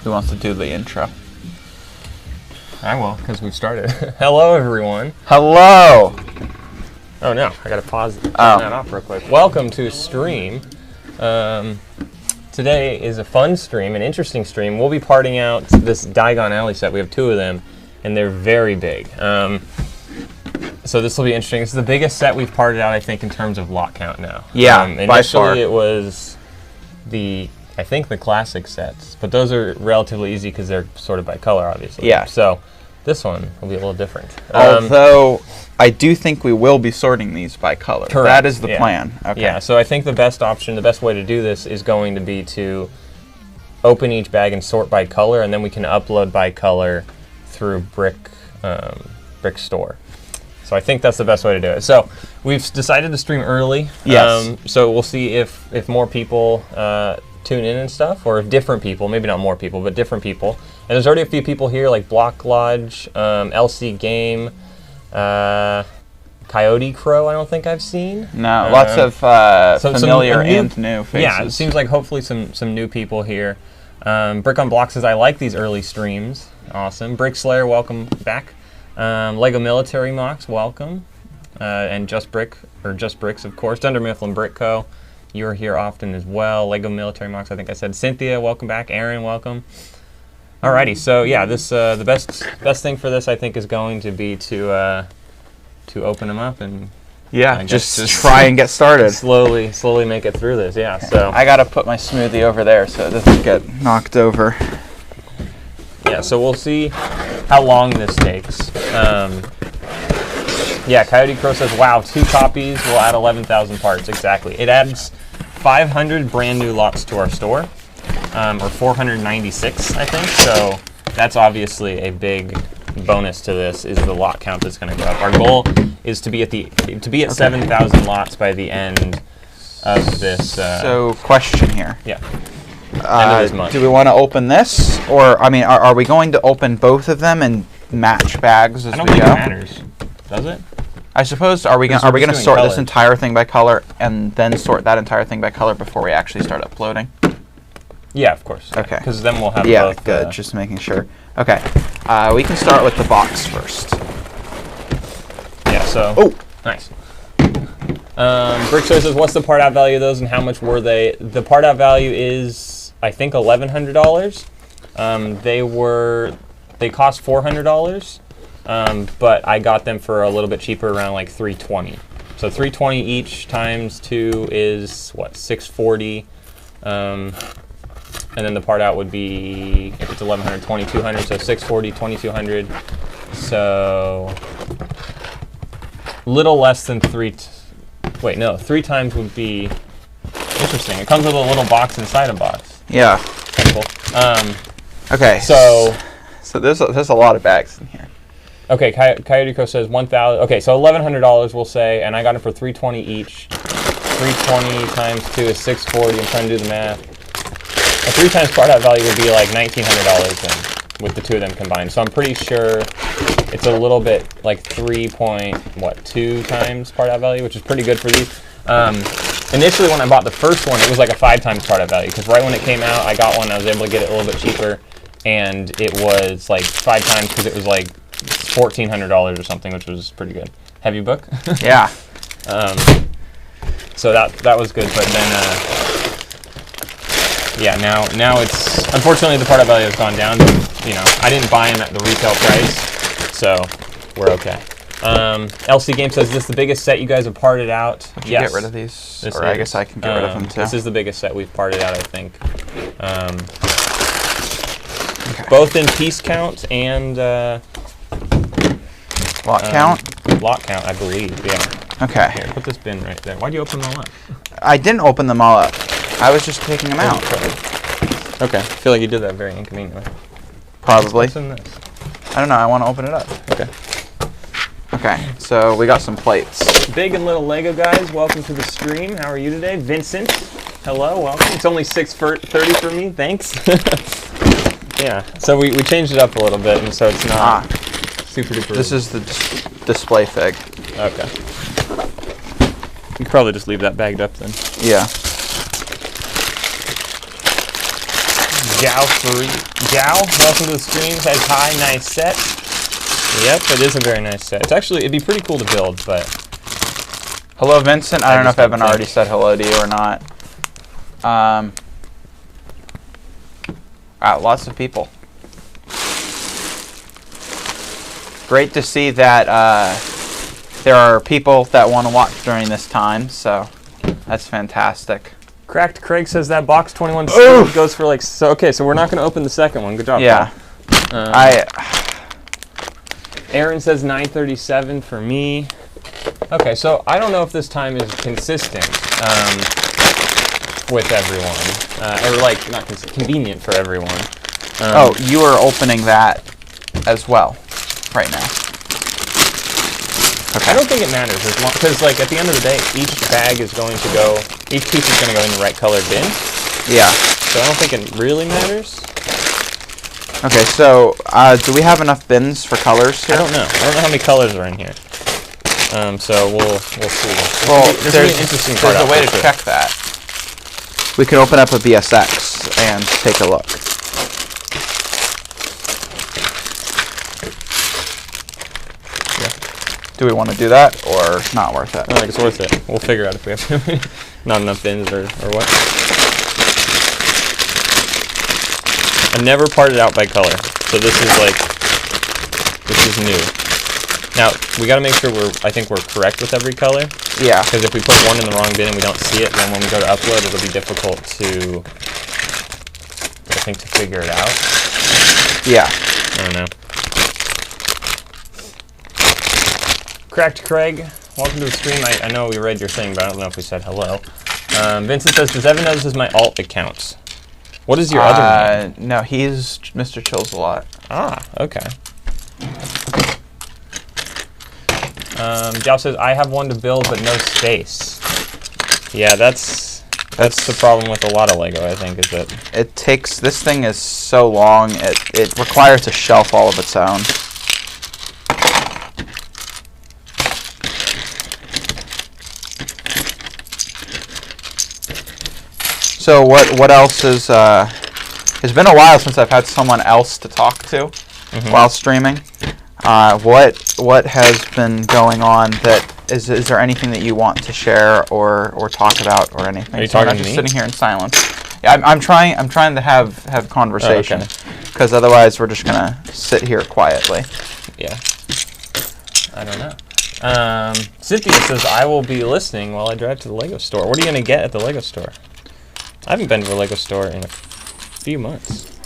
Who wants to do the intro? I will, because we've started. Hello, everyone. Hello! Oh, no. I got to pause that off real quick. Welcome to Stream. Today is a fun stream, an interesting stream. We'll be parting out this Diagon Alley set. We have two of them, and they're very big. So this will be interesting. This is the biggest set we've parted out, I think, in terms of lot count now. Yeah, by far. Initially, it was I think the classic sets, but those are relatively easy because they're sorted by color, obviously. Yeah. So This one will be a little different. Although I do think we will be sorting these by color. Correct. That is the plan. Okay. Yeah, so I think the best option, the best way to do this is going to be to open each bag and sort by color, and then we can upload by color through BrickStore. So I think that's the best way to do it. So we've decided to stream early. Yes. So we'll see if more people tune in and stuff, or if different people, maybe not more people, but different people. And there's already a few people here, like Block Lodge, LC Game, Coyote Crow, I don't think I've seen. No, lots of familiar and new faces. Yeah, it seems like hopefully some new people here. Brick on Block says, I like these early streams. Awesome. Brick Slayer, welcome back. Lego Military Mox, welcome. And Just Bricks, of course. Dunder Mifflin Brick Co. You're here often as well. Lego Military Mox, I think I said. Cynthia, welcome back. Aaron, welcome. Alrighty, so yeah, this the best thing for this, I think, is going to be to open them up and just try and get started. Slowly make it through this. Yeah, so I gotta put my smoothie over there so it doesn't get knocked over. Yeah, so we'll see how long this takes. Yeah, Coyote Crow says, wow, 2 copies will add 11,000 parts. Exactly. It adds 500 brand new lots to our store, or 496, I think. So that's obviously a big bonus to this, is the lot count that's going to go up. Our goal is to be at 7,000 lots by the end of this. So question here. Yeah. End of this month. Do we want to open this, or I mean, are we going to open both of them and match bags as we go? I don't think it matters. Does it? I suppose. Are we going to sort this entire thing by color and then sort that entire thing by color before we actually start uploading? Yeah, of course. Okay. Because then we'll have both. Yeah, good. Just making sure. Okay. We can start with the box first. Yeah. So. Oh. Nice. BrickStore says, "What's the part out value of those, and how much were they?" The part out value is, I think, $1,100. They cost $400. But I got them for a little bit cheaper, around like $320. So $320 each times 2 is what, $640. And then the part out would be, if it's $1,100, $2,200. So $640, $2,200. So little less than 3 times would be interesting. It comes with a little box inside a box. Yeah. Kind of cool. Okay. So there's a lot of bags in here. Okay, Coyote Crow says 1,000. Okay, so $1,100 we'll say, and I got it for $320 each. 320 times 2 is $640. I'm trying to do the math. A 3 times part out value would be like $1,900 then, with the 2 of them combined. So I'm pretty sure it's a little bit like 3.2 times part out value, which is pretty good for these. Initially, when I bought the first one, it was like a 5 times part out value, because right when it came out, I got one. I was able to get it a little bit cheaper, and it was like 5 times because it was like $1,400 or something, which was pretty good. Heavy book. Yeah. So that was good, but then yeah, now it's, unfortunately the part out value has gone down. But, you know, I didn't buy them at the retail price, so we're okay. LC Game says, "Is this the biggest set you guys have parted out?" Would you get rid of these? Or I guess I can get rid of them too. This is the biggest set we've parted out, I think. Okay. Both in piece count and lot count? Lot count, I believe, yeah. Okay. Here, put this bin right there. Why'd you open them all up? I didn't open them all up. I was just taking them out. Okay, I feel like you did that very inconveniently. Probably. What's in this? I don't know, I want to open it up. Okay. Okay, so we got some plates. Big and little Lego guys, welcome to the stream. How are you today? Vincent, hello, welcome. It's only 6:30 for me, thanks. Yeah, so we changed it up a little bit, and so it's not super duper. This is the display fig. Okay. You could probably just leave that bagged up then. Yeah. Jow, welcome to the stream. Says hi, nice set. Yep, it is a very nice set. It'd be pretty cool to build, but. Hello, Vincent. I don't know if Evan already said hello to you or not. Wow, lots of people. Great to see that there are people that want to watch during this time, so that's fantastic. Cracked Craig says that box 21 goes for like, so okay, so we're not going to open the second one. Good job, yeah. Paul. Aaron says 9:37 for me. Okay, so I don't know if this time is consistent with everyone, or like not convenient for everyone. Oh, you are opening that as well right now. Okay. I don't think it matters as long because, like, at the end of the day, each bag is going to go, each piece is going to go in the right colored bin. Yeah. So I don't think it really matters. Okay, so do we have enough bins for colors here? I don't know. I don't know how many colors are in here. So we'll see. Well, there's an interesting part. There's a way to check that. We could open up a BSX and take a look. Do we want to do that, or not worth it? I think it's worth it. We'll figure out if we have not enough bins or what. I never parted out by color, so this is new. Now we got to make sure I think we're correct with every color. Yeah. Because if we put one in the wrong bin and we don't see it, then when we go to upload, it'll be difficult to, to figure it out. Yeah. I don't know. Cracked Craig, welcome to the stream. I know we read your thing, but I don't know if we said hello. Vincent says, does Evan know this is my alt account? What is your other name? No, he's Mr. Chills a lot. Ah, okay. Job says, I have one to build, but no space. Yeah, that's the problem with a lot of Lego, I think, is that... This thing is so long, it requires a shelf all of its own. So what else is, it's been a while since I've had someone else to talk to while streaming. What has been going on is there anything that you want to share or talk about or anything? Are you talking to just me? Sitting here in silence. Yeah, I'm trying to have conversation, because otherwise we're just gonna sit here quietly. Yeah. I don't know. Cynthia says, I will be listening while I drive to the Lego store. What are you gonna get at the Lego store? I haven't been to the Lego store in a few months.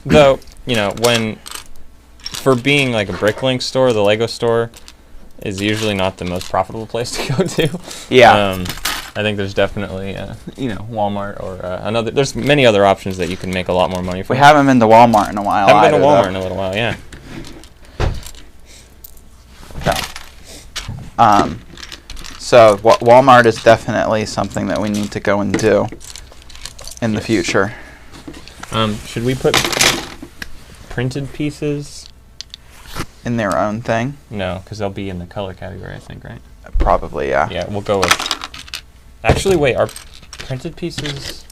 Though, for being like a BrickLink store, the Lego store is usually not the most profitable place to go to. Yeah. I think there's definitely, Walmart or there's many other options that you can make a lot more money from. We haven't been to Walmart in a while. Haven't been to Walmart in a little while, yeah. Okay. So Walmart is definitely something that we need to go and do in the future. Should we put printed pieces in their own thing? No, because they'll be in the color category, I think, right? Probably, yeah. Yeah, we'll go with... Actually, wait, are printed pieces...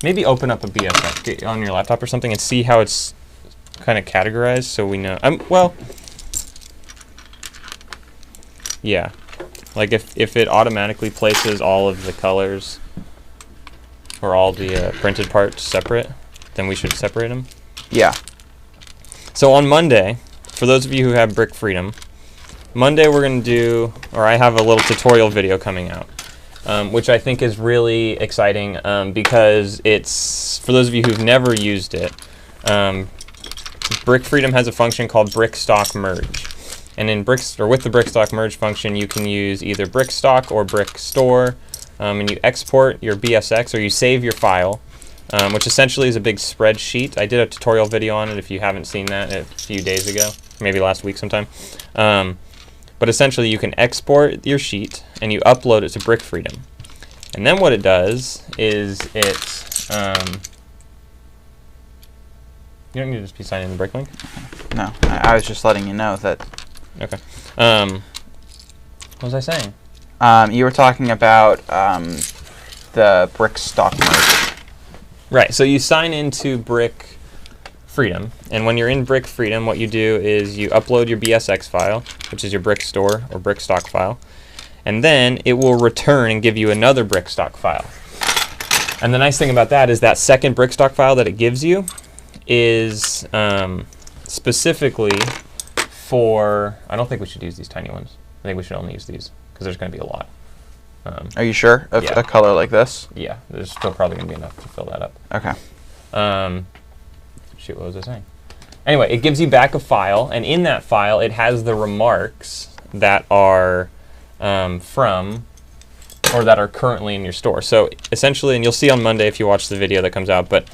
Maybe open up a BSX on your laptop or something and see how it's kind of categorized so we know... well... Yeah. Like, if it automatically places all of the colors... or all the printed parts separate, then we should separate them. Yeah. So on Monday, for those of you who have Brick Freedom, Monday we're going to do, or I have a little tutorial video coming out, which I think is really exciting because it's, for those of you who've never used it, Brick Freedom has a function called BrickStock Merge. And in with the BrickStock Merge function, you can use either BrickStock or BrickStore, and you export your BSX or you save your file, which essentially is a big spreadsheet. I did a tutorial video on it if you haven't seen that a few days ago, maybe last week sometime. But essentially you can export your sheet and you upload it to Brick Freedom. And then what it does is you don't need to just be signed in the BrickLink? No, I was just letting you know that. Okay. What was I saying? You were talking about the BrickStock merge. Right, so you sign into Brick Freedom, and when you're in Brick Freedom, what you do is you upload your BSX file, which is your BrickStore or BrickStock file, and then it will return and give you another BrickStock file. And the nice thing about that is that second BrickStock file that it gives you is specifically for, I don't think we should use these tiny ones. I think we should only use these because there's going to be a lot. Are you sure? Yeah. A color like this? Yeah, there's still probably going to be enough to fill that up. Okay. Shoot, what was I saying? Anyway, it gives you back a file, and in that file, it has the remarks that are from, or that are currently in your store. So essentially, and you'll see on Monday if you watch the video that comes out, but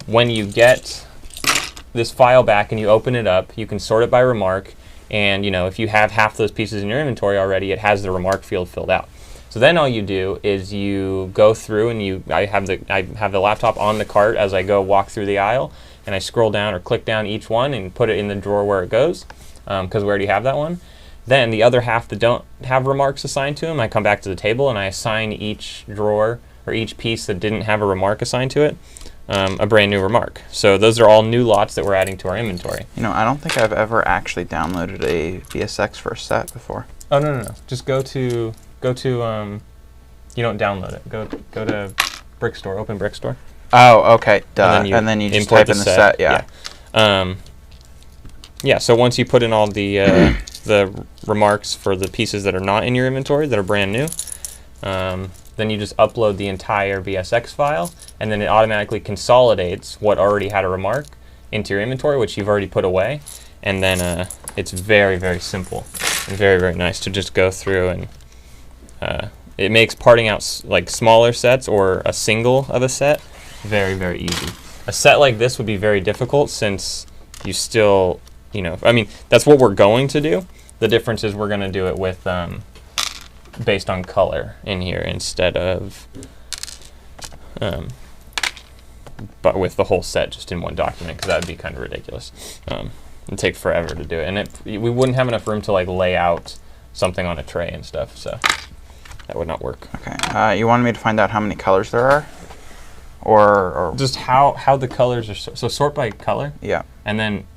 when you get this file back and you open it up, you can sort it by remark, and you know, if you have half those pieces in your inventory already, it has the remark field filled out. So then all you do is you go through and I have the laptop on the cart as I go walk through the aisle, and I scroll down or click down each one and put it in the drawer where it goes, because we already have that one. Then the other half that don't have remarks assigned to them, I come back to the table and I assign each drawer or each piece that didn't have a remark assigned to it a brand new remark. So those are all new lots that we're adding to our inventory. You know, I don't think I've ever actually downloaded a VSX for a set before. Oh no. Just go to you don't download it. Go to BrickStore. Open BrickStore. Oh, okay. Duh. And then you just type in the set. Yeah. Yeah. So once you put in all the remarks for the pieces that are not in your inventory that are brand new, then you just upload the entire VSX file, and then it automatically consolidates what already had a remark into your inventory, which you've already put away, and then it's very, very simple and very, very nice to just go through, and it makes parting out like smaller sets or a single of a set very, very easy. A set like this would be very difficult since you still, you know, I mean, that's what we're going to do. The difference is we're going to do it with based on color in here instead of but with the whole set just in one document, because that would be kind of ridiculous. It'd take forever to do it, and we wouldn't have enough room to like lay out something on a tray and stuff, so that would not work. Okay. You wanted me to find out how many colors there are, or just how the colors are so sort by color. Yeah. And then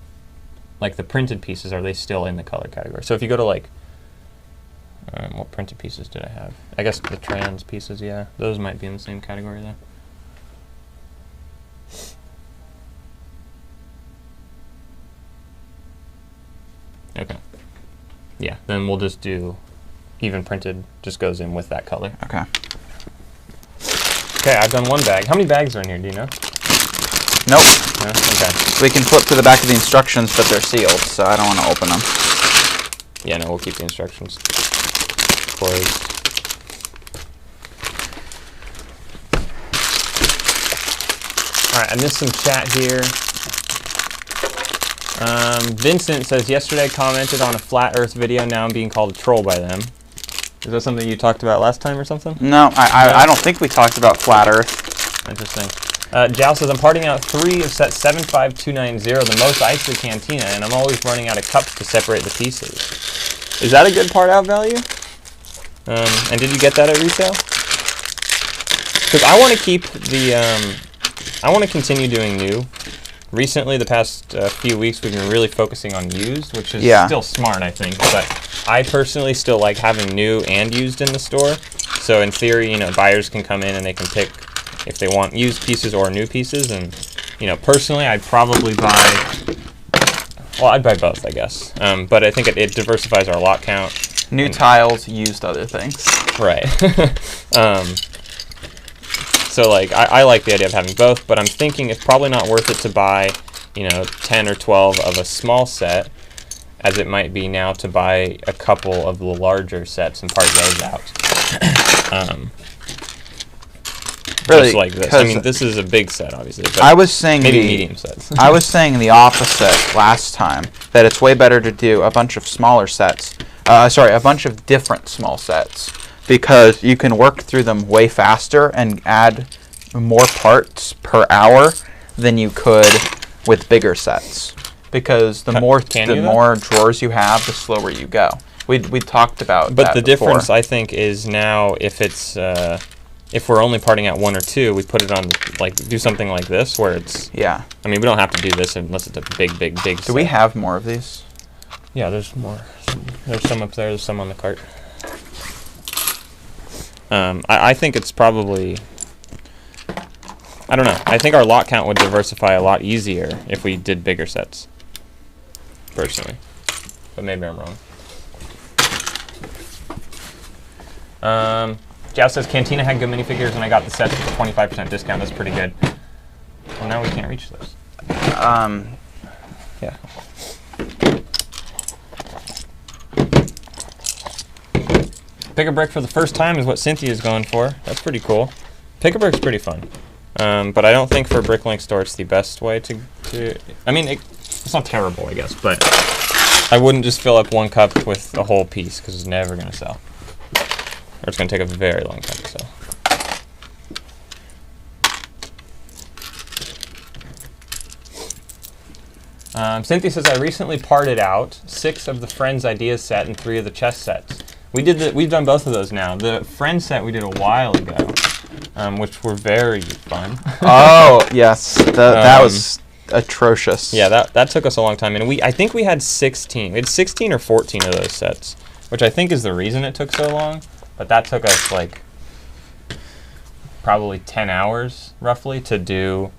like the printed pieces, are they still in the color category? So if you go to like what printed pieces did I have? I guess the trans pieces, yeah, those might be in the same category though. Okay. Yeah, then we'll just do even printed, just goes in with that color. Okay. Okay, I've done one bag. How many bags are in here, do you know? Nope. No? Okay. We can flip to the back of the instructions, but they're sealed, so I don't want to open them. Yeah, no, we'll keep the instructions closed. Alright, I missed some chat here. Vincent says, yesterday commented on a flat earth video, now I'm being called a troll by them. Is that something you talked about last time or something? No, I don't think we talked about flat earth. Interesting. Jal says, I'm parting out 3 of set 75290, the most ice of the cantina, and I'm always running out of cups to separate the pieces. Is that a good part out value? And did you get that at resale? Because I want to keep the, I want to continue doing new. Recently, the past few weeks, we've been really focusing on used, which is still smart, I think. But I personally still like having new and used in the store. So in theory, you know, buyers can come in and they can pick if they want used pieces or new pieces. And, you know, personally, I'd probably buy, well, I'd buy both, I guess. But I think it diversifies our lot count. New tiles, used other things. Right. So like I like the idea of having both, but I'm thinking it's probably not worth it to buy, you know, 10 or 12 of a small set, as it might be now to buy a couple of the larger sets and part those out. Really, just like this. I mean, this is a big set, obviously. But I was saying maybe medium sets. I was saying the opposite last time, that it's way better to do a bunch of smaller sets. Sorry, a bunch of different small sets, because you can work through them way faster and add more parts per hour than you could with bigger sets. Because the more drawers you have, the slower you go. We talked about that But the before. difference, I think, is now if it's if we're only parting out 1 or 2, we put it on, like, do something like this where it's. Yeah. I mean, we don't have to do this unless it's a big set. Do we have more of these? Yeah, there's more. There's some up there. There's some on the cart. I think it's probably, I don't know. I think our lot count would diversify a lot easier if we did bigger sets, personally. But maybe I'm wrong. Jow says, Cantina had good minifigures and I got the sets with a 25% discount. That's pretty good. Well, now we can't reach those. Yeah. Pick a brick for the first time is what Cynthia's going for. That's pretty cool. Pick a brick's pretty fun. But I don't think for BrickLink store it's the best way to I mean, it's not terrible, I guess, but I wouldn't just fill up one cup with a whole piece because it's never going to sell. Or it's going to take a very long time to sell. Cynthia says, I recently parted out 6 of the Friends Ideas set and 3 of the chess sets. We've done both of those now. The Friends set we did a while ago, which were very fun. Oh, yes. That was atrocious. Yeah, that took us a long time. And I think we had 16. We had 16 or 14 of those sets, which I think is the reason it took so long. But that took us like probably 10 hours, roughly, to do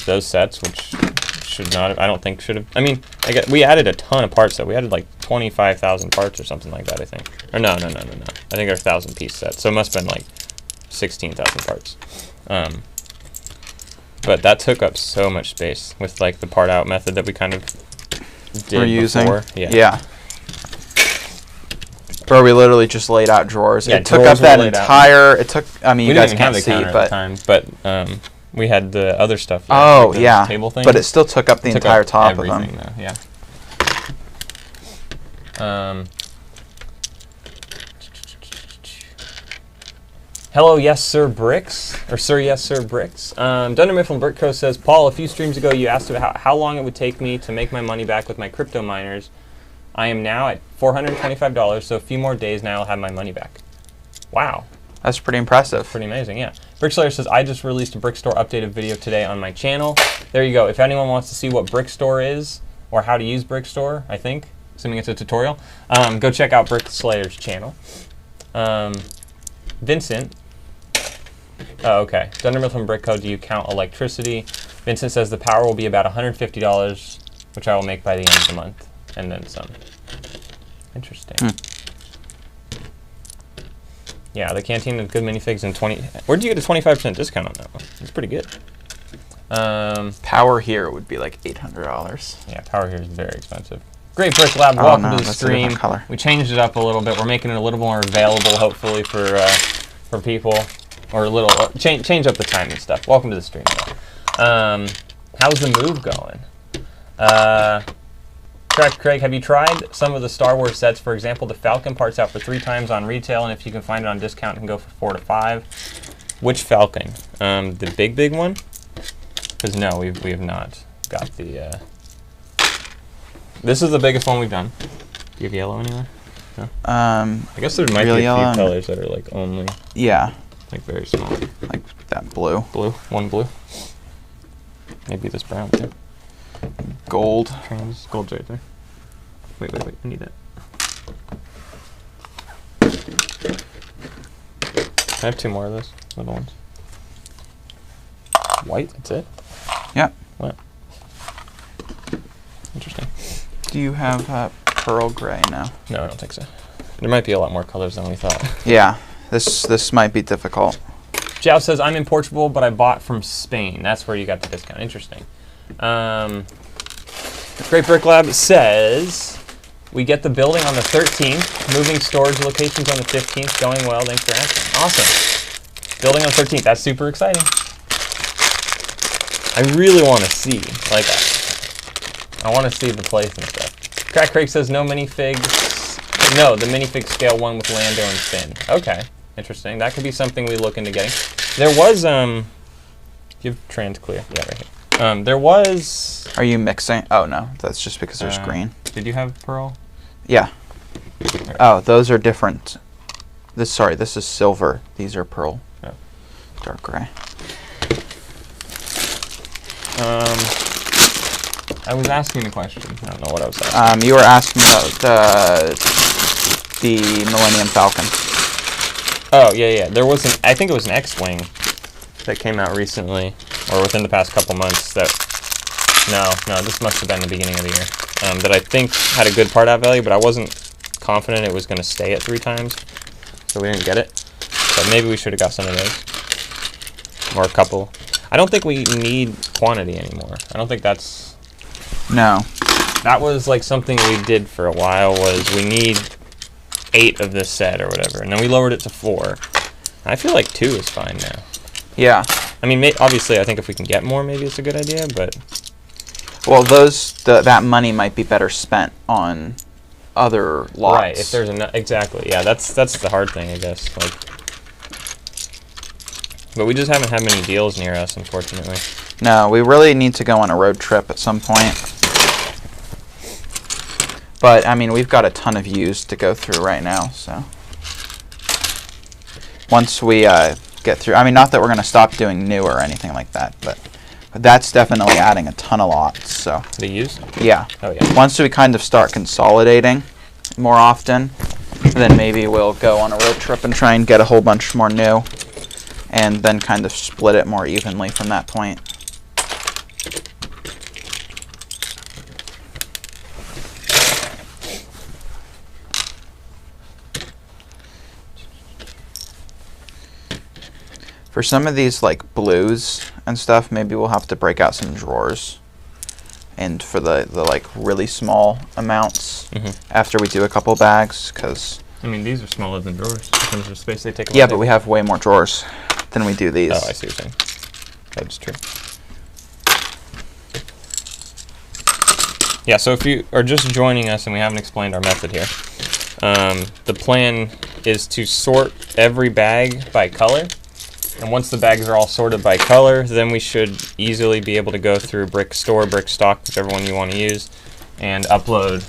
those sets, which should not have, I don't think should have. I mean, we added a ton of parts, though. We added like 25,000 parts or something like that, I think. Or no. I think they're 1,000-piece sets, so it must have been like 16,000 parts. But that took up so much space with like the part out method that we kind of did before. Yeah. Where we literally just laid out drawers. Yeah, it took up that entire. It took. I mean, you guys can't see, but we had the other stuff. Oh, like yeah. Table things. But it still took up the entire top of them. Though, yeah. Hello, yes, sir, Bricks. Or sir, yes, sir, Bricks. Dunder Mifflin Brick Co. says, Paul, a few streams ago you asked about how long it would take me to make my money back with my crypto miners. I am now at $425, so a few more days now I'll have my money back. Wow. That's pretty impressive. Pretty amazing, yeah. BrickStore says, I just released a BrickStore updated video today on my channel. There you go. If anyone wants to see what BrickStore is, or how to use BrickStore, I think, assuming it's a tutorial, go check out BrickSlayer's channel. Vincent. Oh, okay. Dunder Mifflin Brick Co. Do you count electricity? Vincent says the power will be about $150, which I will make by the end of the month, and then some. Interesting. Yeah, the canteen of good minifigs and 20. Where'd you get a 25% discount on that one? It's pretty good. Power here would be like $800. Yeah, power here is very expensive. Great Brick Lab, welcome to the stream. Color. We changed it up a little bit. We're making it a little more available, hopefully, for people, or a little change up the time and stuff. Welcome to the stream. How's the move going? Craig, have you tried some of the Star Wars sets? For example, the Falcon part's out for 3 times on retail, and if you can find it on discount, it can go for 4 to 5. Which Falcon? The big one? Because no, we have not got the. This is the biggest one we've done. Do you have yellow anywhere? No. I guess there might be a few colors that are like only. Yeah. Like very small. Like that blue. One blue. Maybe this brown too. Gold. Gold's right there. Wait, I need that. Can I have 2 more of those little ones? White, that's it? Yeah. What? Interesting. Do you have pearl gray now? No, I don't think so. There might be a lot more colors than we thought. Yeah, this might be difficult. Jow says, I'm in Portugal, but I bought from Spain. That's where you got the discount. Interesting. Great Brick Lab says, we get the building on the 13th, moving storage locations on the 15th, going well, thanks for asking. Awesome. Building on the 13th, that's super exciting. I really want to see, like, I want to see the place and stuff. Crack Craig says, no minifigs, no, the minifig scale 1 with Lando and Finn. Okay, interesting. That could be something we look into getting. There was, give trans clear, yeah, right here. There was... Are you mixing? Oh, no. That's just because there's green. Did you have pearl? Yeah. Right. Oh, those are different. This is silver. These are pearl. Oh. Dark gray. I was asking a question. I don't know what I was asking. You were asking about the Millennium Falcon. Oh, yeah. There was I think it was an X-Wing that came out recently, or within the past couple months that, no, this must have been the beginning of the year, that I think had a good part out value, but I wasn't confident it was going to stay at 3 times, so we didn't get it. But maybe we should have got some of those, or a couple. I don't think we need quantity anymore. I don't think that's No. That was like something we did for a while, was we need 8 of this set or whatever, and then we lowered it to 4. I feel like 2 is fine now. Yeah. I mean, obviously, I think if we can get more, maybe it's a good idea, but... Well, that money might be better spent on other lots. Right, if there's exactly, yeah, that's the hard thing, I guess. Like, but we just haven't had many deals near us, unfortunately. No, we really need to go on a road trip at some point. But, I mean, we've got a ton of used to go through right now, so. Once we get through, I mean, not that we're going to stop doing new or anything like that, but that's definitely adding a ton of lots, so. The used? Yeah. Oh, yeah. Once we kind of start consolidating more often, then maybe we'll go on a road trip and try and get a whole bunch more new, and then kind of split it more evenly from that point. For some of these like blues and stuff, maybe we'll have to break out some drawers. And for the like really small amounts, after we do a couple bags, because... I mean, these are smaller than drawers. In terms of space they take up. Yeah, but we have way more drawers than we do these. Oh, I see what you're saying. That's true. Yeah, so if you are just joining us and we haven't explained our method here, the plan is to sort every bag by color. And once the bags are all sorted by color, then we should easily be able to go through BrickStore, BrickStock, whichever one you want to use, and upload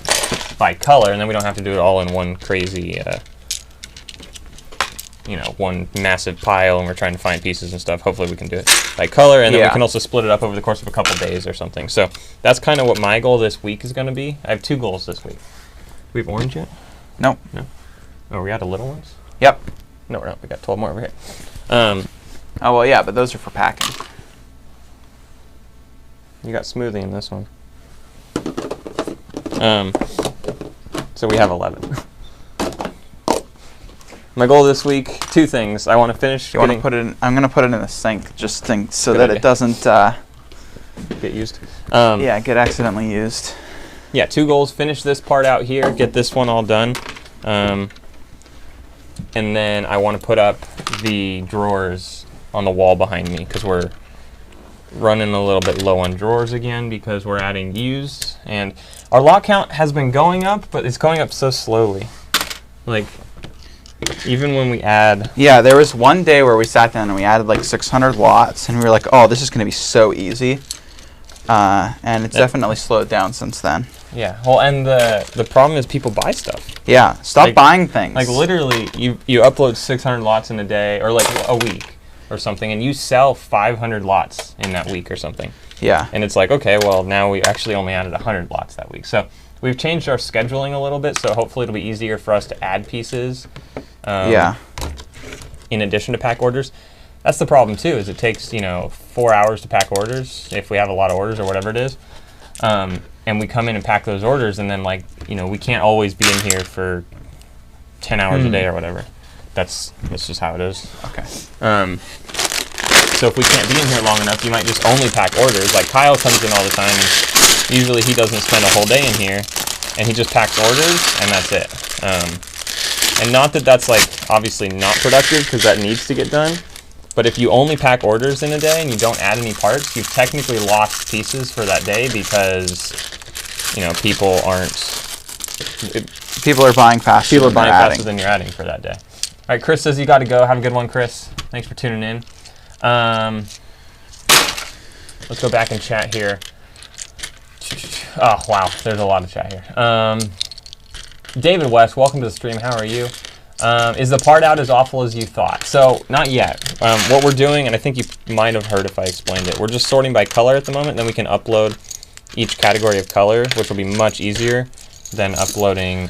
by color. And then we don't have to do it all in one crazy, one massive pile, and we're trying to find pieces and stuff. Hopefully we can do it by color, and then we can also split it up over the course of a couple days or something. So that's kind of what my goal this week is going to be. I have 2 goals this week. We have orange yet? Nope. No. Oh, are we out of little ones? Yep. No, we're not. We got 12 more over here. Oh, well, yeah, but those are for packing. You got smoothie in this one. So we have 11. My goal this week, 2 things. I want to finish. You want to put it in? I'm going to put it in the sink, just so Good that idea. It doesn't get used. Yeah, get accidentally used. Yeah, 2 goals. Finish this part out here. Get this one all done. And then I want to put up the drawers on the wall behind me, because we're running a little bit low on drawers again because we're adding used. And our lot count has been going up, but it's going up so slowly. Like, even when we add... Yeah, there was one day where we sat down and we added like 600 lots, and we were like, oh, this is going to be so easy. And it's definitely slowed down since then. Yeah, well, and the problem is people buy stuff. Yeah, stop buying things. Like, literally, you upload 600 lots in a day, or like a week or something, and you sell 500 lots in that week or something. Yeah. And it's like, okay, well, now we actually only added 100 lots that week. So we've changed our scheduling a little bit, so hopefully it'll be easier for us to add pieces in addition to pack orders. That's the problem, too, is it takes, 4 hours to pack orders if we have a lot of orders or whatever it is. And we come in and pack those orders, and then, we can't always be in here for 10 hours a day or whatever. That's just how it is. Okay. So if we can't be in here long enough, you might just only pack orders. Like, Kyle comes in all the time, and usually he doesn't spend a whole day in here, and he just packs orders, and that's it. And not that that's, obviously not productive, because that needs to get done. But if you only pack orders in a day and you don't add any parts, you've technically lost pieces for that day because, people are buying faster. People are buying faster than you're adding for that day. All right, Chris says you got to go. Have a good one, Chris. Thanks for tuning in. Let's go back and chat here. Oh, wow. There's a lot of chat here. David West, welcome to the stream. How are you? Is the part out as awful as you thought? So, not yet. What we're doing, and I think you might have heard if I explained it, we're just sorting by color at the moment, then we can upload each category of color, which will be much easier than uploading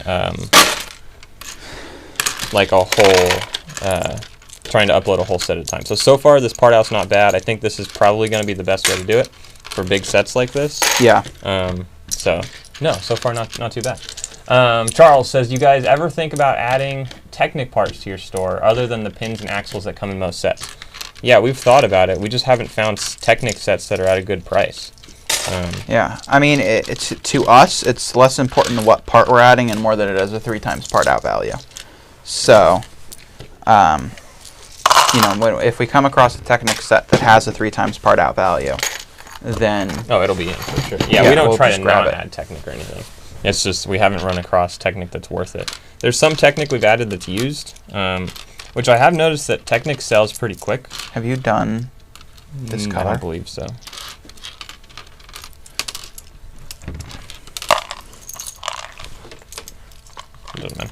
trying to upload a whole set at a time. So far this part out's not bad. I think this is probably going to be the best way to do it for big sets like this. Yeah. So far not too bad. Charles says, you guys ever think about adding Technic parts to your store other than the pins and axles that come in most sets? Yeah, we've thought about it. We just haven't found Technic sets that are at a good price. Yeah, I mean, it's to us, it's less important what part we're adding and more than it is a 3 times part out value. So, you know, if we come across a Technic set that has a 3 times part out value, then it'll be in for sure. Yeah, we don't we'll try to not it. add Technic or anything. It's just we haven't run across Technic that's worth it. There's some Technic we've added that's used, which I have noticed that Technic sells pretty quick. Have you done this color? I don't believe so. It doesn't matter.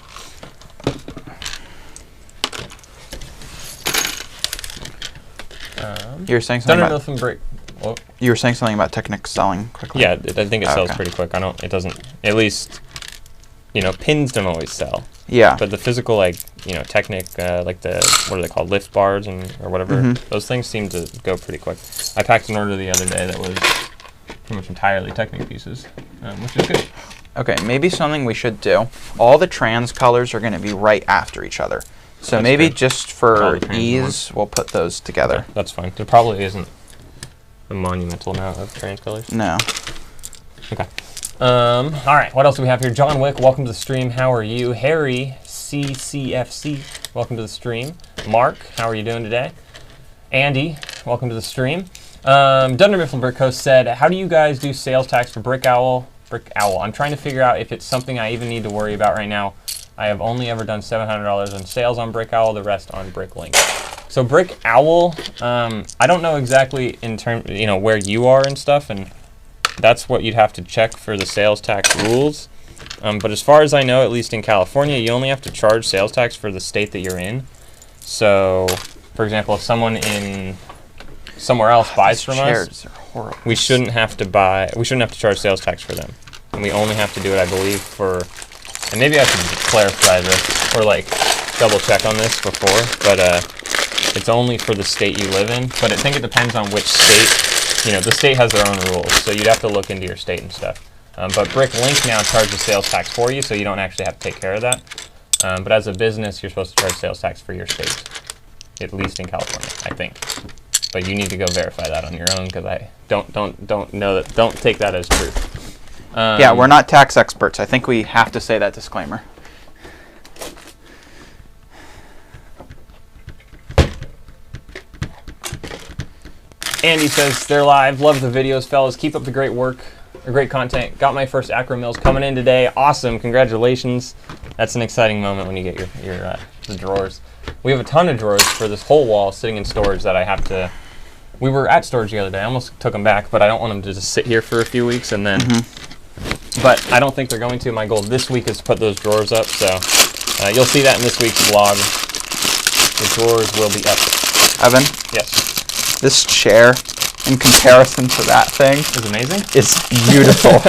You were saying something about you were saying something about Technic selling quickly. Yeah, I think it sells pretty quick. It doesn't. At least, you know, pins don't always sell. Yeah. But the physical, like, you know, Technic, like the what are they called, lift bars or whatever. Those things seem to go pretty quick. I packed an order the other day that was pretty much entirely Technic pieces, which is good. Okay, maybe something we should do. All the trans colors are going to be right after each other. So that's maybe just for ease, we'll put those together. Okay, that's fine. There probably isn't a monumental amount of trans colors. No. Okay. All right, what else do we have here? John Wick, welcome to the stream. How are you? Harry CCFC, welcome to the stream. Mark, how are you doing today? Andy, welcome to the stream. Dunder Mifflin Brick Coast said, how do you guys do sales tax for Brick Owl? I'm trying to figure out if it's something I even need to worry about right now. I have only ever done $700 in sales on Brick Owl, the rest on BrickLink. So Brick Owl, I don't know exactly in terms, you know, where you are and stuff, and that's what you'd have to check for the sales tax rules. But as far as I know, at least in California, you only have to charge sales tax for the state that you're in. So, for example, if someone in somewhere else buys from us, we shouldn't have to charge sales tax for them. And we only have to do it, I believe, for, and maybe I should clarify this or like double check on this before, but it's only for the state you live in. But I think it depends on which state. You know, the state has their own rules, so you'd have to look into your state and stuff. But BrickLink now charges sales tax for you, so you don't actually have to take care of that. But as a business, you're supposed to charge sales tax for your state, at least in California, I think. But you need to go verify that on your own, because I don't know that. Don't take that as truth. Yeah, we're not tax experts. I think we have to say that disclaimer. Andy says they're live. Love the videos, fellas. Keep up the great work, or great content. Got my first Acro Mills coming in today. Awesome! Congratulations. That's an exciting moment when you get your the drawers. We have a ton of drawers for this whole wall sitting in storage that I have to. We were at storage the other day. I almost took them back, but I don't want them to just sit here for a few weeks and then. But I don't think they're going to. My goal this week is to put those drawers up, so you'll see that in this week's vlog. The drawers will be up. Evan? Yes. This chair, in comparison to that thing, is amazing. It's beautiful.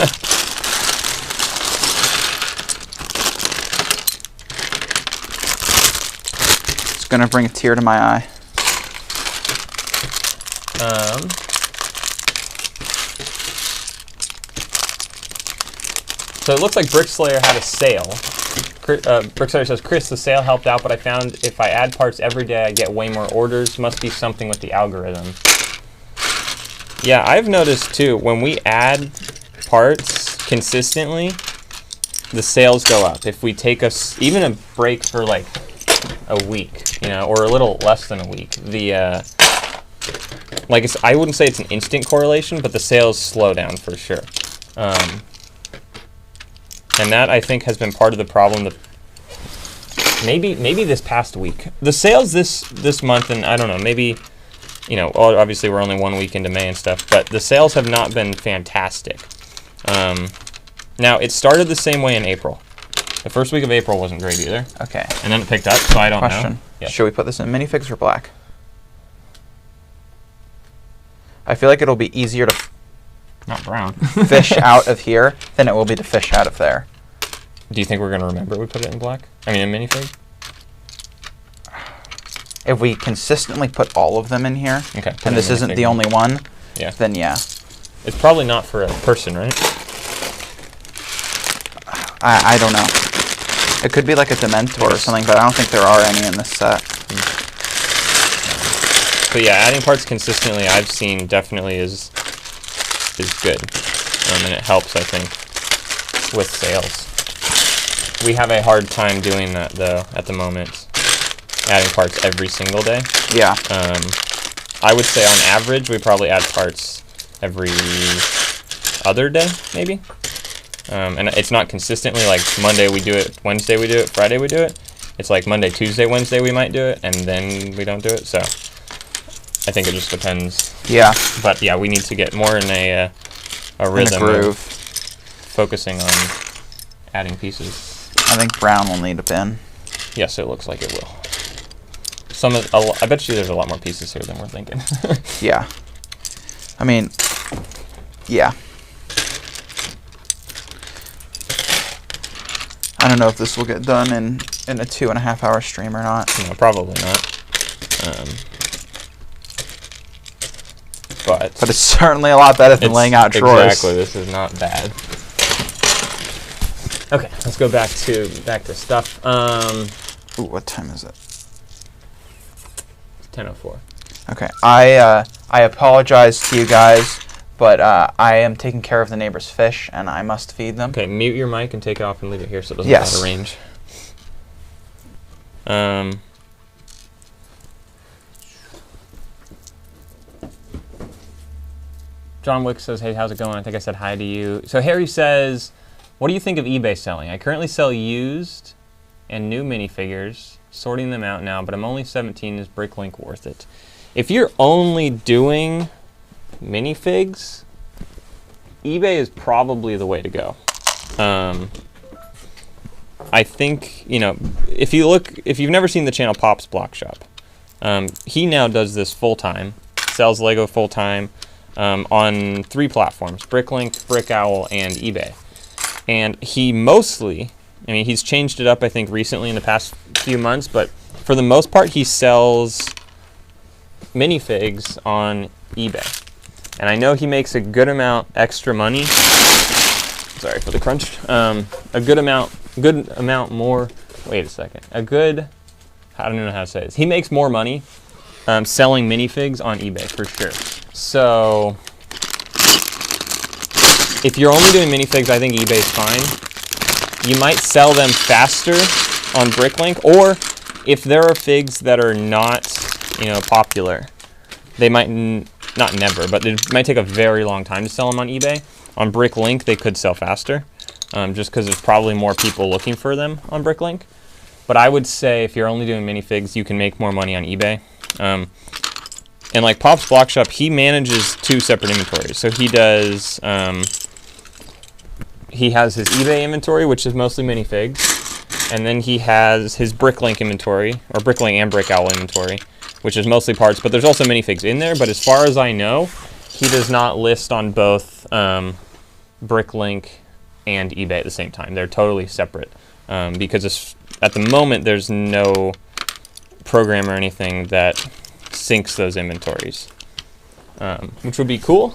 It's gonna bring a tear to my eye. So it looks like BrickSlayer had a sale. BrickSlayer says, Chris, the sale helped out, but I found if I add parts every day, I get way more orders. Must be something with the algorithm. Yeah, I've noticed too, when we add parts consistently, the sales go up. If we take even a break for like a week, you know, or a little less than a week, the I wouldn't say it's an instant correlation, but the sales slow down for sure. And that, I think, has been part of the problem. Maybe this past week. The sales this month, and I don't know, maybe, you know, obviously we're only 1 week into May and stuff, but the sales have not been fantastic. Now, it started the same way in April. The first week of April wasn't great either. Okay. And then it picked up, so I don't know. Yeah. Should we put this in minifigs or black? I feel like it'll be easier to not brown. fish out of here than it will be to fish out of there. Do you think we're going to remember we put it in black? I mean, in minifig? If we consistently put all of them in here, okay, and this isn't the only one, yeah, then yeah. It's probably not for a person, right? I don't know. It could be like a Dementor or something, but I don't think there are any in this set. But yeah, adding parts consistently, I've seen definitely is is good, and it helps, I think, with sales. We have a hard time doing that, though, at the moment, adding parts every single day. Yeah. I would say on average, we probably add parts every other day, maybe. And it's not consistently like Monday we do it, Wednesday we do it, Friday we do it. It's like Monday, Tuesday, Wednesday we might do it, and then we don't do it. So I think it just depends. Yeah. But yeah, we need to get more in a rhythm in a groove. of focusing on adding pieces. I think brown will need a bin. Yes, it looks like it will. I bet you there's a lot more pieces here than we're thinking. Yeah. I mean, yeah. I don't know if this will get done in a 2.5 hour stream or not. No, probably not. But it's certainly a lot better than laying out drawers. Exactly, this is not bad. Okay, let's go back to stuff. Ooh, what time is it? 10:04. Okay, I apologize to you guys, but I am taking care of the neighbor's fish, and I must feed them. Okay, mute your mic and take it off and leave it here so it doesn't go out of range. John Wick says, hey, how's it going? I think I said hi to you. So Harry says, what do you think of eBay selling? I currently sell used and new minifigures, sorting them out now, but I'm only 17. Is BrickLink worth it? If you're only doing minifigs, eBay is probably the way to go. I think, if you've never seen the channel Pop's Block Shop, he now does this full-time, sells Lego full-time on 3 platforms, BrickLink, BrickOwl, and eBay. And he mostly, he's changed it up, I think, recently in the past few months, but for the most part, he sells minifigs on eBay. And I know he makes a good amount extra money. Sorry for the crunch. A good amount more. Wait a second. I don't know how to say this. He makes more money selling minifigs on eBay for sure. So if you're only doing minifigs, I think eBay's fine. You might sell them faster on BrickLink, or if there are figs that are not, popular, they might not never, but it might take a very long time to sell them on eBay. On BrickLink, they could sell faster, just because there's probably more people looking for them on BrickLink. But I would say if you're only doing minifigs, you can make more money on eBay. And like Pop's Block Shop, he manages 2 separate inventories. So he does, he has his eBay inventory, which is mostly minifigs, and then he has his BrickLink inventory, or BrickLink and BrickOwl inventory, which is mostly parts, but there's also minifigs in there. But as far as I know, he does not list on both BrickLink and eBay at the same time. They're totally separate because at the moment there's no program or anything that syncs those inventories, which would be cool.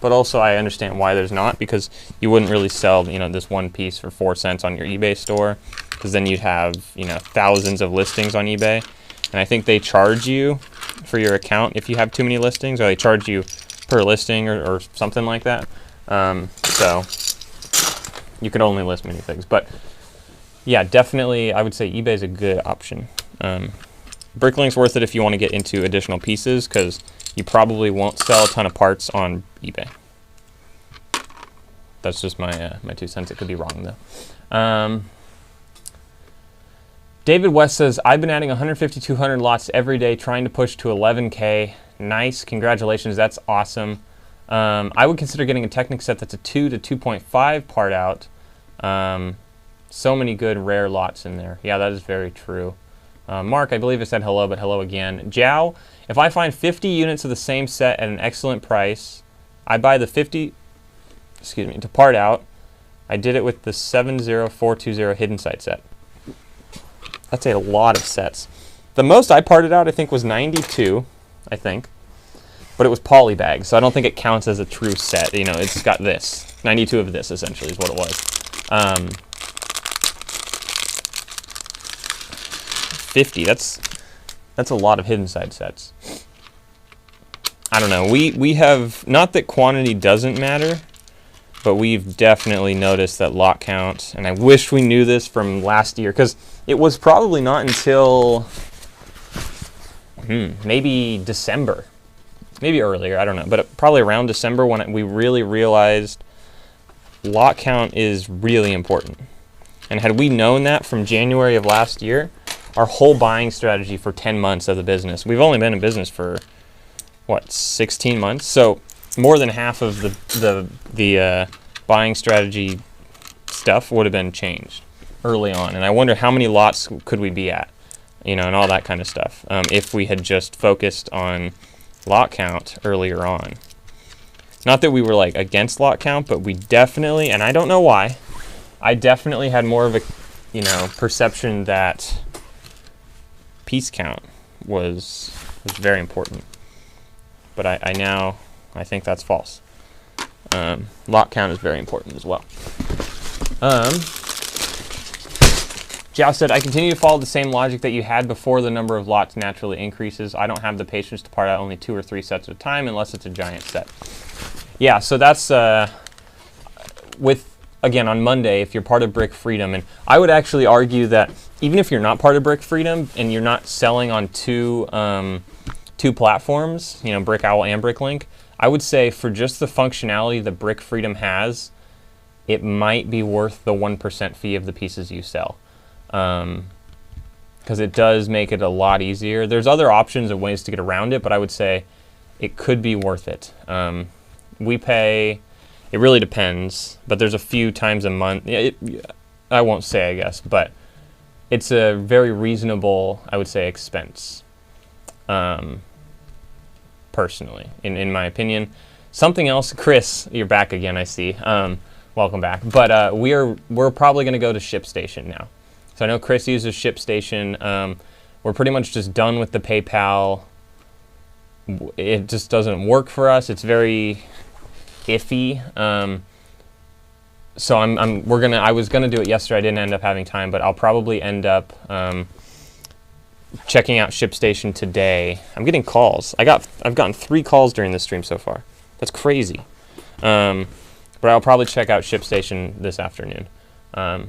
But also I understand why there's not, because you wouldn't really sell this one piece for 4 cents on your eBay store, because then you'd have thousands of listings on eBay. And I think they charge you for your account if you have too many listings, or they charge you per listing or something like that. So you could only list minifigs. But yeah, definitely I would say eBay is a good option. BrickLink's worth it if you want to get into additional pieces, because you probably won't sell a ton of parts on eBay. That's just my 2 cents. It could be wrong though. David West says, I've been adding 150, 200 lots every day, trying to push to 11K. Nice, congratulations, that's awesome. I would consider getting a Technic set that's a 2 to 2.5 part out. So many good rare lots in there. Yeah, that is very true. Mark, I believe I said hello, but hello again. Jow, if I find 50 units of the same set at an excellent price, I buy the 50, to part out. I did it with the 70420 Hidden Sight set. That's a lot of sets. The most I parted out, I think, was 92, I think. But it was polybag, so I don't think it counts as a true set. It's got this. 92 of this, essentially, is what it was. 50, that's a lot of Hidden Side sets. I don't know. We have, not that quantity doesn't matter, but we've definitely noticed that lot count, and I wish we knew this from last year, because it was probably not until maybe December, maybe earlier, I don't know, but probably around December when we really realized lot count is really important. And had we known that from January of last year, our whole buying strategy for 10 months of the business, we've only been in business for, what, 16 months? So more than half of the buying strategy stuff would have been changed early on. And I wonder how many lots could we be at, you know, and all that kind of stuff, if we had just focused on lot count earlier on. Not that we were like against lot count, but we definitely, and I don't know why, I definitely had more of a, you know, perception that piece count was very important. But I think that's false. Lot count is very important as well. Jiao said, I continue to follow the same logic that you had before the number of lots naturally increases. I don't have the patience to part out only 2 or 3 sets at a time unless it's a giant set. Yeah, so that's again, on Monday, if you're part of Brick Freedom, and I would actually argue that even if you're not part of Brick Freedom and you're not selling on two platforms, you know, Brick Owl and BrickLink, I would say for just the functionality that Brick Freedom has, it might be worth the 1% fee of the pieces you sell. Because it does make it a lot easier. There's other options and ways to get around it, but I would say it could be worth it. We pay, it really depends, but there's a few times a month. I won't say, I guess, but it's a very reasonable, I would say, expense. Personally, in my opinion. Something else, Chris, you're back again, I see. Welcome back. But we're probably going to go to ShipStation now. So I know Chris uses ShipStation. We're pretty much just done with the PayPal. It just doesn't work for us. It's very iffy. So I was gonna do it yesterday. I didn't end up having time, but I'll probably end up checking out ShipStation today. I'm getting calls. I've gotten 3 calls during this stream so far. That's crazy. But I'll probably check out ShipStation this afternoon. Because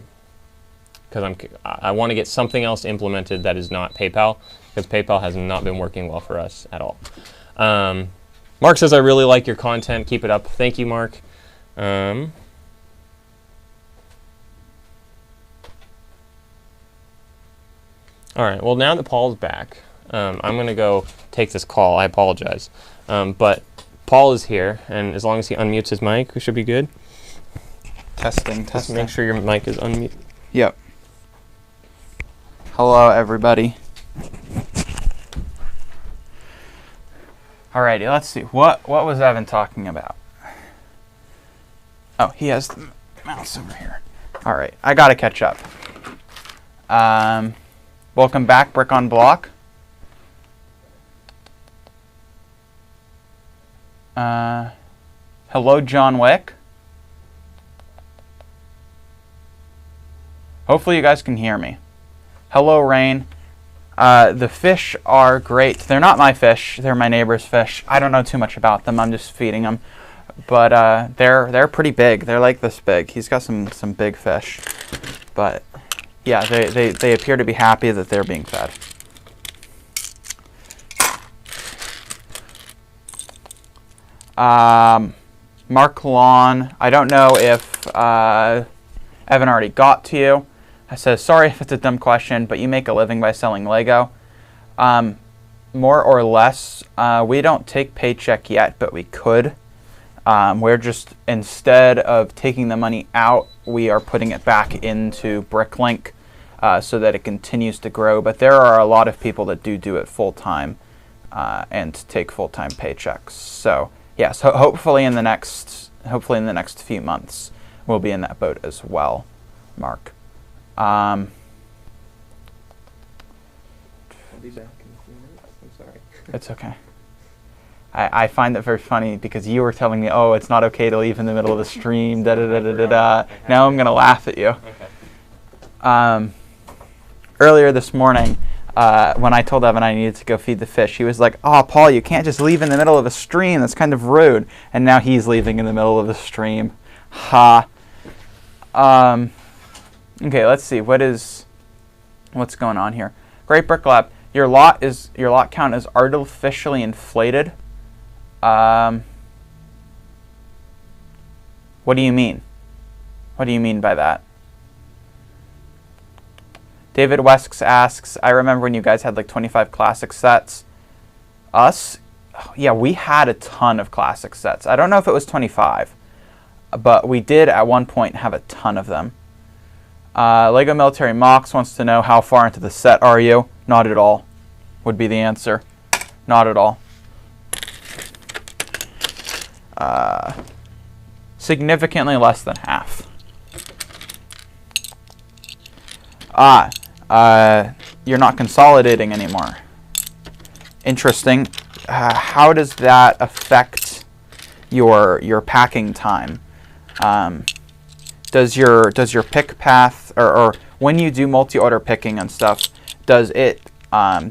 I want to get something else implemented that is not PayPal, because PayPal has not been working well for us at all. Mark says, I really like your content. Keep it up. Thank you, Mark. All right, well, now that Paul's back, I'm going to go take this call. I apologize. But Paul is here, and as long as he unmutes his mic, we should be good. Testing. Just make sure your mic is unmuted. Yep. Hello, everybody. Alrighty, let's see. What was Evan talking about? Oh, he has the mouse over here. Alright, I gotta catch up. Welcome back, Brick on Block. Hello, John Wick. Hopefully you guys can hear me. Hello, Rain. The fish are great. They're not my fish. They're my neighbor's fish. I don't know too much about them. I'm just feeding them. But they're pretty big. They're like this big. He's got some big fish. But yeah, they appear to be happy that they're being fed. Mark Lawn. I don't know if Evan already got to you. I says, sorry if it's a dumb question, but you make a living by selling Lego. More or less, we don't take paycheck yet, but we could. We're just, instead of taking the money out, we are putting it back into BrickLink so that it continues to grow. But there are a lot of people that do it full-time and take full-time paychecks. So yes, hopefully in the next few months, we'll be in that boat as well, Mark. I'll be back in a few minutes. I'm sorry. It's okay. I find that very funny because you were telling me, oh, it's not okay to leave in the middle of the stream, da-da-da-da-da-da. Now I'm going to laugh at you. Okay. Earlier this morning, when I told Evan I needed to go feed the fish, he was like, "Oh, Paul, you can't just leave in the middle of a stream. That's kind of rude." And now he's leaving in the middle of the stream. Ha. Okay, let's see. What's going on here? Great Brick Lab. Your lot count is artificially inflated. What do you mean? What do you mean by that? David Wesks asks, I remember when you guys had like 25 classic sets. Us? Yeah, we had a ton of classic sets. I don't know if it was 25, but we did at one point have a ton of them. Lego Military Mox wants to know, how far into the set are you? Not at all, would be the answer. Not at all. Significantly less than half. You're not consolidating anymore. Interesting. How does that affect your packing time? Does your pick path, or when you do multi-order picking and stuff, does it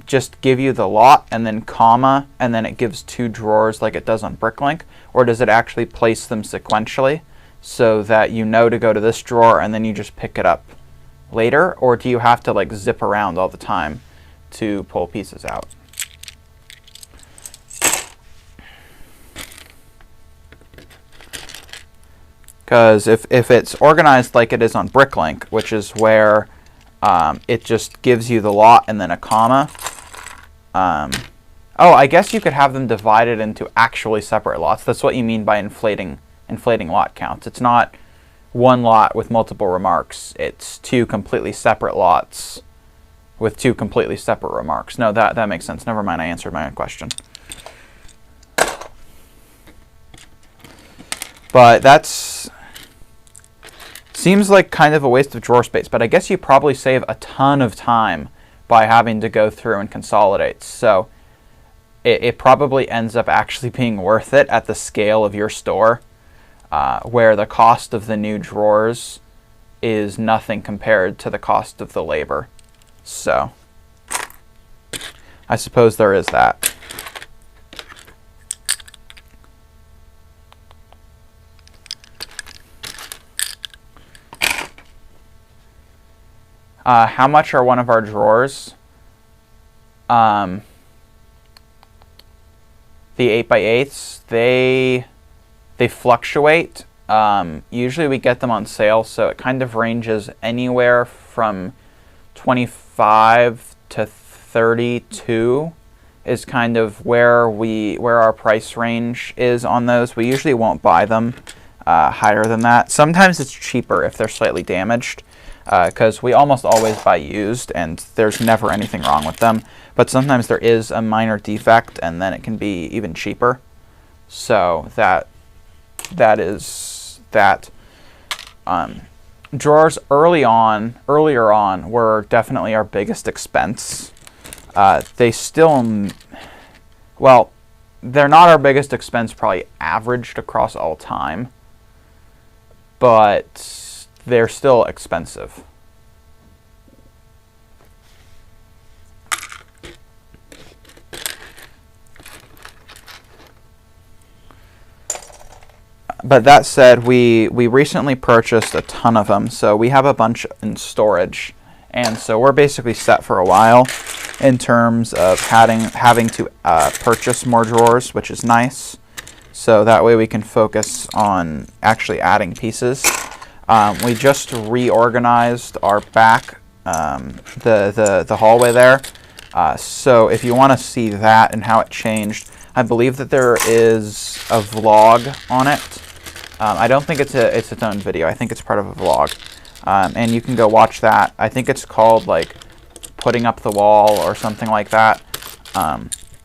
just give you the lot and then comma and then it gives 2 drawers like it does on BrickLink, or does it actually place them sequentially so that you know to go to this drawer and then you just pick it up later, or do you have to like zip around all the time to pull pieces out? Because if it's organized like it is on BrickLink, which is where it just gives you the lot and then a comma. Oh, I guess you could have them divided into actually separate lots. That's what you mean by inflating lot counts. It's not one lot with multiple remarks. It's 2 completely separate lots with 2 completely separate remarks. No, that makes sense. Never mind, I answered my own question. But that's... seems like kind of a waste of drawer space, but I guess you probably save a ton of time by having to go through and consolidate. So it probably ends up actually being worth it at the scale of your store, where the cost of the new drawers is nothing compared to the cost of the labor. So I suppose there is that. How much are one of our drawers? The 8x8s, they fluctuate. Usually we get them on sale, so it kind of ranges anywhere from 25 to 32 is kind of where our price range is on those. We usually won't buy them higher than that. Sometimes it's cheaper if they're slightly damaged, because we almost always buy used and there's never anything wrong with them. But sometimes there is a minor defect and then it can be even cheaper. So that is that. Drawers earlier on were definitely our biggest expense. They still, well, they're not our biggest expense probably averaged across all time, but they're still expensive. But that said, we recently purchased a ton of them, so we have a bunch in storage, and so we're basically set for a while in terms of having to purchase more drawers, which is nice. So that way we can focus on actually adding pieces. We just reorganized our back, the hallway there. So if you want to see that and how it changed, I believe that there is a vlog on it. I don't think it's its own video. I think it's part of a vlog, and you can go watch that. I think it's called like Putting Up the Wall or something like that.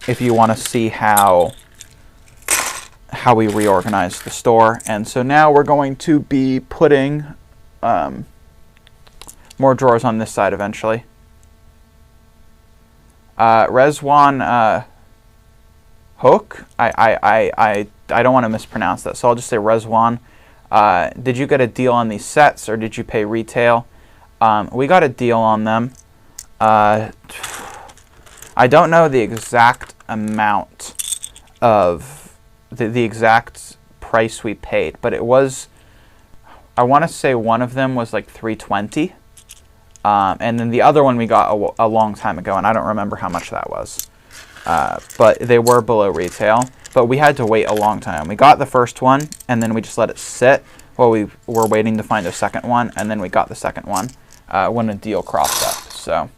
If you want to see how we reorganized the store. And so now we're going to be putting more drawers on this side eventually. Rezwan Hook, I don't want to mispronounce that, so I'll just say Rezwan. Did you get a deal on these sets, or did you pay retail? We got a deal on them. I don't know the exact amount of the exact price we paid, but it was, I want to say one of them was like $320, and then the other one we got a long time ago, and I don't remember how much that was, but they were below retail. But we had to wait a long time. We got the first one, and then we just let it sit while we were waiting to find a second one, and then we got the second one when a deal cropped up. So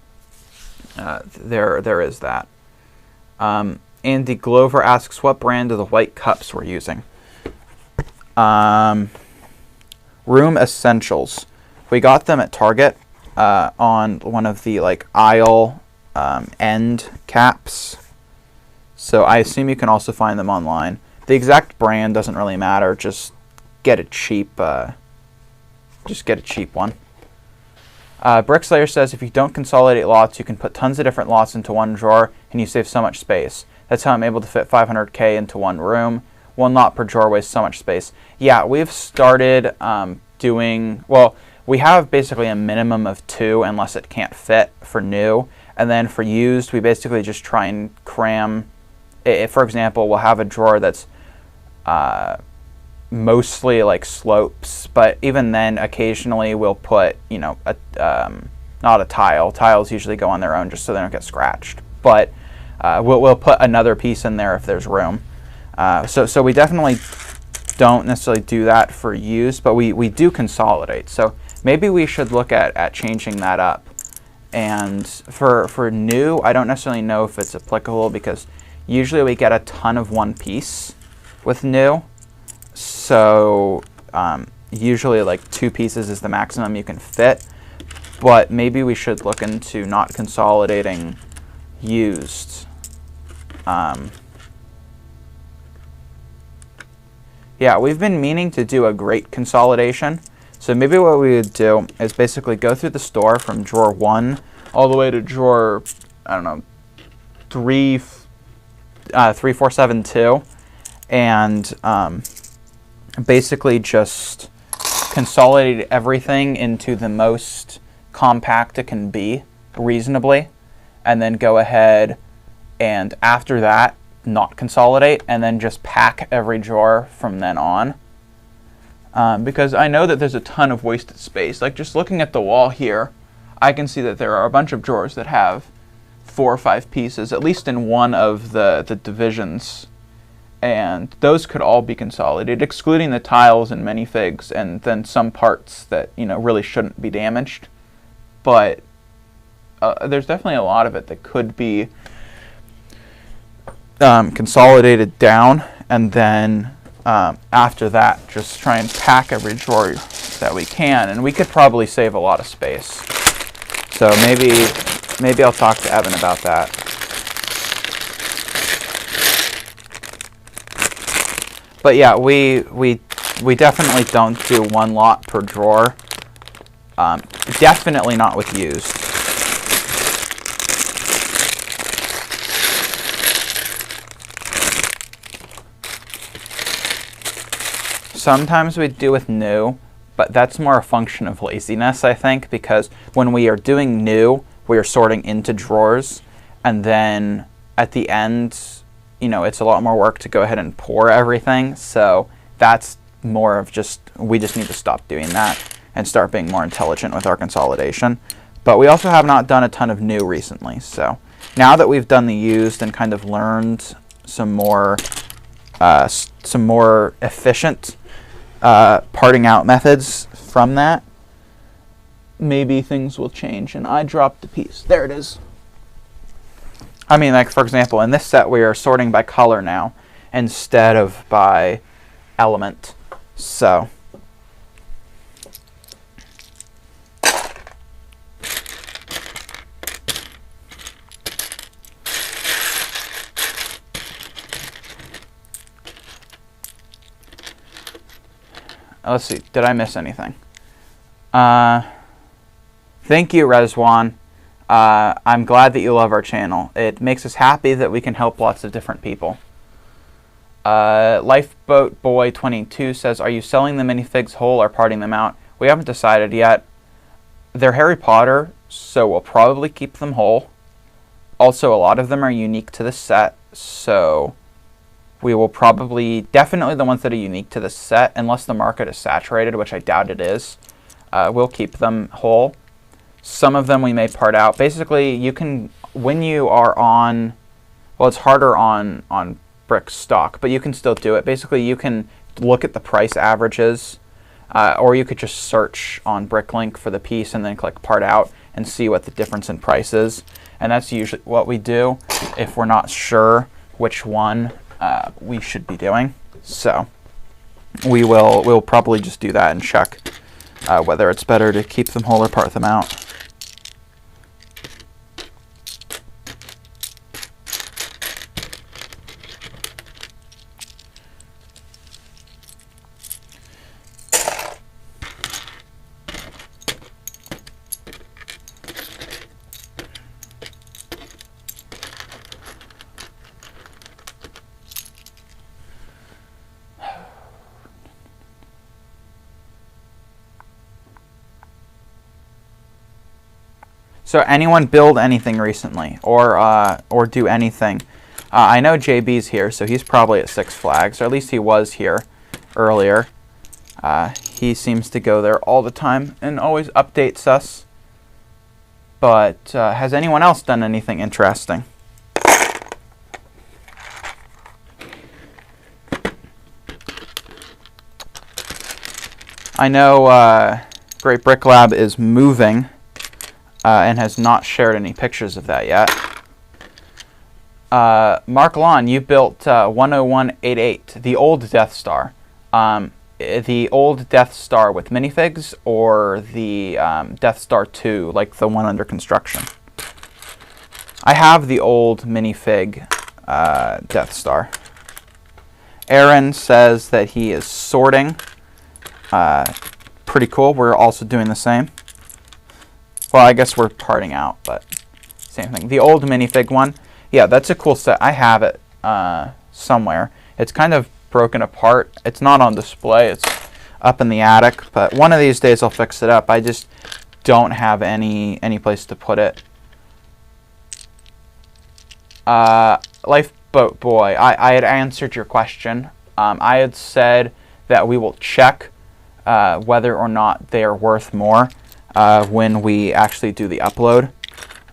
there is that. Andy Glover asks, what brand of the white cups we're using? Room Essentials. We got them at Target on one of the like aisle end caps. So I assume you can also find them online. The exact brand doesn't really matter. Just get a cheap one. Brickslayer says, if you don't consolidate lots, you can put tons of different lots into one drawer, and you save so much space. That's how I'm able to fit 500K into one room. One lot per drawer wastes so much space. Yeah, we've started doing, well, we have basically a minimum of 2 unless it can't fit for new. And then for used, we basically just try and cram. For example, we'll have a drawer that's mostly like slopes, but even then occasionally we'll put, you know, not a tile. Tiles usually go on their own just so they don't get scratched. But we'll put another piece in there if there's room. So we definitely don't necessarily do that for use, but we do consolidate. So maybe we should look at changing that up. And for new, I don't necessarily know if it's applicable because usually we get a ton of one piece with new. So usually like 2 pieces is the maximum you can fit. But maybe we should look into not consolidating used. Yeah, we've been meaning to do a great consolidation. So maybe what we would do is basically go through the store from drawer 1 all the way to drawer, I don't know, 3472, and basically just consolidate everything into the most compact it can be reasonably, and then go ahead and after that not consolidate, and then just pack every drawer from then on. Because I know that there's a ton of wasted space. Like just looking at the wall here, I can see that there are a bunch of drawers that have 4 or 5 pieces, at least in one of the divisions. And those could all be consolidated, excluding the tiles and minifigs, and then some parts that, you know, really shouldn't be damaged. But there's definitely a lot of it that could be consolidated down, and then after that, just try and pack every drawer that we can, and we could probably save a lot of space. So maybe I'll talk to Evan about that. But yeah, we definitely don't do one lot per drawer. Definitely not with used. Sometimes we do with new, but that's more a function of laziness, I think, because when we are doing new, we are sorting into drawers, and then at the end, you know, it's a lot more work to go ahead and pour everything. So that's more of just, we just need to stop doing that and start being more intelligent with our consolidation. But we also have not done a ton of new recently. So now that we've done the used and kind of learned some more efficient parting out methods from that, maybe things will change. And I dropped a piece. There it is. I mean, like, for example, in this set we are sorting by color now instead of by element. So let's see, did I miss anything? Thank you, Rezwan. I'm glad that you love our channel. It makes us happy that we can help lots of different people. Lifeboat Boy 22 says, are you selling the minifigs whole or parting them out? We haven't decided yet. They're Harry Potter, so we'll probably keep them whole. Also, a lot of them are unique to the set, so we will probably, definitely the ones that are unique to the set, unless the market is saturated, which I doubt it is, we'll keep them whole. Some of them we may part out. Basically, you can, when you are on, well, it's harder on BrickStore, but you can still do it. Basically, you can look at the price averages, or you could just search on BrickLink for the piece and then click part out and see what the difference in price is. And that's usually what we do if we're not sure which one we should be doing. So we'll probably just do that and check whether it's better to keep them whole or part them out. So anyone build anything recently, or do anything? I know JB's here, so he's probably at Six Flags, or at least he was here earlier. He seems to go there all the time and always updates us. But has anyone else done anything interesting? I know Great Brick Lab is moving. And has not shared any pictures of that yet. Mark Lon, you built 10188, the old Death Star. The old Death Star with minifigs, or the Death Star 2, like the one under construction? I have the old minifig Death Star. Aaron says that he is sorting. Pretty cool. We're also doing the same. Well, I guess we're parting out, but same thing. The old minifig one, yeah, that's a cool set. I have it somewhere. It's kind of broken apart. It's not on display. It's up in the attic, but one of these days I'll fix it up. I just don't have any place to put it. Lifeboat Boy, I had answered your question. I had said that we will check whether or not they are worth more when we actually do the upload.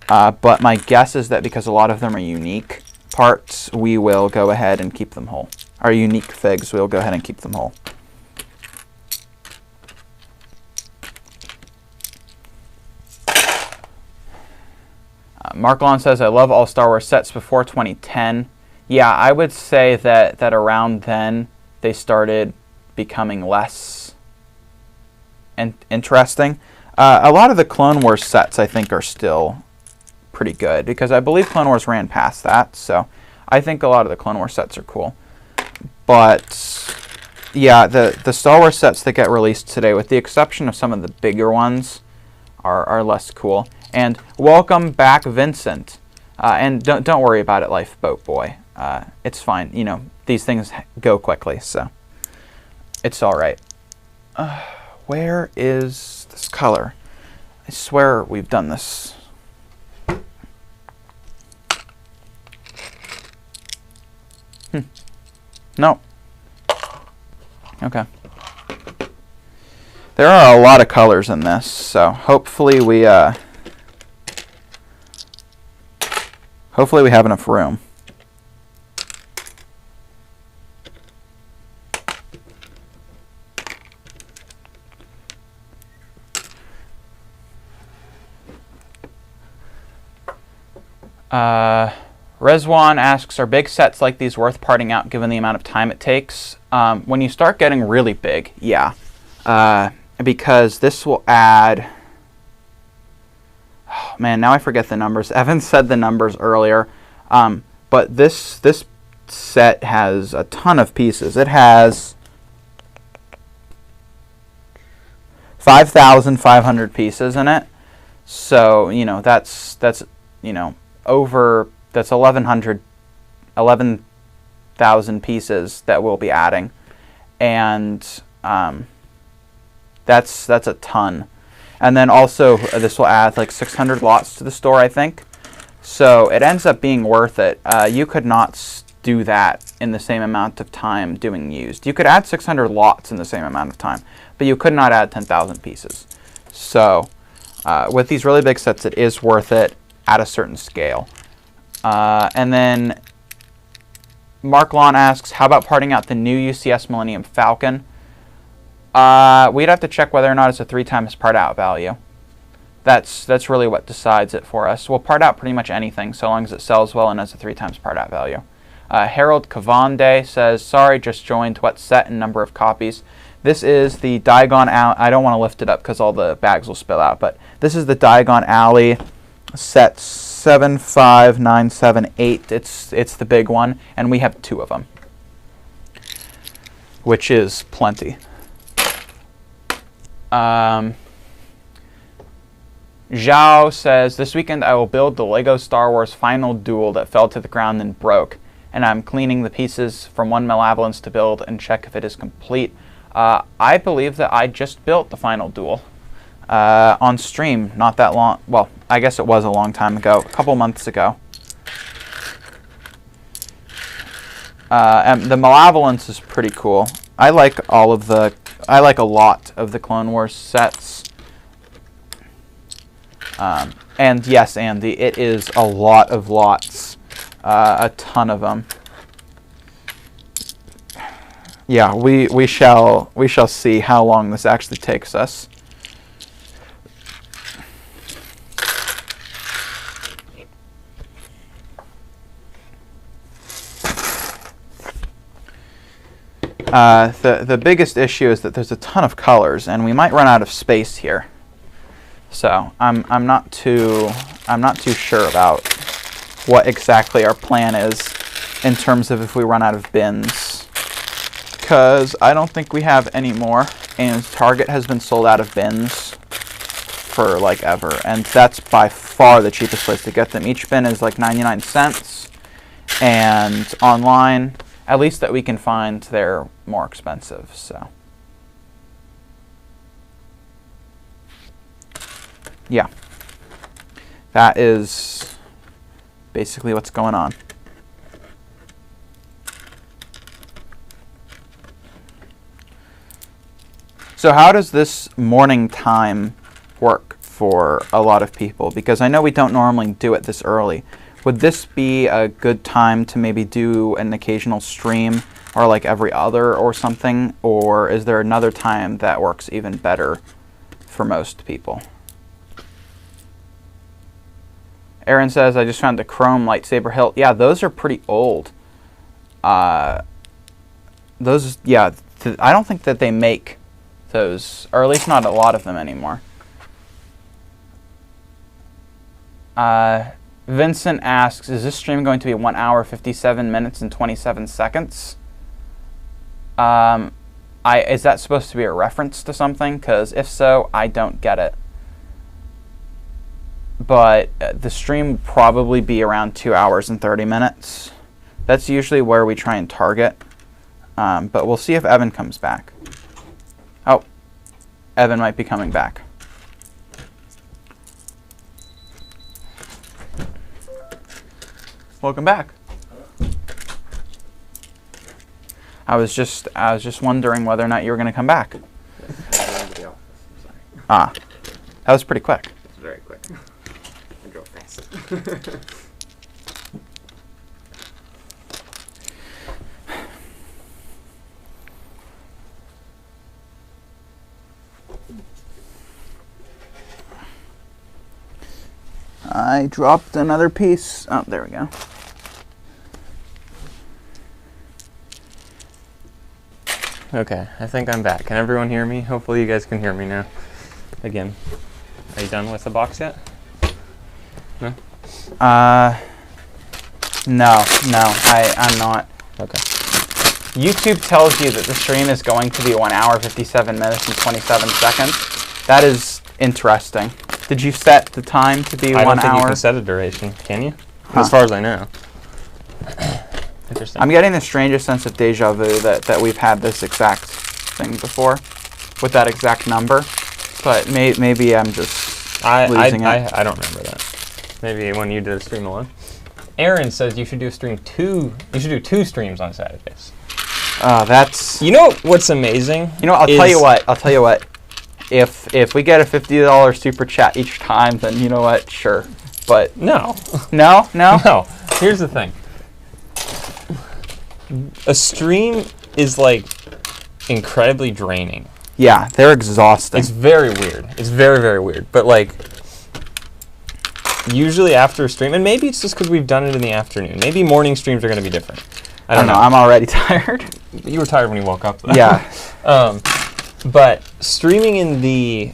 But my guess is that because a lot of them are unique parts, we will go ahead and keep them whole. Our unique figs, we'll go ahead and keep them whole. Mark Lon says, I love all Star Wars sets before 2010. Yeah, I would say that around then they started becoming less interesting. A lot of the Clone Wars sets, I think, are still pretty good, because I believe Clone Wars ran past that, so I think a lot of the Clone Wars sets are cool. But yeah, the Star Wars sets that get released today, with the exception of some of the bigger ones, are less cool. And welcome back, Vincent. And don't worry about it, Lifeboat Boy. It's fine. You know, these things go quickly, so it's all right. Where is this color? I swear we've done this. No. Okay. There are a lot of colors in this, so hopefully we have enough room. Rezwan asks, are big sets like these worth parting out given the amount of time it takes? When you start getting really big, yeah. Because this will add... Oh, man, now I forget the numbers. Evan said the numbers earlier. But this set has a ton of pieces. It has 5,500 pieces in it. So, you know, that's you know, over... That's 11,000 pieces that we'll be adding, and that's a ton. And then also this will add like 600 lots to the store, I think. So it ends up being worth it. You could not do that in the same amount of time doing used. You could add 600 lots in the same amount of time, but you could not add 10,000 pieces. So with these really big sets, it is worth it at a certain scale. And then Mark Lawn asks, how about parting out the new UCS Millennium Falcon? We'd have to check whether or not it's a 3 times part out value. That's really what decides it for us. We'll part out pretty much anything so long as it sells well and has a 3 times part out value. Harold Cavande says, sorry, just joined. What set and number of copies? This is the Diagon Alley. I don't want to lift it up because all the bags will spill out, but this is the Diagon Alley set 75978. It's the big one, and we have 2 of them, which is plenty. Zhao says, this weekend I will build the Lego Star Wars Final Duel that fell to the ground and broke, and I'm cleaning the pieces from one Malevolence to build and check if it is complete. I believe that I just built the Final Duel on stream not that long. Well, I guess it was a long time ago, a couple months ago. And the Malevolence is pretty cool. I like a lot of the Clone Wars sets. And yes, Andy, it is a lot of lots, a ton of them. Yeah, we shall see how long this actually takes us. The biggest issue is that there's a ton of colors, and we might run out of space here. So I'm not too sure about what exactly our plan is in terms of if we run out of bins, because I don't think we have any more, and Target has been sold out of bins for like ever, and that's by far the cheapest place to get them. Each bin is like 99 cents, and online, at least that we can find, they're more expensive. So yeah, that is basically what's going on. So how does this morning time work for a lot of people? Because I know we don't normally do it this early. Would this be a good time to maybe do an occasional stream, or like every other or something? Or is there another time that works even better for most people? Aaron says, I just found the chrome lightsaber hilt. Yeah, those are pretty old. Those, yeah, I don't think that they make those, or at least not a lot of them anymore. Vincent asks, is this stream going to be 1 hour, 57 minutes, and 27 seconds? Is that supposed to be a reference to something? Because if so, I don't get it. But the stream will probably be around 2 hours and 30 minutes. That's usually where we try and target. But we'll see if Evan comes back. Oh, Evan might be coming back. Welcome back. I was just wondering whether or not you were going to come back. Ah, that was pretty quick. It's very quick. I drove fast. I dropped another piece. Oh, there we go. Okay, I think I'm back. Can everyone hear me? Hopefully you guys can hear me now. Again, are you done with the box yet? No? No, I'm not. Okay. YouTube tells you that the stream is going to be 1 hour, 57 minutes, and 27 seconds. That is interesting. Did you set the time to be 1 hour? I don't think you can set a duration, can you? Huh. As far as I know. Interesting. I'm getting the strangest sense of deja vu that we've had this exact thing before with that exact number, but maybe I'm just losing it. I don't remember that. Maybe when you did a stream alone. Aaron says you should do You should do 2 streams on Saturdays. That's. You know what's amazing? You know, I'll tell you what. If we get a $50 super chat each time, then you know what? Sure. But no. No. No. Here's the thing. A stream is like incredibly draining. Yeah, they're exhausting. It's very weird. It's very, very weird. But like, usually after a stream, and maybe it's just because we've done it in the afternoon. Maybe morning streams are going to be different. I don't know. I'm already tired. You were tired when you woke up, though. Yeah. But streaming in the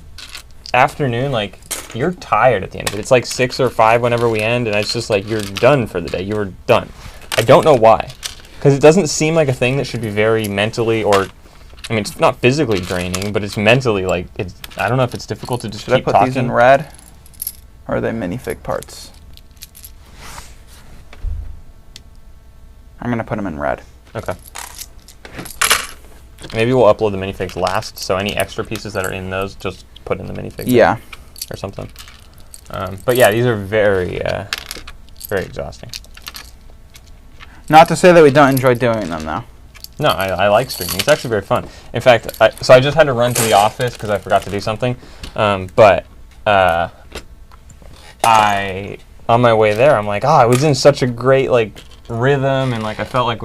afternoon, like, you're tired at the end of it. It's like 6 or 5 whenever we end, and it's just like you're done for the day. You were done. I don't know why. Because it doesn't seem like a thing that should be very mentally or... I mean, it's not physically draining, but it's mentally, like, it's... I don't know if it's difficult to just keep talking. Should I put these in red? Or are they minifig parts? I'm going to put them in red. Okay. Maybe we'll upload the minifigs last, so any extra pieces that are in those, just put in the minifig. Yeah. Or something. But yeah, these are very, very exhausting. Not to say that we don't enjoy doing them, though. No, I like streaming. It's actually very fun. In fact, so I just had to run to the office because I forgot to do something. But on my way there, I'm like, I was in such a great like rhythm, and like I felt like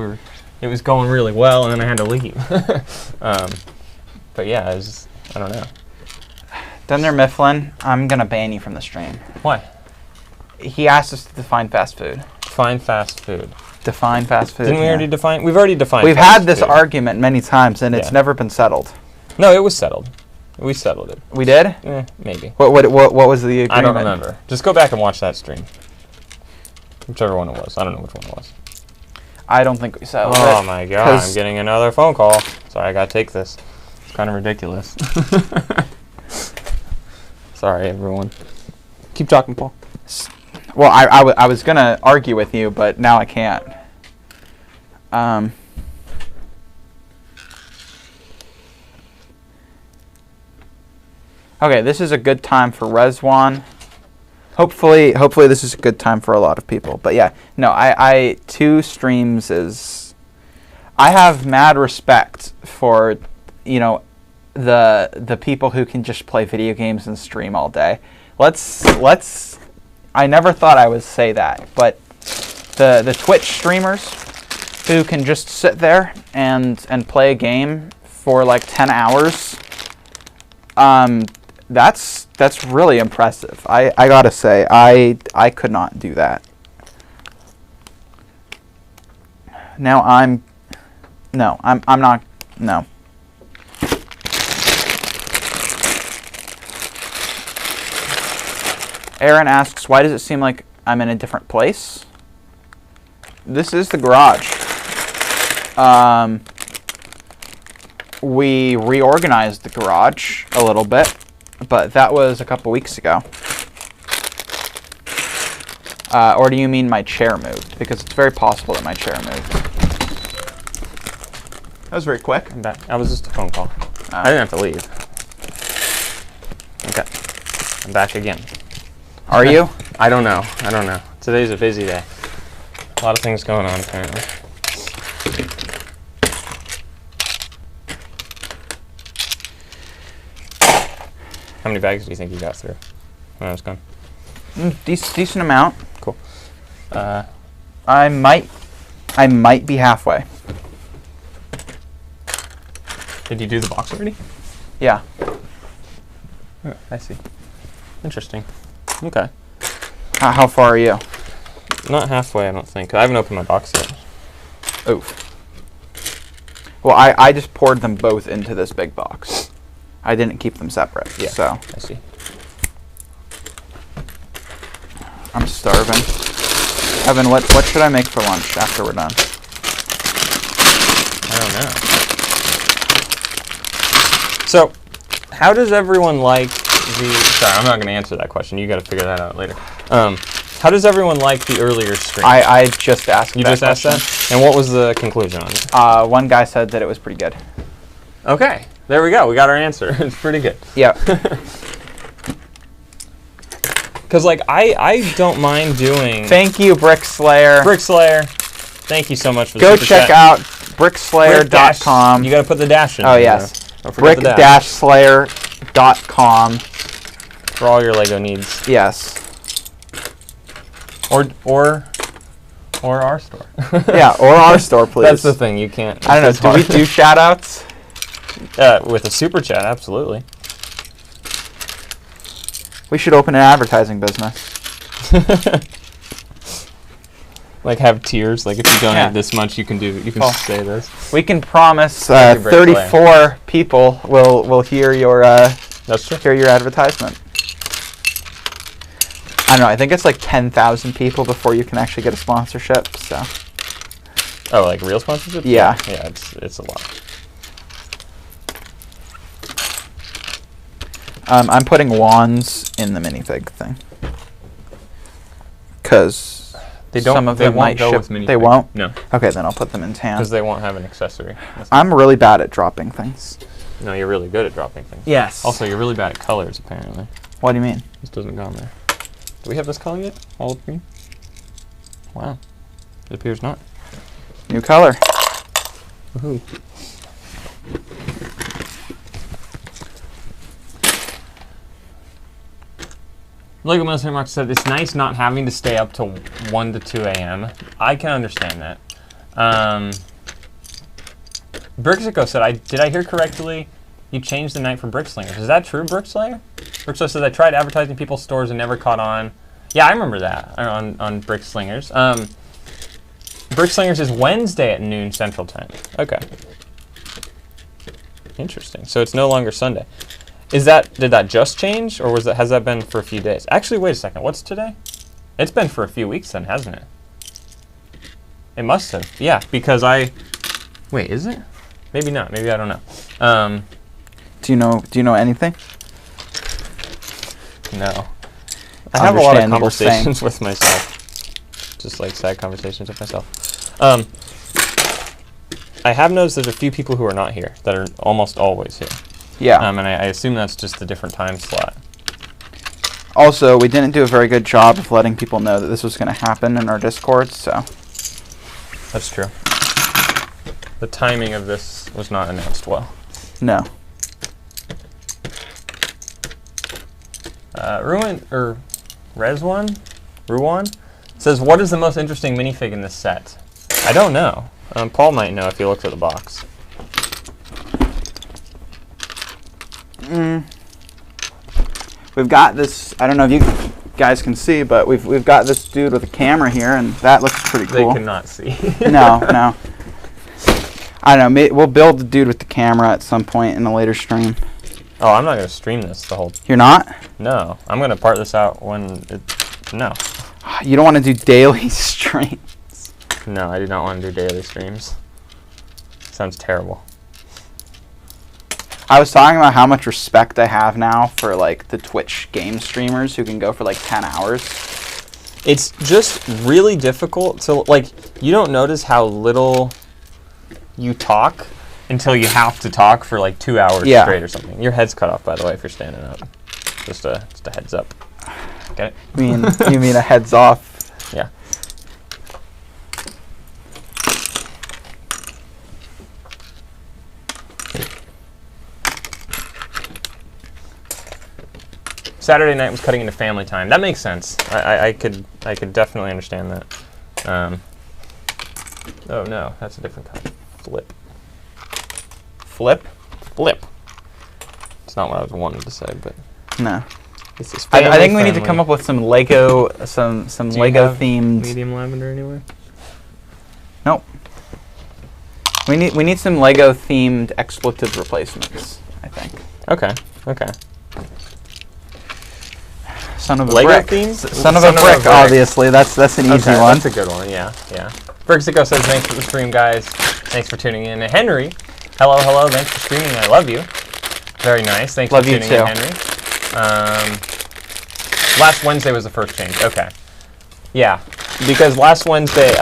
it was going really well, and then I had to leave. But yeah, I don't know. Dunder Mifflin, I'm gonna ban you from the stream. Why? He asked us to define fast food. Define fast food. Define fast food. Didn't we already define? We've already defined. We've had this argument many times, and it's never been settled. No, it was settled. We settled it. We did? Maybe. What was the agreement? I don't remember. Just go back and watch that stream. Whichever one it was. I don't know which one it was. I don't think we settled it. Oh my god, I'm getting another phone call. Sorry, I gotta take this. It's kind of ridiculous. Sorry, everyone. Keep talking, Paul. Well, I was going to argue with you, but now I can't. Okay, this is a good time for Rezwan. Hopefully this is a good time for a lot of people. But yeah, no, 2 streams is... I have mad respect for, you know, the people who can just play video games and stream all day. Let's I never thought I would say that, but the Twitch streamers who can just sit there and play a game for like 10 hours, that's really impressive. I gotta say, I could not do that. Now I'm not. Aaron asks, why does it seem like I'm in a different place? This is the garage. We reorganized the garage a little bit, but that was a couple weeks ago. Or do you mean my chair moved? Because it's very possible that my chair moved. That was very quick. I'm back. That was just a phone call. I didn't have to leave. Okay. I'm back again. Are you? I don't know. Today's a busy day. A lot of things going on, apparently. How many bags do you think you got through when I was gone? Decent amount. Cool. I might be halfway. Did you do the box already? Yeah. Oh, I see. Interesting. Okay. How far are you? Not halfway, I don't think. I haven't opened my box yet. Oof. Well, I just poured them both into this big box. I didn't keep them separate. Yeah. So. I see. I'm starving. Evan, what should I make for lunch after we're done? I don't know. So, how does everyone like the... Sorry, I'm not going to answer that question. You got to figure that out later. How does everyone like the earlier stream? I just asked You that just asked question. that? And what was the conclusion on it? One guy said that it was pretty good. Okay. There we go. We got our answer. It's pretty good. Yeah. Because, like, I don't mind doing... Thank you, BrickSlayer. BrickSlayer, thank you so much for the Go super check chat. out BrickSlayer.com. You got to put the dash in. Oh, there, yes. Don't forget the dash. Brick-Slayer.com. For all your Lego needs. Yes. Or our store. Yeah, or our store, please. That's the thing. You can't... I don't know. Do we do shout-outs? With a super chat, absolutely. We should open an advertising business. Like have tiers. Like if you donate Yeah. this much, you can say this. We can promise Thank you, 34 people will hear your That's true. hear your advertisement. I don't know. I think it's like 10,000 people before you can actually get a sponsorship. So. Oh, like real sponsorship? Yeah. Yeah, it's a lot. I'm putting wands in the minifig thing. Because some of them might ship. They won't? No, Okay, then I'll put them in tan. because they won't have an accessory. I'm really bad at dropping things. No, you're really good at dropping things. Yes. Also, you're really bad at colors, apparently. What do you mean? This doesn't go on there. Do we have this color yet? Olive green? Wow. It appears not. New color. Woohoo. Lego Military Mark said, it's nice not having to stay up till 1 to 2 a.m. I can understand that. Brixico said, did I hear correctly? You changed the night for Brickslingers. Is that true, Brickslayer? Brickslayer says, I tried advertising people's stores and never caught on. Yeah, I remember that on Brickslingers. Brickslingers is Wednesday at noon Central Time. Okay. Interesting. So it's no longer Sunday. Did that just change, or has that been for a few days? Actually, wait a second. What's today? It's been for a few weeks then, hasn't it? It must have. Yeah, because wait, is it? Maybe not. Maybe I don't know. Do you know anything? No. I have a lot of Understandable conversations with myself. Just like sad conversations with myself. I have noticed there's a few people who are not here that are almost always here. Yeah. And I assume that's just a different time slot. Also, we didn't do a very good job of letting people know that this was going to happen in our Discord, so. That's true. The timing of this was not announced well. No. Ruan says, what is the most interesting minifig in this set? I don't know. Paul might know if he looks at the box. We've got this, I don't know if you guys can see, but we've got this dude with a camera here, and that looks pretty cool. They cannot see. No. I don't know, we'll build the dude with the camera at some point in a later stream. Oh, I'm not going to stream this the whole... You're not? No. I'm going to part this out when No. You don't want to do daily streams. No, I do not want to do daily streams. Sounds terrible. I was talking about how much respect I have now for like the Twitch game streamers who can go for like 10 hours. It's just really difficult to, like, you don't notice how little you talk until you have to talk for like 2 hours straight or something. Your head's cut off, by the way, if you're standing up. Just a heads up. Get it? You mean a heads off? Yeah. Saturday night was cutting into family time. That makes sense. I could definitely understand that. Oh no, that's a different kind. Flip. Flip. It's not what I was wanting to say, but No. this is I think we need to come up with some Lego, some Lego themed. Medium lavender anyway. Nope. We need some Lego themed expletive replacements, I think. Okay. Son of a Lego brick. themes? Son of a brick, obviously. That's an easy one. That's a good one, yeah. Brixico says, thanks for the stream, guys. Thanks for tuning in. And Henry, hello, thanks for streaming. I love you. Very nice. Thanks for tuning in, Henry. Last Wednesday was the first change. Okay. Yeah, because last Wednesday,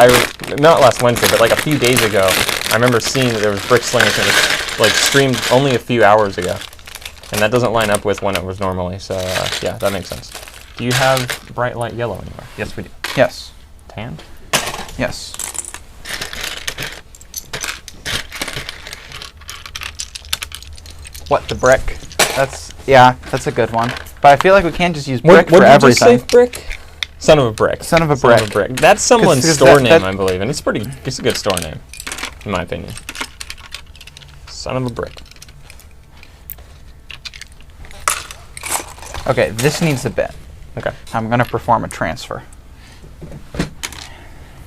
not last Wednesday, but like a few days ago, I remember seeing that there was BrickSlingers and it was like streamed only a few hours ago. And that doesn't line up with when it was normally, so yeah, that makes sense. Do you have bright light yellow anywhere? Yes, we do. Yes. Tan? Yes. What, the brick? That's a good one. But I feel like we can't just use brick for everything. What did you just say, brick? Son of a brick. Son of a Son brick. of a brick. That's someone's 'Cause store that- name, I believe, and it's a good store name, in my opinion. Son of a brick. Okay, this needs a bin. Okay. I'm going to perform a transfer.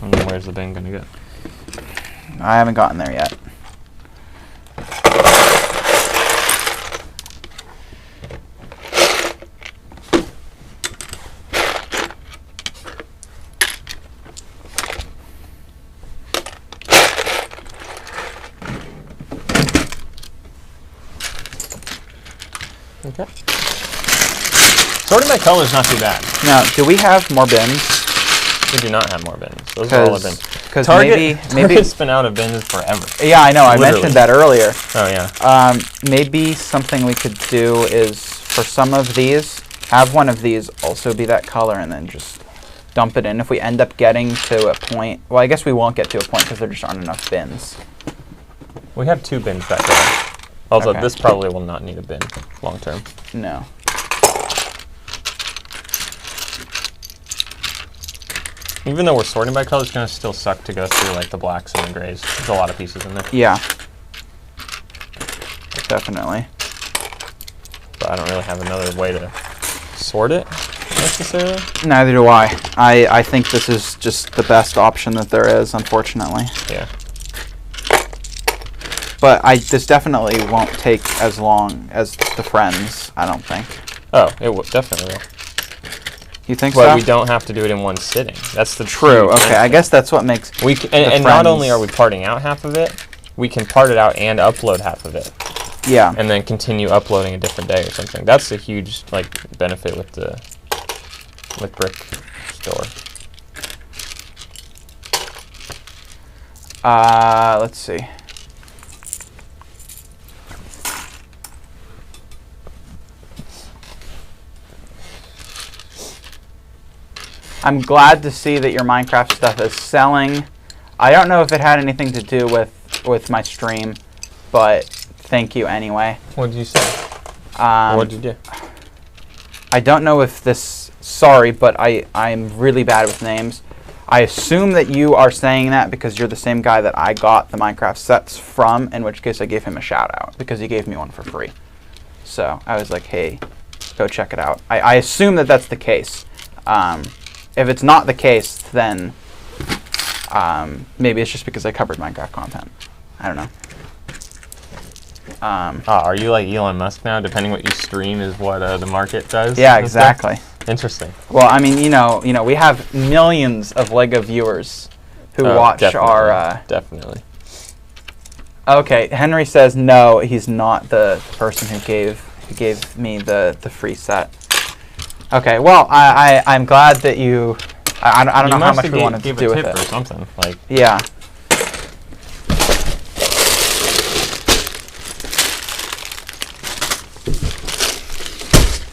And then where's the bin gonna go? I haven't gotten there yet. Okay. Sorting by color is not too bad. Now, do we have more bins? We do not have more bins. Those are all our bins. Because Target's maybe. been out of bins forever. Yeah, I know. I Literally. mentioned that earlier. Oh yeah. Maybe something we could do is for some of these, have one of these also be that color, and then just dump it in. If we end up getting to a point, well, I guess we won't get to a point because there just aren't enough bins. We have 2 bins back there. Also, Okay. this probably will not need a bin long term. No. Even though we're sorting by color, it's gonna still suck to go through like the blacks and the grays. There's a lot of pieces in there. Yeah. Definitely. But I don't really have another way to sort it necessarily. Neither do I. I think this is just the best option that there is, unfortunately. Yeah. But this definitely won't take as long as the Friends, I don't think. Oh, it definitely will. You think But so? we don't have to do it in one sitting. That's the True. huge Okay, I benefit. guess that's what makes. We can, the and not only Friends- are we parting out half of it, we can part it out and upload half of it, Yeah. and then continue uploading a different day or something. That's a huge benefit with BrickStore. Let's see. I'm glad to see that your Minecraft stuff is selling. I don't know if it had anything to do with my stream, but thank you anyway. What did you say? What did you do? I don't know if this. Sorry, but I'm really bad with names. I assume that you are saying that because you're the same guy that I got the Minecraft sets from, in which case I gave him a shout out because he gave me one for free. So I was like, hey, go check it out. I assume that that's the case. If it's not the case, then maybe it's just because I covered Minecraft content. I don't know. Are you like Elon Musk now? Depending what you stream is what the market does? Yeah, and stuff? exactly. Interesting. Well, I mean, you know, we have millions of LEGO viewers who watch our. Definitely. Okay, Henry says no. He's not the person who gave me the free set. Okay, well, I'm glad that you. I don't know how much we wanted to do with it. Or something like. Yeah.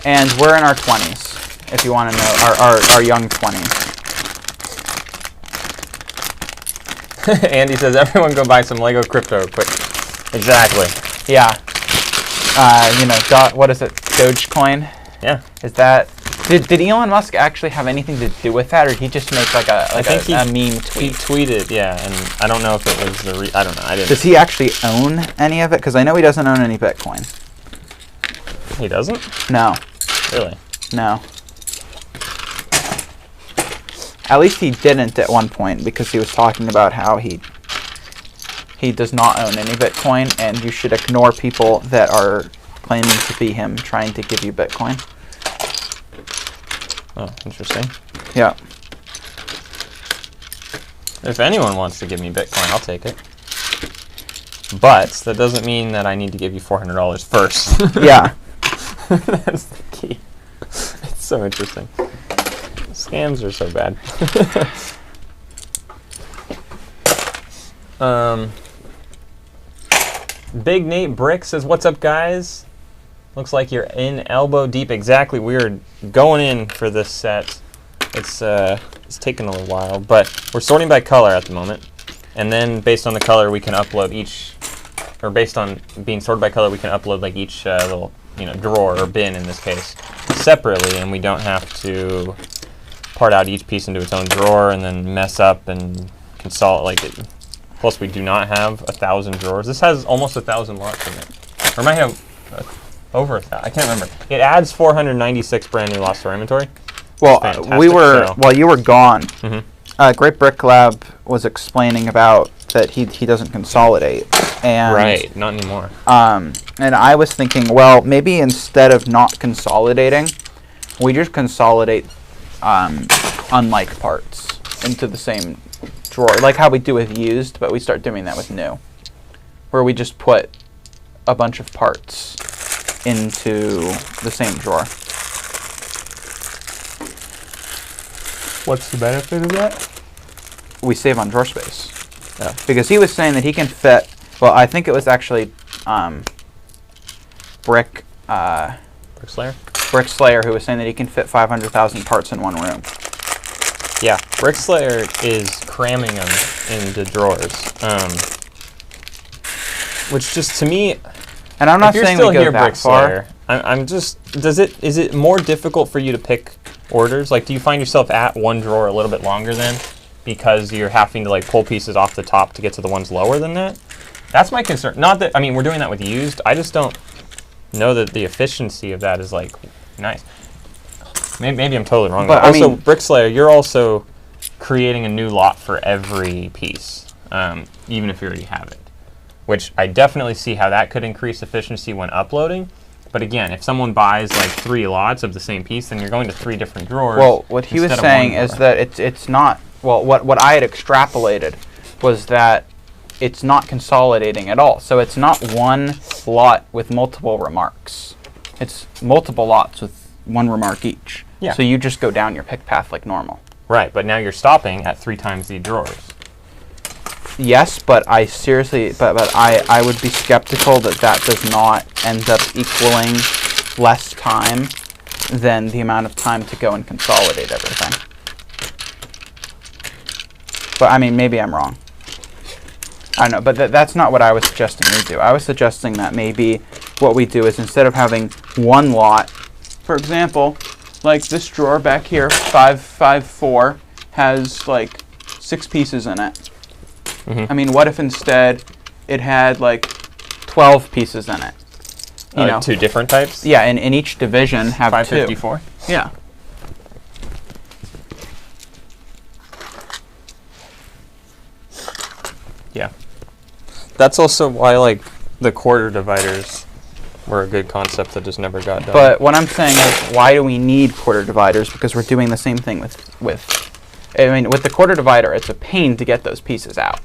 And we're in our 20s, if you want to know, our young 20s. Andy says, everyone go buy some Lego crypto quick. Exactly. Yeah. You know, what is it? Dogecoin? Yeah. Is that? Did Elon Musk actually have anything to do with that, or did he just make like a meme tweet? He tweeted, yeah, and I don't know if it was I don't know. I didn't. Does he actually own any of it? Because I know he doesn't own any Bitcoin. He doesn't? No. Really? No. At least he didn't at one point, because he was talking about how he does not own any Bitcoin, and you should ignore people that are claiming to be him trying to give you Bitcoin. Oh, interesting. Yeah. If anyone wants to give me Bitcoin, I'll take it. But that doesn't mean that I need to give you $400 first. Yeah. That's the key. It's so interesting. Scams are so bad. Big Nate Brick says, "What's up, guys? Looks like you're in elbow deep. Exactly. We are going in for this set. It's taken a little while, but we're sorting by color at the moment. And then based on the color, we can upload each, or based on being sorted by color, we can upload like each little, drawer or bin in this case separately, and we don't have to part out each piece into its own drawer and then mess up and consolidate like it. Plus, we do not have 1,000 drawers. This has almost 1,000 lots in it. Or it might have over 1,000. I can't remember. It adds 496 brand new lots to our inventory. Well, while you were gone, Great Brick Lab was explaining about that he doesn't consolidate. And, right, not anymore. And I was thinking, well, maybe instead of not consolidating, we just consolidate unlike parts into the same drawer, like how we do with used, but we start doing that with new, where we just put a bunch of parts into the same drawer. What's the benefit of that? We save on drawer space. Yeah. Because he was saying that he can fit, well, I think it was actually BrickSlayer who was saying that he can fit 500,000 parts in one room. Yeah, BrickSlayer is cramming them into drawers, which just to me, and I'm not if saying you're we still go here, that far. I'm just, is it more difficult for you to pick orders? Like, do you find yourself at one drawer a little bit longer then because you're having to like pull pieces off the top to get to the ones lower than that? That's my concern. Not that, I mean, we're doing that with used. I just don't know that the efficiency of that is like nice. Maybe I'm totally wrong. But also, BrickSlayer, you're also creating a new lot for every piece, even if you already have it, which I definitely see how that could increase efficiency when uploading. But again, if someone buys like 3 lots of the same piece, then you're going to 3 different drawers. Well, what he was saying is that it's not, well, what I had extrapolated was that it's not consolidating at all. So it's not one lot with multiple remarks. It's multiple lots with 1 remark each. Yeah. So you just go down your pick path like normal. Right, but now you're stopping at 3 times the drawers. Yes, but I seriously, but I would be skeptical that does not end up equaling less time than the amount of time to go and consolidate everything. But I mean, maybe I'm wrong. I don't know, but that's not what I was suggesting we do. I was suggesting that maybe what we do is instead of having 1 lot, for example, like this drawer back here, 554, has like 6 pieces in it. I mean, what if instead it had like 12 pieces in it? You know, 2 different types? Yeah, and in each division have 554? 2. Yeah. Yeah. That's also why like the quarter dividers were a good concept that just never got done. But what I'm saying is, why do we need quarter dividers? Because we're doing the same thing with the quarter divider, it's a pain to get those pieces out.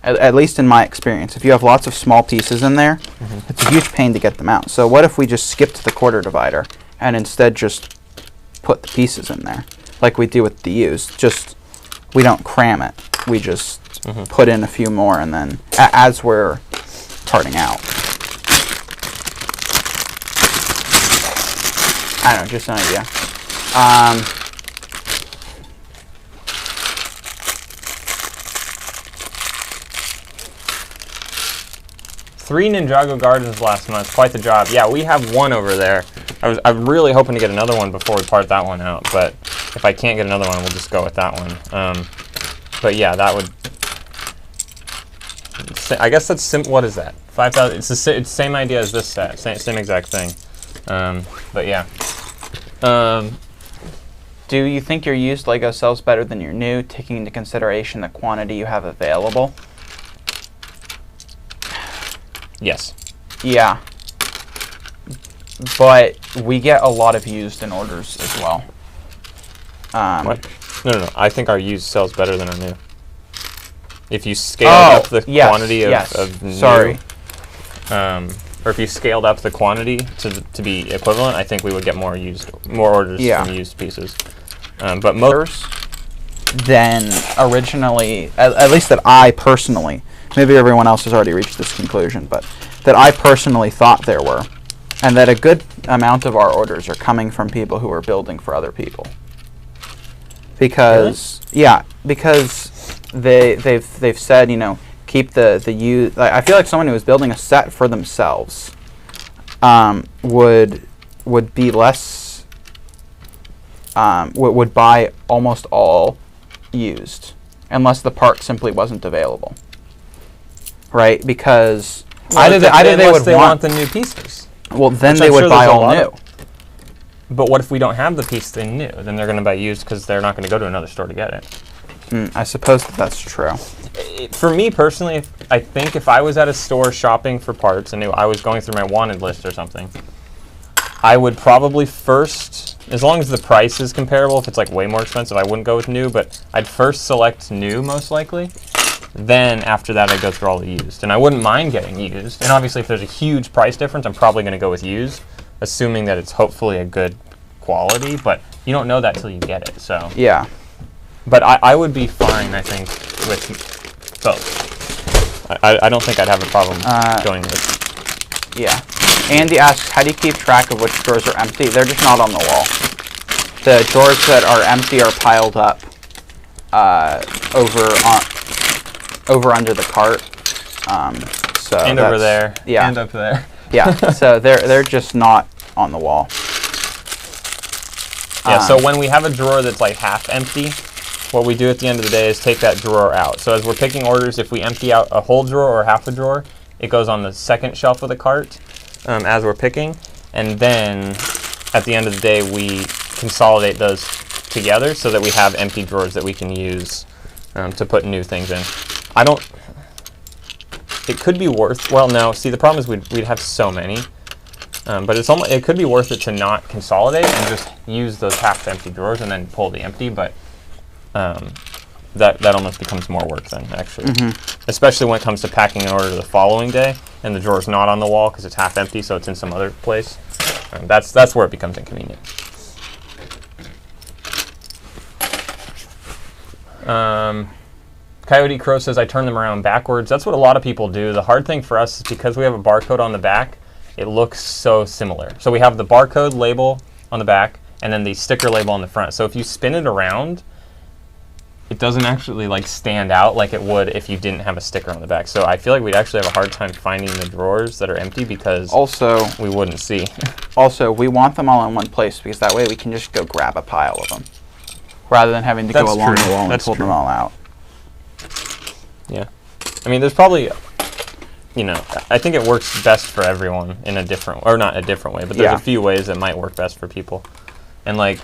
At least in my experience. If you have lots of small pieces in there, it's a huge pain to get them out. So what if we just skipped the quarter divider and instead just put the pieces in there, like we do with the used? Just, we don't cram it. We just put in a few more, and then as we're parting out. I don't know, just an idea. 3 Ninjago Gardens last month, quite the job. Yeah, we have 1 over there. I'm really hoping to get another one before we part that one out, but if I can't get another one, we'll just go with that one. But yeah, that would, I guess that's what is that? 5,000. It's the same idea as this set, same exact thing. But yeah. Do you think your used Lego sells better than your new, taking into consideration the quantity you have available? Yes. Yeah. But we get a lot of used in orders as well. What? No. I think our used sells better than our new. If you scaled up the quantity of new, sorry. Or if you scaled up the quantity to be equivalent, I think we would get more orders from used pieces. But most than originally, at least that I personally, maybe everyone else has already reached this conclusion, but that I personally thought there were. And that a good amount of our orders are coming from people who are building for other people. Because because they've said, you know, keep the use. I feel like someone who is building a set for themselves would be less would buy almost all used unless the part simply wasn't available. Right? Because either they would want the new pieces. Well, then they would buy all new. But what if we don't have the piece they new? Then they're going to buy used because they're not going to go to another store to get it. I suppose that's true. For me personally, I think if I was at a store shopping for parts and I was going through my wanted list or something, I would probably first, as long as the price is comparable, if it's like way more expensive, I wouldn't go with new, but I'd first select new most likely. Then after that, I'd go through all the used. And I wouldn't mind getting used. And obviously, if there's a huge price difference, I'm probably going to go with used, assuming that it's hopefully a good quality. But you don't know that till you get it. So yeah. But I would be fine, I think, with both. I don't think I'd have a problem going with. Yeah. Andy asks, how do you keep track of which drawers are empty? They're just not on the wall. The drawers that are empty are piled up over under the cart. So and over there. Yeah. And up there. Yeah. So they're just not on the wall. Yeah. So when we have a drawer that's like half empty, what we do at the end of the day is take that drawer out. So as we're picking orders, if we empty out a whole drawer or half a drawer, it goes on the second shelf of the cart as we're picking. And then at the end of the day, we consolidate those together so that we have empty drawers that we can use to put new things in. It could be worth, well, no, see, the problem is we'd have so many, but it could be worth it to not consolidate and just use those half-empty drawers and then pull the empty, but that almost becomes more work then, actually. Especially when it comes to packing an order the following day, and the drawer's not on the wall because it's half empty, so it's in some other place. That's where it becomes inconvenient. Coyote Crow says, I turn them around backwards. That's what a lot of people do. The hard thing for us is because we have a barcode on the back, it looks so similar. So we have the barcode label on the back and then the sticker label on the front. So if you spin it around, it doesn't actually like stand out like it would if you didn't have a sticker on the back. So I feel like we'd actually have a hard time finding the drawers that are empty because also we wouldn't see. Also, we want them all in one place because that way we can just go grab a pile of them rather than having to go along the wall and pull them all out. Yeah. I mean, there's probably, you know, I think it works best for everyone in a different, or not a different way, but there's a few ways that might work best for people. And like,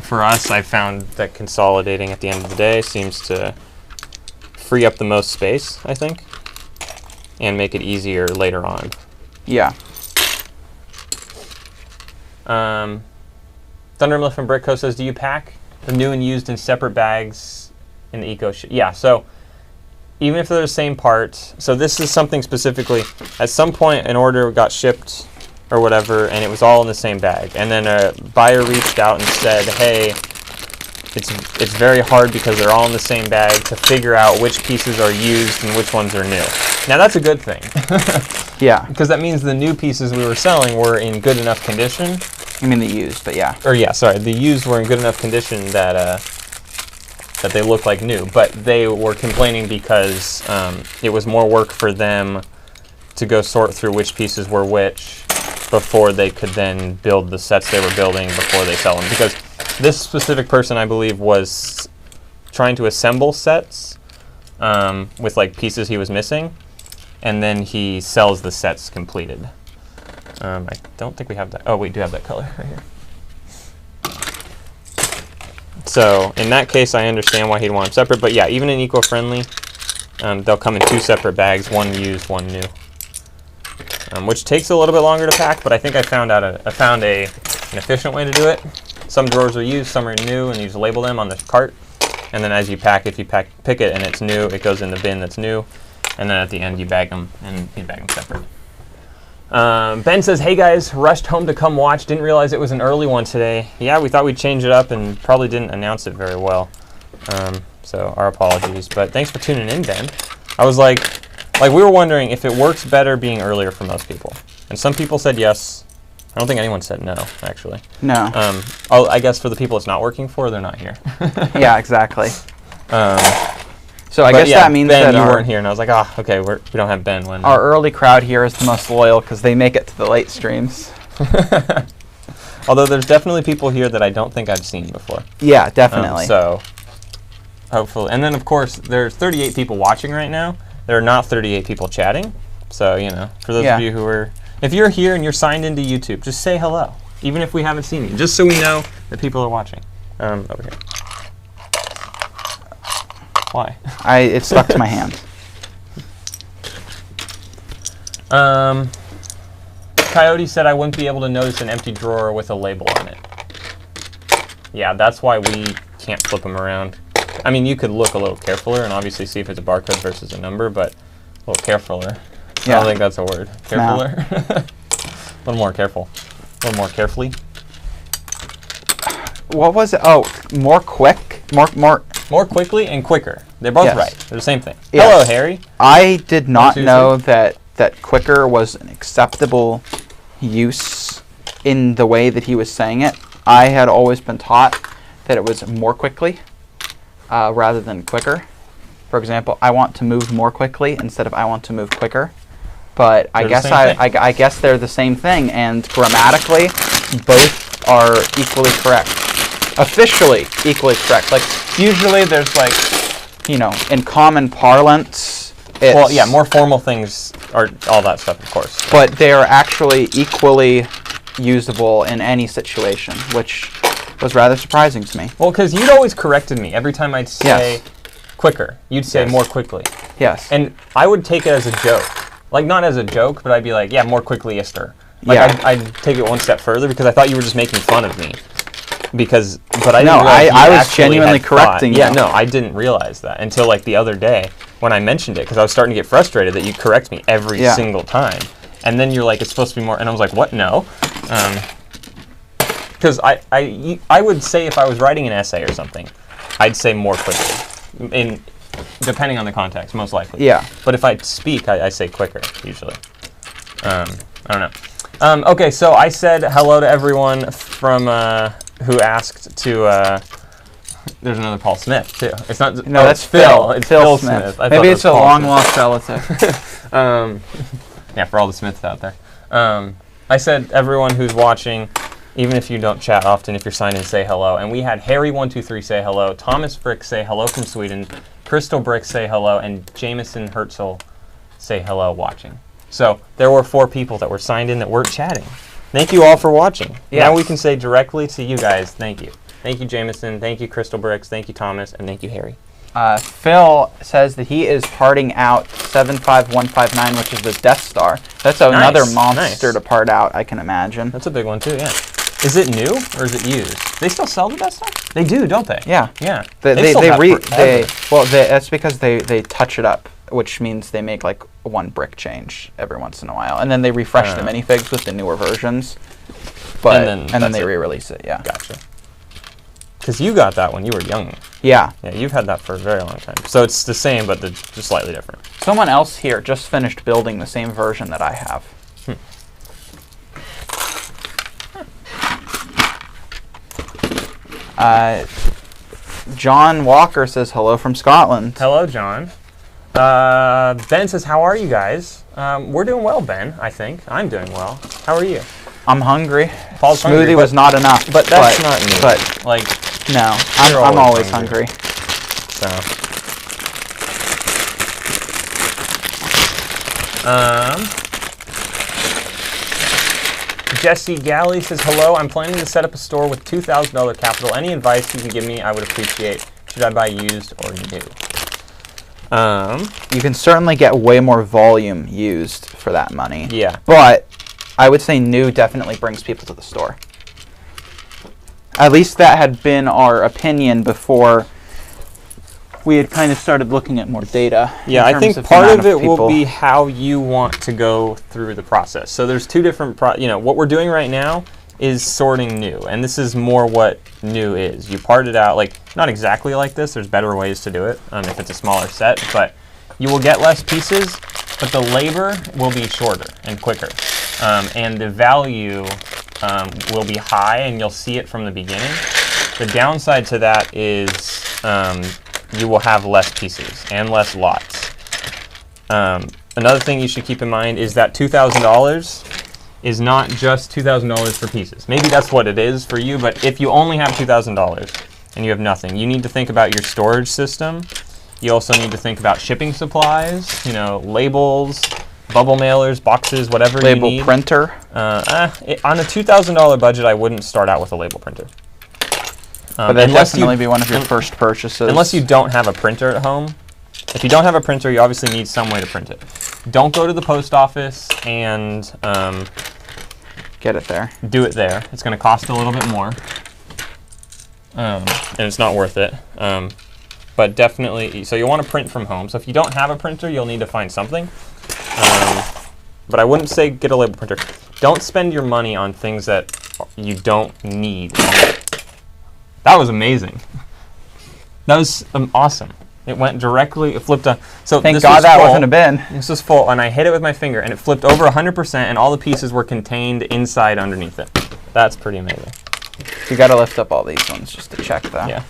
for us, I found that consolidating at the end of the day seems to free up the most space, I think, and make it easier later on. Yeah. Thundermilk from Brickco says, do you pack the new and used in separate bags in the eco ship? Yeah, so even if they're the same part, so this is something specifically, at some point an order got shipped or whatever, and it was all in the same bag. And then a buyer reached out and said, hey, it's very hard because they're all in the same bag to figure out which pieces are used and which ones are new. Now that's a good thing. Yeah. Because that means the new pieces we were selling were in good enough condition. I mean the used, but yeah. Or yeah, sorry, the used were in good enough condition that that they look like new. But they were complaining because it was more work for them to go sort through which pieces were which before they could then build the sets they were building before they sell them. Because this specific person, I believe, was trying to assemble sets with like pieces he was missing, and then he sells the sets completed. I don't think we have that. Oh, we do have that color right here. So in that case, I understand why he'd want them separate. But yeah, even in eco-friendly, they'll come in two separate bags, one used, one new, which takes a little bit longer to pack. But I think I found an efficient way to do it. Some drawers are used, some are new, and you just label them on the cart. And then as you pack, if you pick it and it's new, it goes in the bin that's new. And then at the end, you bag them, and you bag them separate. Ben says, hey guys, rushed home to come watch. Didn't realize it was an early one today. Yeah, we thought we'd change it up and probably didn't announce it very well. So our apologies. But thanks for tuning in, Ben. I was like we were wondering if it works better being earlier for most people. And some people said yes, I don't think anyone said no, actually. No. I guess for the people it's not working for, they're not here. Yeah, exactly. So I But guess yeah, that means Ben, that you weren't here, and I was like, okay, we don't have Ben. When our early crowd here is the most loyal because they make it to the late streams. Although there's definitely people here that I don't think I've seen before. Yeah, definitely. So hopefully, and then of course there's 38 people watching right now. There are not 38 people chatting. So for those of you who are, if you're here and you're signed into YouTube, just say hello, even if we haven't seen you, just so we know that people are watching. Over here. Why? It stuck to my hand. Coyote said I wouldn't be able to notice an empty drawer with a label on it. Yeah, that's why we can't flip them around. I mean, you could look a little carefuler and obviously see if it's a barcode versus a number, but a little carefuler. I don't think that's a word. Carefuler? No. A little more careful. A little more carefully. What was it? Oh, more quick? More quickly and quicker. They're both right. They're the same thing. Yes. Hello, Harry. I did not know that quicker was an acceptable use in the way that he was saying it. I had always been taught that it was more quickly rather than quicker. For example, I want to move more quickly instead of I want to move quicker. But I guess they're the same thing, and grammatically, both are equally correct. Officially equally correct. Like usually, there's like, in common parlance. Well, yeah, more formal things are all that stuff, of course. But they are actually equally usable in any situation, which was rather surprising to me. Well, because you'd always corrected me every time I'd say quicker. You'd say more quickly. Yes. And I would take it as a joke. Like, not as a joke, but I'd be like, yeah, more quickly, Esther. Like, I'd take it one step further because I thought you were just making fun of me. But I didn't realize I was genuinely correcting you. Yeah, no, I didn't realize that until like the other day when I mentioned it, because I was starting to get frustrated that you correct me every single time. And then you're like, it's supposed to be more, and I was like, what? No. Because I would say if I was writing an essay or something, I'd say more quickly, depending on the context, most likely. Yeah. But if I speak, I say quicker, usually. I don't know. Okay, so I said hello to everyone from who asked to. There's another Paul Smith too. It's not. No, that's Phil. It's Phil Smith. Maybe it's a long-lost relative. Yeah, for all the Smiths out there. I said everyone who's watching, even if you don't chat often, if you're signed in, say hello. And we had Harry123 say hello, Thomas Brick say hello from Sweden, Crystal Brick say hello, and Jameson Herzl say hello watching. So there were 4 people that were signed in that weren't chatting. Thank you all for watching. Yes. Now we can say directly to you guys, thank you. Thank you, Jameson. Thank you, Crystal Bricks. Thank you, Thomas. And thank you, Harry. Phil says that he is parting out 75159, which is the Death Star. That's another monster to part out, I can imagine. That's a big one, too, yeah. Is it new or is it used? They still sell the Death Star? They do, don't they? Yeah. Yeah. That's because they touch it up, which means they make like one brick change every once in a while, and then they refresh the minifigs with the newer versions. But and then they re-release it. Yeah. Gotcha. Because you got that when you were young. Yeah. Yeah, you've had that for a very long time. So it's the same, but just slightly different. Someone else here just finished building the same version that I have. John Walker says hello from Scotland. Hello, John. Ben says, how are you guys? We're doing well, Ben, I think. I'm doing well. How are you? I'm hungry. Paul's Smoothie hungry, was not enough. But that's not me. But like, no, I'm always hungry. So. Jesse Galley says, hello, I'm planning to set up a store with $2,000 capital. Any advice you can give me, I would appreciate. Should I buy used or new? You can certainly get way more volume used for that money. Yeah. But I would say new definitely brings people to the store. At least that had been our opinion before we had kind of started looking at more data. Yeah, I think part of it will be how you want to go through the process. So there's 2 different, what we're doing right now is sorting new, and this is more what new is. You part it out, like, not exactly like this. There's better ways to do it if it's a smaller set, but you will get less pieces, but the labor will be shorter and quicker. And the value will be high, and you'll see it from the beginning. The downside to that is you will have less pieces and less lots. Another thing you should keep in mind is that $2,000 is not just $2,000 for pieces. Maybe that's what it is for you, but if you only have $2,000 and you have nothing, you need to think about your storage system. You also need to think about shipping supplies, labels, bubble mailers, boxes, whatever you need. Label printer? On a $2,000 budget, I wouldn't start out with a label printer. But that'd definitely be one of your first purchases. Unless you don't have a printer at home. If you don't have a printer, you obviously need some way to print it. Don't go to the post office and get it there. Do it there. It's going to cost a little bit more, and it's not worth it. But definitely, so you want to print from home. So if you don't have a printer, you'll need to find something. But I wouldn't say get a label printer. Don't spend your money on things that you don't need. That was amazing. That was awesome. It went directly, it flipped on. So thank God that wasn't a bin. This was full, and I hit it with my finger, and it flipped over 100%, and all the pieces were contained inside underneath it. That's pretty amazing. You got to lift up all these ones just to check that. Yeah.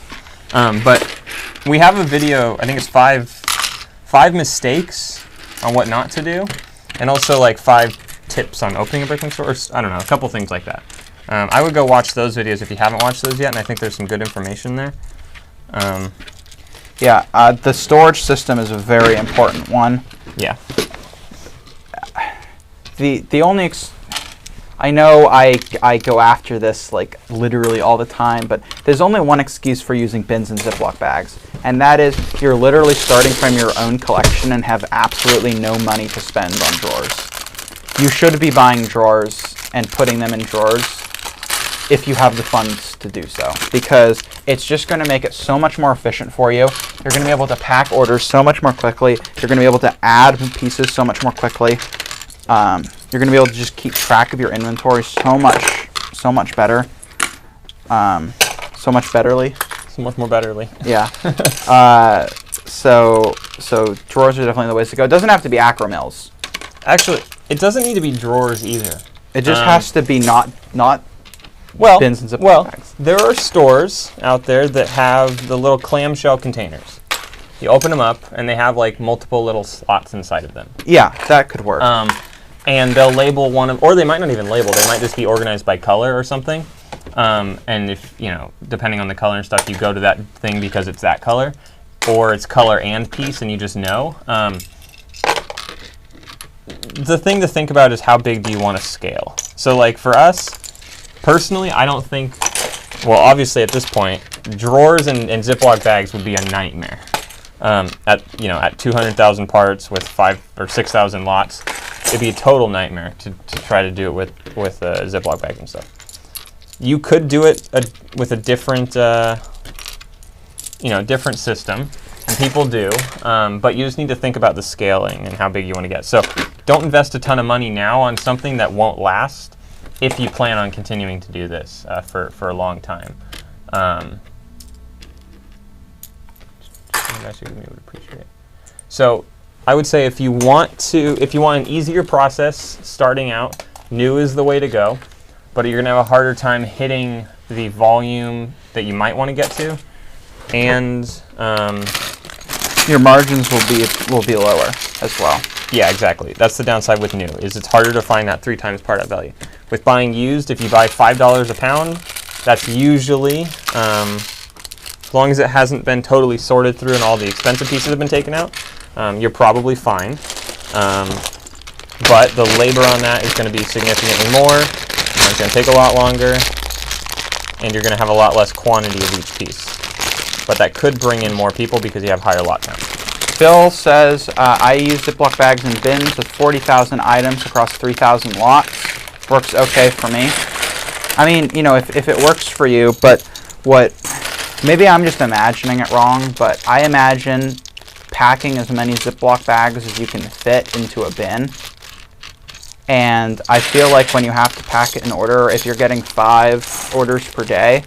But we have a video, I think it's five mistakes on what not to do, and also like 5 tips on opening a BrickLink store, or I don't know, a couple things like that. I would go watch those videos if you haven't watched those yet, and I think there's some good information there. Yeah, the storage system is a very important one. Yeah. The only I know I go after this like literally all the time, but there's only one excuse for using bins and Ziploc bags, and that is you're literally starting from your own collection and have absolutely no money to spend on drawers. You should be buying drawers and putting them in drawers if you have the funds to do so, because it's just going to make it so much more efficient for you. You're going to be able to pack orders so much more quickly. You're going to be able to add pieces so much more quickly. You're going to be able to just keep track of your inventory so much better. So much betterly. So much more betterly. Yeah. So drawers are definitely the ways to go. It doesn't have to be Acromills. Actually, it doesn't need to be drawers either. It just has to be not bins and Ziploc bags. There are stores out there that have the little clamshell containers. You open them up, and they have like multiple little slots inside of them. Yeah, that could work. And they'll label one of, or they might not even label. They might just be organized by color or something. And if depending on the color and stuff, you go to that thing because it's that color, or it's color and piece, and you just know. The thing to think about is how big do you want to scale. So like for us, personally, I don't think, well, obviously at this point, drawers and Ziploc bags would be a nightmare. At 200,000 parts with 5,000 or 6,000 lots, it'd be a total nightmare to try to do it with Ziploc bags and stuff. You could do it with a different, different system, and people do, but you just need to think about the scaling and how big you want to get. So don't invest a ton of money now on something that won't last if you plan on continuing to do this for a long time. So I would say if you want an easier process starting out, new is the way to go, but you're gonna have a harder time hitting the volume that you might want to get to, and your margins will be lower as well. Yeah, exactly. That's the downside with new, is it's harder to find that 3 times part out value. With buying used, if you buy $5 a pound, that's usually, as long as it hasn't been totally sorted through and all the expensive pieces have been taken out, you're probably fine. But the labor on that is going to be significantly more, it's going to take a lot longer, and you're going to have a lot less quantity of each piece. But that could bring in more people because you have higher lot count. Phil says, I use Ziploc bags and bins with 40,000 items across 3,000 lots. Works okay for me. I mean, if it works for you, but maybe I'm just imagining it wrong, but I imagine packing as many Ziploc bags as you can fit into a bin. And I feel like when you have to pack it in order, if you're getting 5 orders per day,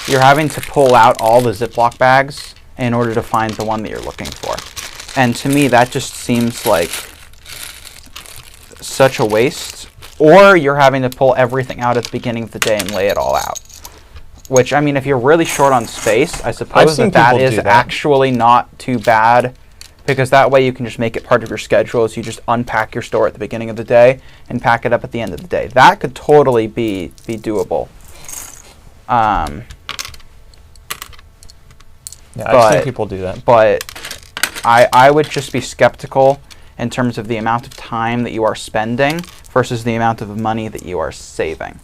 you're having to pull out all the Ziploc bags in order to find the one that you're looking for. And to me, that just seems like such a waste or you're having to pull everything out at the beginning of the day and lay it all out. Which, I mean, if you're really short on space, I suppose that is actually not too bad, because that way you can just make it part of your schedule. As you just unpack your store at the beginning of the day and pack it up at the end of the day. That could totally be doable. Yeah, I've seen people do that. But I would just be skeptical in terms of the amount of time that you are spending versus the amount of money that you are saving,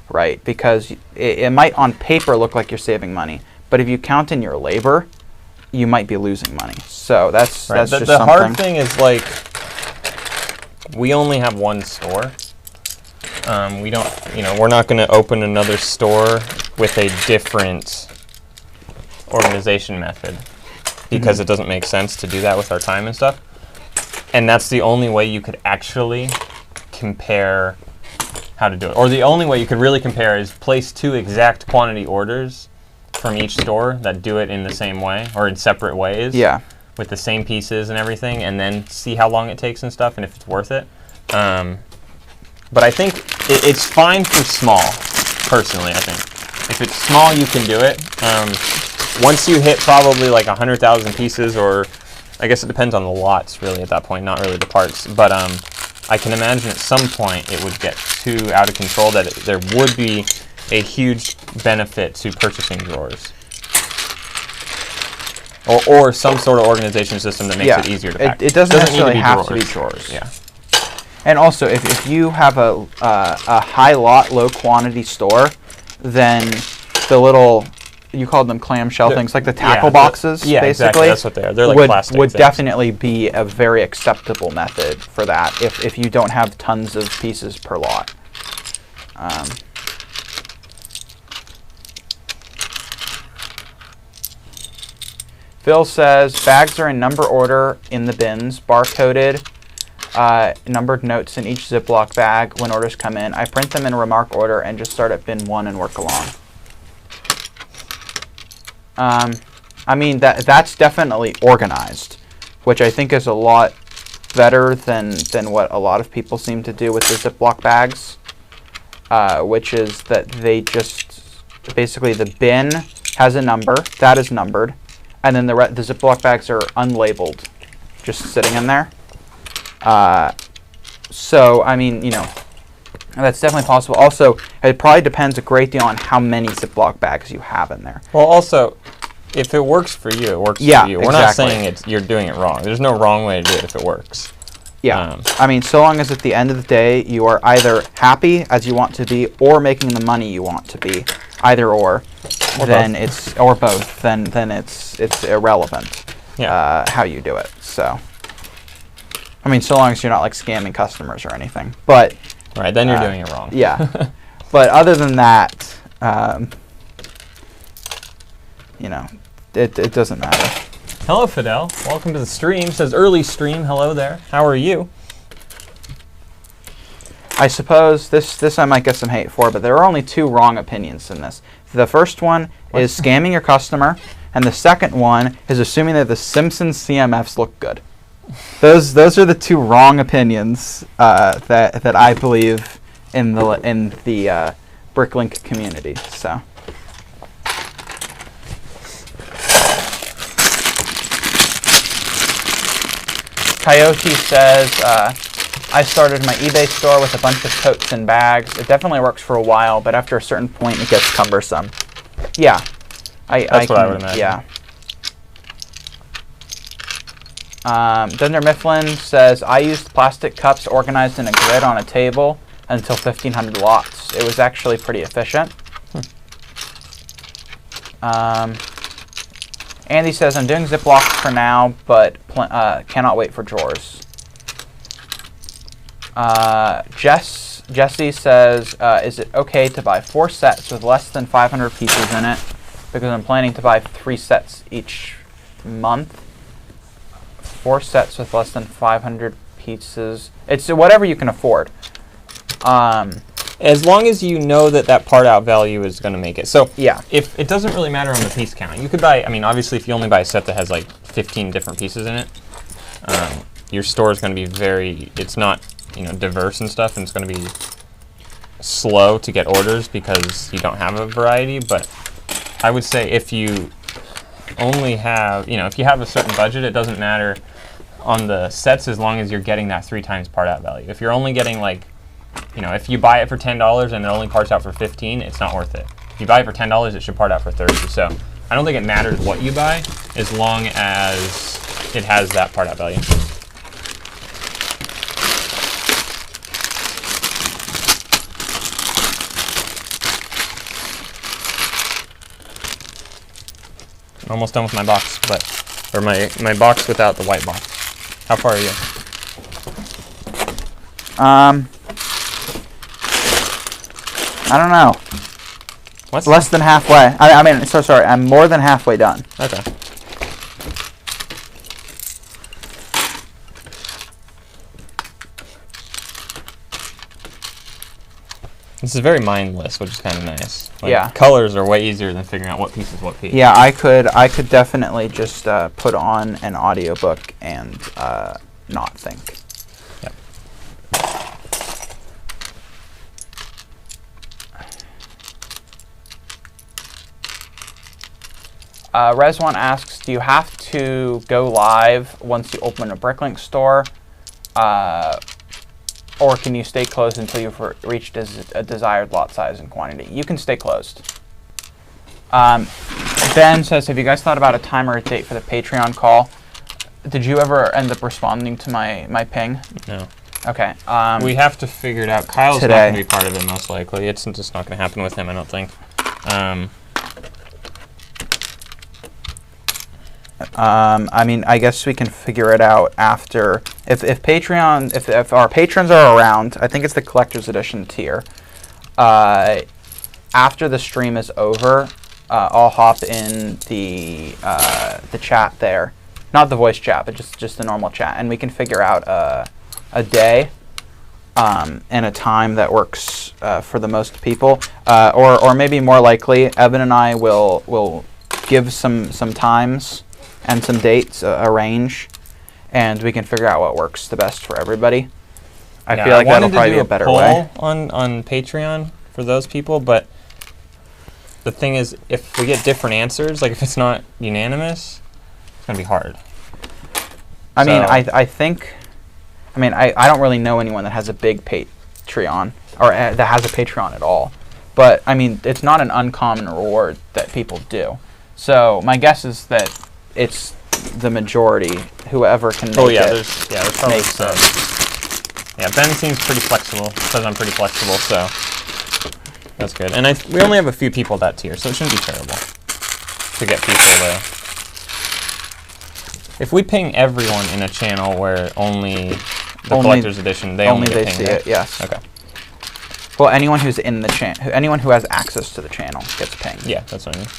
right? Because it might on paper look like you're saving money, but if you count in your labor, you might be losing money. So that's right. just the something. hard thing is, like, we only have one store. We don't, we're not going to open another store with a different organization method because it doesn't make sense to do that with our time and stuff. And that's the only way you could actually compare how to do it. Or the only way you could really compare is place 2 exact quantity orders from each store that do it in the same way or in separate ways. Yeah. With the same pieces and everything, and then see how long it takes and stuff and if it's worth it. But I think it's fine for small, personally, I think. If it's small, you can do it. Once you hit probably like 100,000 pieces, or I guess it depends on the lots really at that point, not really the parts. But I can imagine at some point it would get too out of control that there would be a huge benefit to purchasing drawers. Or some sort of organization system that makes it easier to pack. It doesn't necessarily have to be drawers. Yeah. And also, if you have a high lot, low quantity store, then the little, you called them clamshell things, like the tackle boxes, basically. Exactly. That's what they are. They're like plastic would things. definitely be a very acceptable method for that if you don't have tons of pieces per lot. Phil says, bags are in number order in the bins, bar-coded, numbered notes in each Ziploc bag when orders come in. I print them in remark order and just start at bin 1 and work along. I mean, that's definitely organized, which I think is a lot better than what a lot of people seem to do with the Ziploc bags, which is that they just, basically the bin has a number, that is numbered, and then the Ziploc bags are unlabeled, just sitting in there. So, I mean, that's definitely possible. Also, it probably depends a great deal on how many Ziploc bags you have in there. Well, also, if it works for you, it works for you. We're not saying you're doing it wrong. There's no wrong way to do it if it works. Yeah. I mean, so long as at the end of the day, you are either happy as you want to be or making the money you want to be, either or then both. Or both, then it's irrelevant how you do it. So, I mean, so long as you're not like scamming customers or anything. But right, then you're doing it wrong. Yeah. But other than that, it doesn't matter. Hello, Fidel. Welcome to the stream. It says early stream. Hello there. How are you? I suppose this I might get some hate for, but there are only 2 wrong opinions in this. The first one is scamming your customer, and the second one is assuming that the Simpsons CMFs look good. Those are the 2 wrong opinions that I believe in the BrickLink community. So. Coyote says, I started my eBay store with a bunch of totes and bags. It definitely works for a while, but after a certain point, it gets cumbersome. Yeah. That's what I would imagine. Yeah. Dunder Mifflin says, I used plastic cups organized in a grid on a table until 1,500 lots. It was actually pretty efficient. Andy says, I'm doing Ziplocs for now, but cannot wait for drawers. Jesse says, is it okay to buy 4 sets with less than 500 pieces in it? Because I'm planning to buy 3 sets each month. 4 sets with less than 500 pieces. It's whatever you can afford. As long as you know that part out value is going to make it. So yeah, if it doesn't really matter on the piece count, you could buy, I mean, obviously if you only buy a set that has like 15 different pieces in it, your store is going to be it's not diverse and stuff, and it's going to be slow to get orders because you don't have a variety. But I would say if you only have, if you have a certain budget, it doesn't matter on the sets as long as you're getting that 3 times part out value. If you're only getting if you buy it for $10 and it only parts out for $15, it's not worth it. If you buy it for $10, it should part out for $30. So I don't think it matters what you buy as long as it has that part out value. I'm almost done with my box, or my box without the white box. How far are you? I don't know. What's less than halfway? I'm more than halfway done. Okay. This is very mindless, which is kind of nice. Yeah. Colors are way easier than figuring out what piece is what piece. Yeah, I could definitely just put on an audiobook and not think. Yep. Reswan asks, do you have to go live once you open a BrickLink store? Or can you stay closed until you've reached a desired lot size and quantity? You can stay closed. Ben says, have you guys thought about a time or a date for the Patreon call? Did you ever end up responding to my ping? No. Okay. We have to figure it out. Kyle's today. not going to be part of it, most likely. It's just not going to happen with him, I don't think. I guess we can figure it out after. If our patrons are around, I think it's the collector's edition tier. After the stream is over, I'll hop in the chat there, not the voice chat, but just the normal chat, and we can figure out a day and a time that works for the most people, or maybe more likely, Evan and I will give some times and some dates, a range, and we can figure out what works the best for everybody. I feel like that'll probably be a better way. On Patreon for those people, but the thing is, if we get different answers, like if it's not unanimous, it's gonna be hard. I don't really know anyone that has a big Patreon or that has a Patreon at all, but I mean, it's not an uncommon reward that people do. So my guess is that it's the majority, whoever can make there's probably some. Yeah, Ben seems pretty flexible. Says I'm pretty flexible, so that's good. And we only have a few people that tier, so it shouldn't be terrible to get people to. If we ping everyone in a channel where only the collector's edition, they only get pinged, see it. Yes. Okay. Well, anyone who's in the channel, anyone who has access to the channel gets pinged. Yeah, that's what I mean.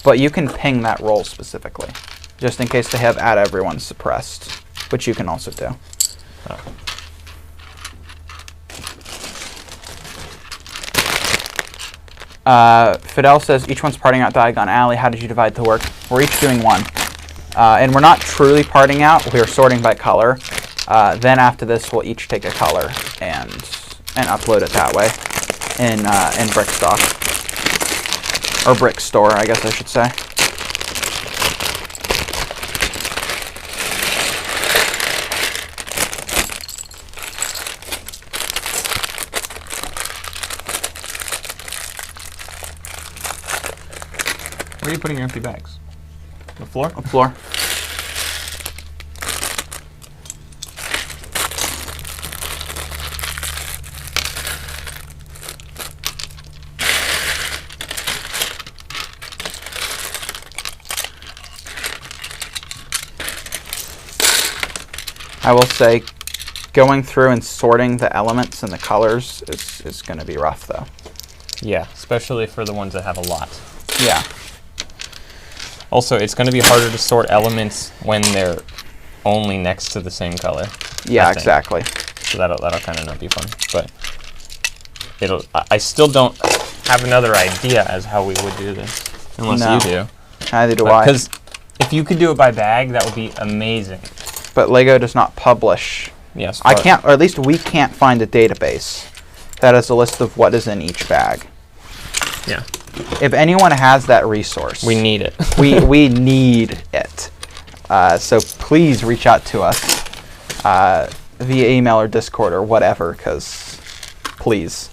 But you can ping that role specifically, just in case they have add everyone suppressed, which you can also do. Oh. Fidel says, each one's parting out Diagon Alley. How did you divide the work? We're each doing one. And we're not truly parting out. We're sorting by color. Then after this, we'll each take a color and upload it that way in BrickStore. Or BrickStore, I guess I should say. Where are you putting your empty bags? The floor? The floor. I will say, going through and sorting the elements and the colors is going to be rough, though. Yeah, especially for the ones that have a lot. Yeah. Also, it's going to be harder to sort elements when they're only next to the same color. Yeah, exactly. So that'll kind of not be fun. But I still don't have another idea as how we would do this, unless you do. Neither do I. Because if you could do it by bag, that would be amazing. But LEGO does not publish Yes. I can't, or at least we can't find a database that has a list of what is in each bag. Yeah. If anyone has that resource, We need it. we need it. So please reach out to us via email or Discord or whatever, because please.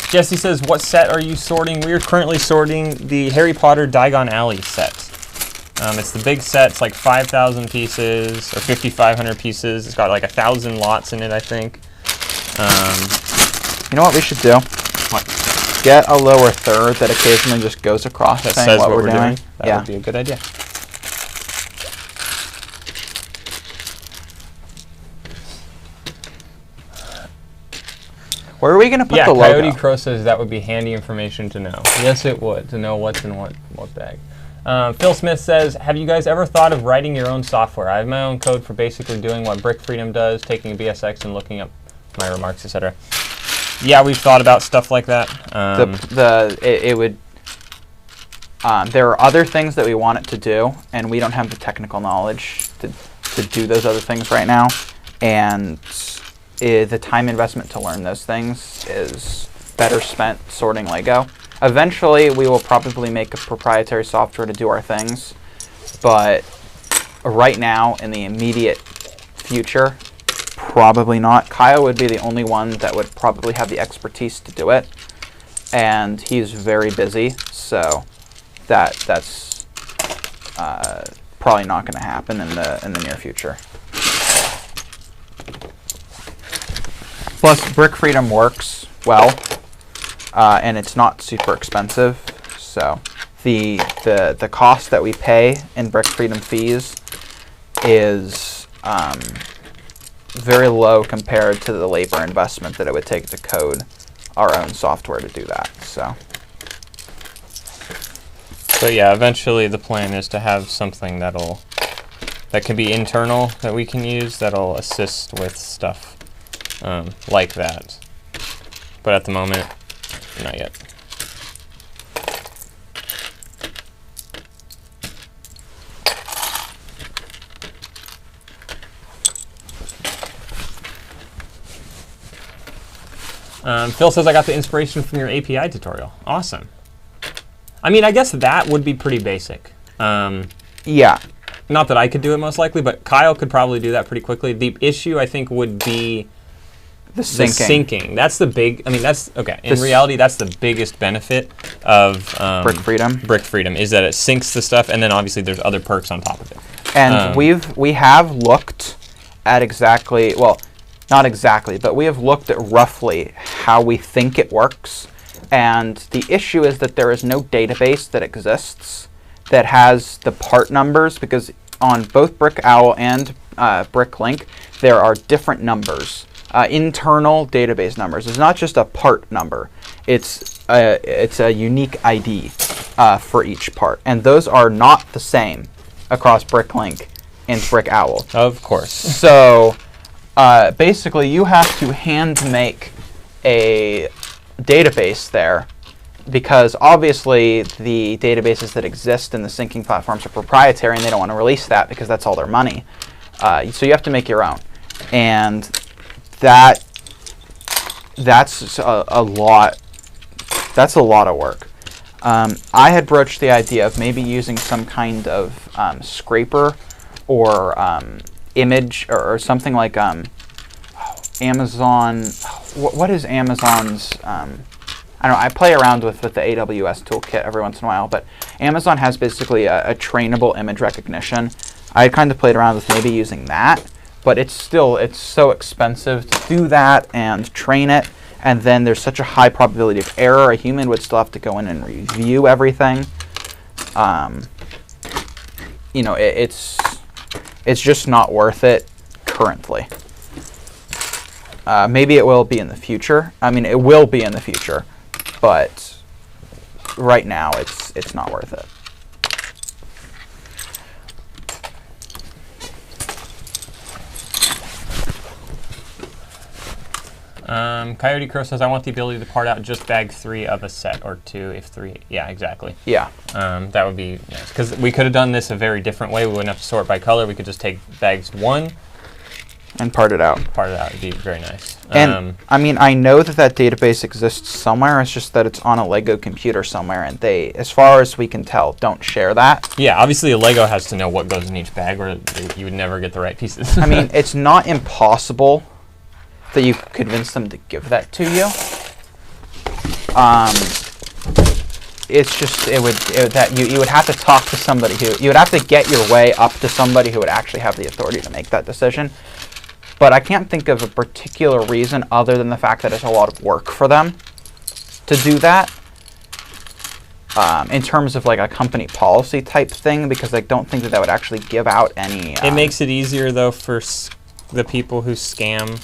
Jesse says, what set are you sorting? We are currently sorting the Harry Potter Diagon Alley set. It's the big set. It's like 5,000 pieces or 5,500 pieces. It's got like 1,000 lots in it, I think. You know what we should do? What? Get a lower third that occasionally just goes across That saying says what we're doing. That would be a good idea. Where are we going to put Yeah, the logo? Coyote Crow says that would be handy information to know. Yes, it would, to know what's in what bag. Phil Smith says, have you guys ever thought of writing your own software? I have my own code for basically doing what Brick Freedom does, taking a BSX and looking up my remarks, etc. Yeah, we've thought about stuff like that. It would. There are other things that we want it to do, and we don't have the technical knowledge to do those other things right now. And the time investment to learn those things is better spent sorting Lego. Eventually, we will probably make a proprietary software to do our things, but right now, in the immediate future, probably not. Kyle would be the only one that would probably have the expertise to do it, and he's very busy, so that's probably not going to happen in the near future. Plus, Brick Freedom works well, and it's not super expensive. So the cost that we pay in Brick Freedom fees is very low compared to the labor investment that it would take to code our own software to do that. So yeah, eventually the plan is to have something that can be internal that we can use that'll assist with stuff like that. But at the moment, not yet. Phil says, I got the inspiration from your API tutorial. Awesome. I mean, I guess that would be pretty basic. yeah. Not that I could do it most likely, but Kyle could probably do that pretty quickly. The issue, I think, would be the syncing. That's the big, I mean, that's, okay. In reality, that's the biggest benefit of Brick Freedom. Brick Freedom, is that it syncs the stuff, and then obviously there's other perks on top of it. And we have looked at exactly, well, not exactly, but we have looked at roughly how we think it works. And the issue is that there is no database that exists that has the part numbers, because on both BrickOwl and BrickLink, there are different numbers. Internal database numbers. It's not just a part number. It's a unique ID for each part. And those are not the same across BrickLink and BrickOwl. Of course. So basically, you have to hand make a database there, because obviously the databases that exist in the syncing platforms are proprietary, and they don't want to release that because that's all their money. So you have to make your own, and that's a lot. That's a lot of work. I had broached the idea of maybe using some kind of scraper or image or something like Amazon. What is Amazon's? I don't know. I play around with the AWS toolkit every once in a while, but Amazon has basically a trainable image recognition. I kind of played around with maybe using that, but it's so expensive to do that and train it, and then there's such a high probability of error. A human would still have to go in and review everything. It's just not worth it currently. Maybe it will be in the future. I mean, it will be in the future, but right now it's not worth it. Coyote Crow says, I want the ability to part out just bag 3 of a set, or 2 if 3. Yeah, exactly. Yeah. That would be nice. Because we could have done this a very different way. We wouldn't have to sort by color. We could just take bags 1. And part it out. Part it out would be very nice. And, I mean, I know that database exists somewhere. It's just that it's on a Lego computer somewhere. And they, as far as we can tell, don't share that. Yeah, obviously a Lego has to know what goes in each bag, or you would never get the right pieces. I mean, it's not impossible that you could convince them to give that to you. It's just, you would have to talk to somebody you would have to get your way up to somebody who would actually have the authority to make that decision. But I can't think of a particular reason other than the fact that it's a lot of work for them to do that. In terms of like a company policy type thing, because I don't think that would actually give out any... it makes it easier though for the people who scam.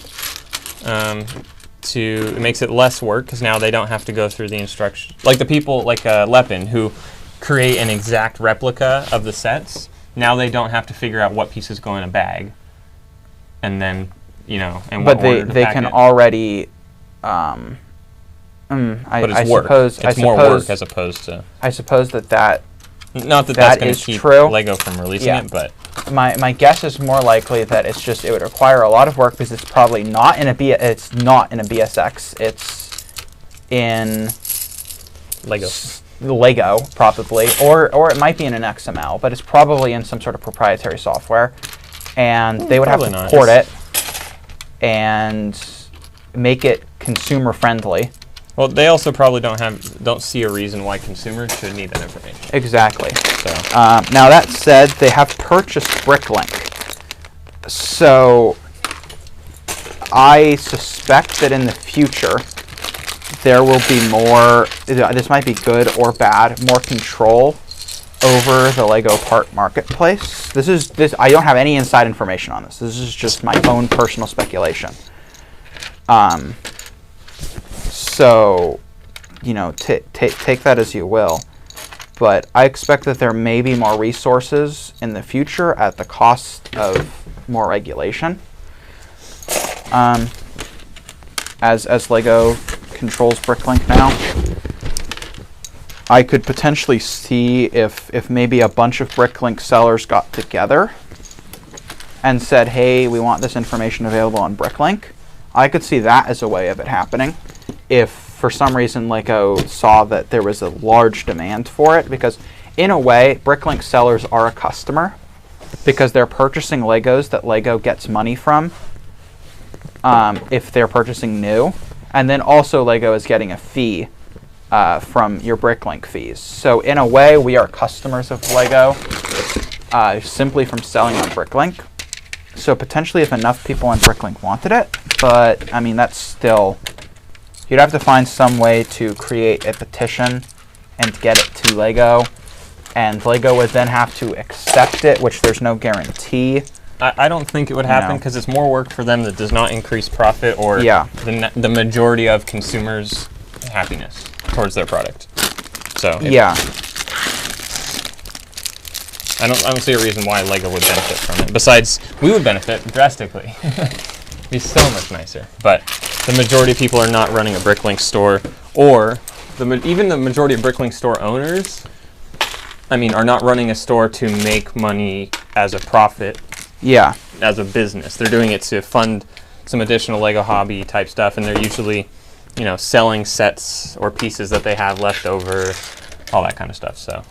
It makes it less work because now they don't have to go through the instructions. Like the people like Lepin who create an exact replica of the sets, now they don't have to figure out what pieces go in a bag. And then, and but what order to they pack can it. already. But it's I work. suppose It's more work as opposed to. I suppose that Not that that's going is to keep true. Lego from releasing Yeah. it, but my guess is more likely that it would require a lot of work because it's probably not in a BSX. It's in Lego probably, or it might be in an XML, but it's probably in some sort of proprietary software. And they would have to port it and make it consumer friendly. well, they also probably don't see a reason why consumers should need that information. Exactly. So Now that said, they have purchased BrickLink. So I suspect that in the future there will be more, this might be good or bad, more control over the Lego part marketplace. I don't have any inside information on this. This is just my own personal speculation. So, take that as you will. But I expect that there may be more resources in the future at the cost of more regulation. As Lego controls BrickLink now. I could potentially see if maybe a bunch of BrickLink sellers got together and said, hey, we want this information available on BrickLink. I could see that as a way of it happening if for some reason Lego saw that there was a large demand for it, because in a way BrickLink sellers are a customer because they're purchasing Legos that Lego gets money from if they're purchasing new, and then also Lego is getting a fee from your BrickLink fees. So in a way, we are customers of Lego simply from selling on BrickLink. So potentially if enough people on BrickLink wanted it, but I mean, that's still, you'd have to find some way to create a petition and get it to Lego, and Lego would then have to accept it, which there's no guarantee. I don't think it would happen because it's more work for them that does not increase profit or the majority of consumers' happiness towards their product. So I don't see a reason why Lego would benefit from it. Besides, we would benefit drastically. It'd be so much nicer. But the majority of people are not running a BrickLink store, or even the majority of BrickLink store owners, are not running a store to make money as a profit. Yeah. As a business. They're doing it to fund some additional Lego hobby type stuff, and they're usually selling sets or pieces that they have left over, all that kind of stuff. So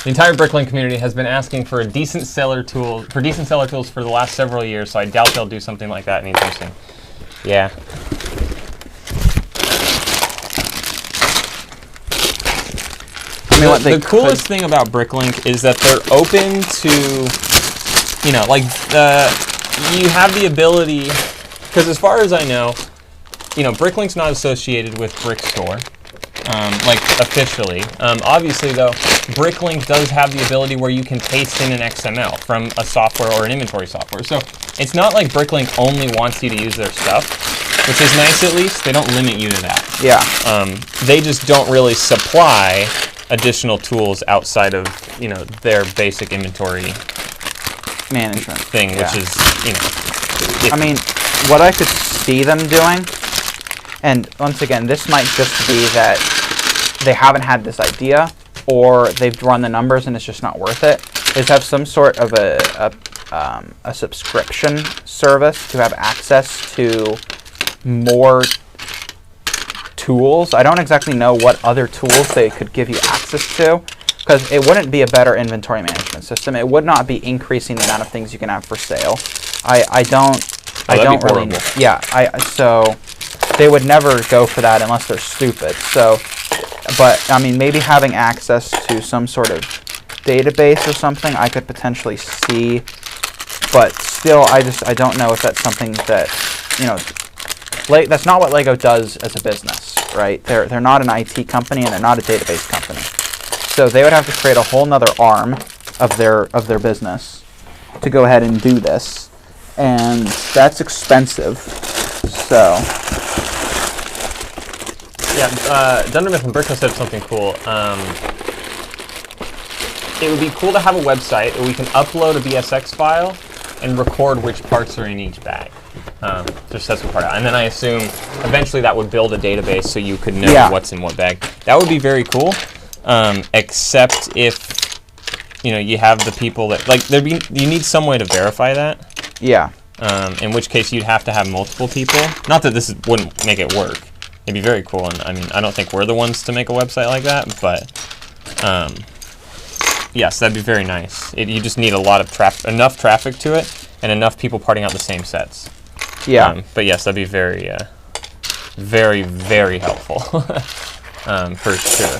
the entire BrickLink community has been asking for decent seller tools for the last several years, so I doubt they'll do something like that anytime soon. Yeah. The coolest thing about BrickLink is that they're open to, you have the ability, because as far as I know, BrickLink's not associated with BrickStore, officially. Obviously, though, BrickLink does have the ability where you can paste in an XML from a software or an inventory software. So it's not like BrickLink only wants you to use their stuff, which is nice at least. They don't limit you to that. Yeah. They just don't really supply additional tools outside of, their basic inventory management thing, which is, what I could see them doing, and once again, this might just be that they haven't had this idea, or they've run the numbers and it's just not worth it, is have some sort of a subscription service to have access to more tools. I don't exactly know what other tools they could give you access to, because it wouldn't be a better inventory management system. It would not be increasing the amount of things you can have for sale. I don't really. Yeah. So they would never go for that unless they're stupid. So, but I mean, maybe having access to some sort of database or something, I could potentially see. But still, I don't know if that's something that, you know, that's not what Lego does as a business, right? They're not an IT company and they're not a database company. So they would have to create a whole nother arm of their business to go ahead and do this, and that's expensive. So yeah, Dundermith and Brickhouse said something cool. It would be cool to have a website where we can upload a BSX file and record which parts are in each bag. Just that's one part out. And then I assume eventually that would build a database so you could know what's in what bag. That would be very cool. Except if, you know, you have the people that, like, you need some way to verify that. Yeah. In which case you'd have to have multiple people. Not that this wouldn't make it work. It'd be very cool, and I mean, I don't think we're the ones to make a website like that, but yes, that'd be very nice. You just need a lot of enough traffic to it, and enough people parting out the same sets. Yeah. But yes, that'd be very, very, very helpful, for sure.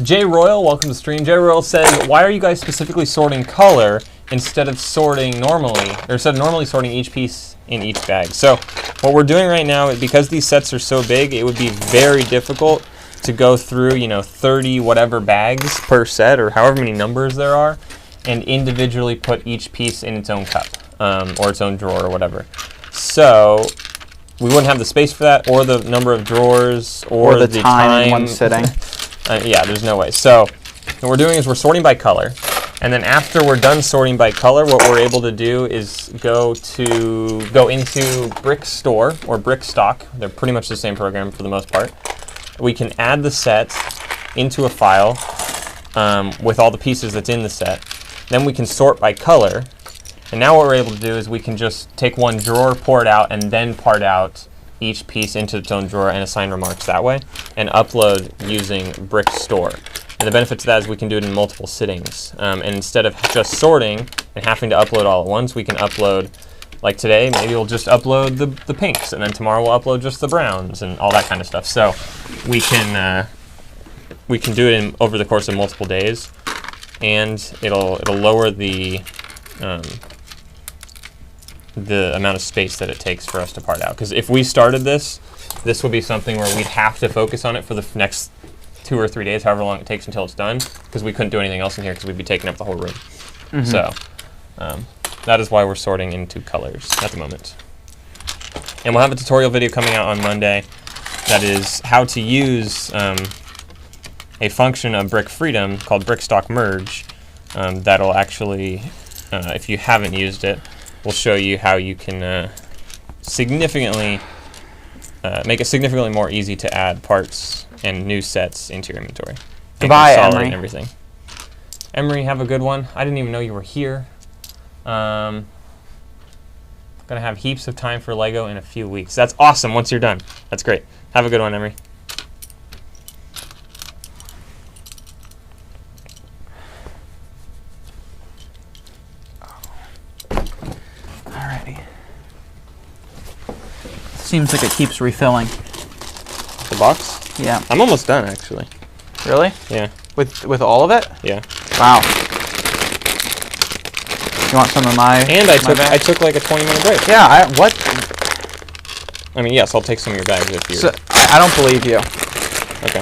Jay Royal, welcome to the stream. Jay Royal says, why are you guys specifically sorting color instead of sorting normally, or instead of normally sorting each piece in each bag? So what we're doing right now, because these sets are so big, it would be very difficult to go through, you know, 30 whatever bags per set, or however many numbers there are, and individually put each piece in its own cup, or its own drawer, or whatever. So we wouldn't have the space for that, or the number of drawers, or the time in one sitting. Yeah, there's no way. So what we're doing is we're sorting by color, and then after we're done sorting by color, what we're able to do is go into BrickStore or BrickStock. They're pretty much the same program for the most part. We can add the set into a file with all the pieces that's in the set. Then we can sort by color. And now what we're able to do is we can just take one drawer, pour it out, and then part out each piece into its own drawer and assign remarks that way, and upload using BrickStore. And the benefit to that is we can do it in multiple sittings. And instead of just sorting and having to upload all at once, we can upload, like today, maybe we'll just upload the pinks, and then tomorrow we'll upload just the browns and all that kind of stuff. So we can do it over the course of multiple days, and it'll lower the amount of space that it takes for us to part out. Because if we started this would be something where we'd have to focus on it for the next 2 or 3 days, however long it takes until it's done, because we couldn't do anything else in here because we'd be taking up the whole room. Mm-hmm. So that is why we're sorting into colors at the moment. And we'll have a tutorial video coming out on Monday that is how to use a function of Brick Freedom called BrickStock Merge that'll actually, if you haven't used it, we'll show you how you can significantly make it significantly more easy to add parts and new sets into your inventory. Goodbye, Emery. Everything. Emery, have a good one. I didn't even know you were here. Gonna have heaps of time for Lego in a few weeks. That's awesome. Once you're done, that's great. Have a good one, Emery. Alrighty. Seems like it keeps refilling. The box? Yeah. I'm almost done, actually. Really? Yeah. With all of it? Yeah. Wow. You want some of my? And I took like a 20-minute break. Yeah. What? I mean, yes, I'll take some of your bags if you. So, I don't believe you. Okay.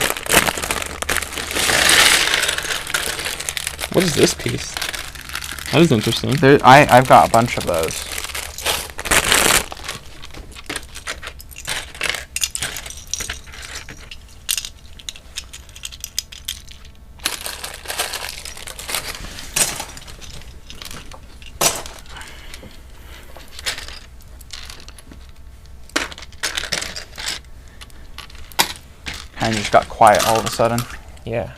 What is this piece? That is interesting. I've got a bunch of those. just got quiet all of a sudden. Yeah.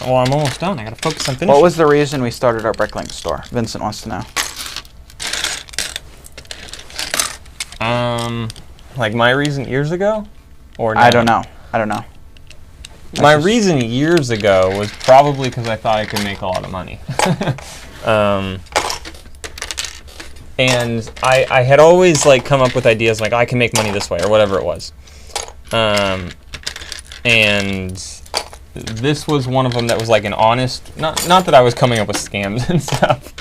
Well, I'm almost done. I gotta focus on finishing. What was the reason we started our BrickLink store? Vincent wants to know. Like my reason years ago, or I don't know. I don't know. My reason years ago was probably because I thought I could make a lot of money. And I had always like come up with ideas like I can make money this way or whatever it was. And this was one of them that was like an honest, not that I was coming up with scams and stuff,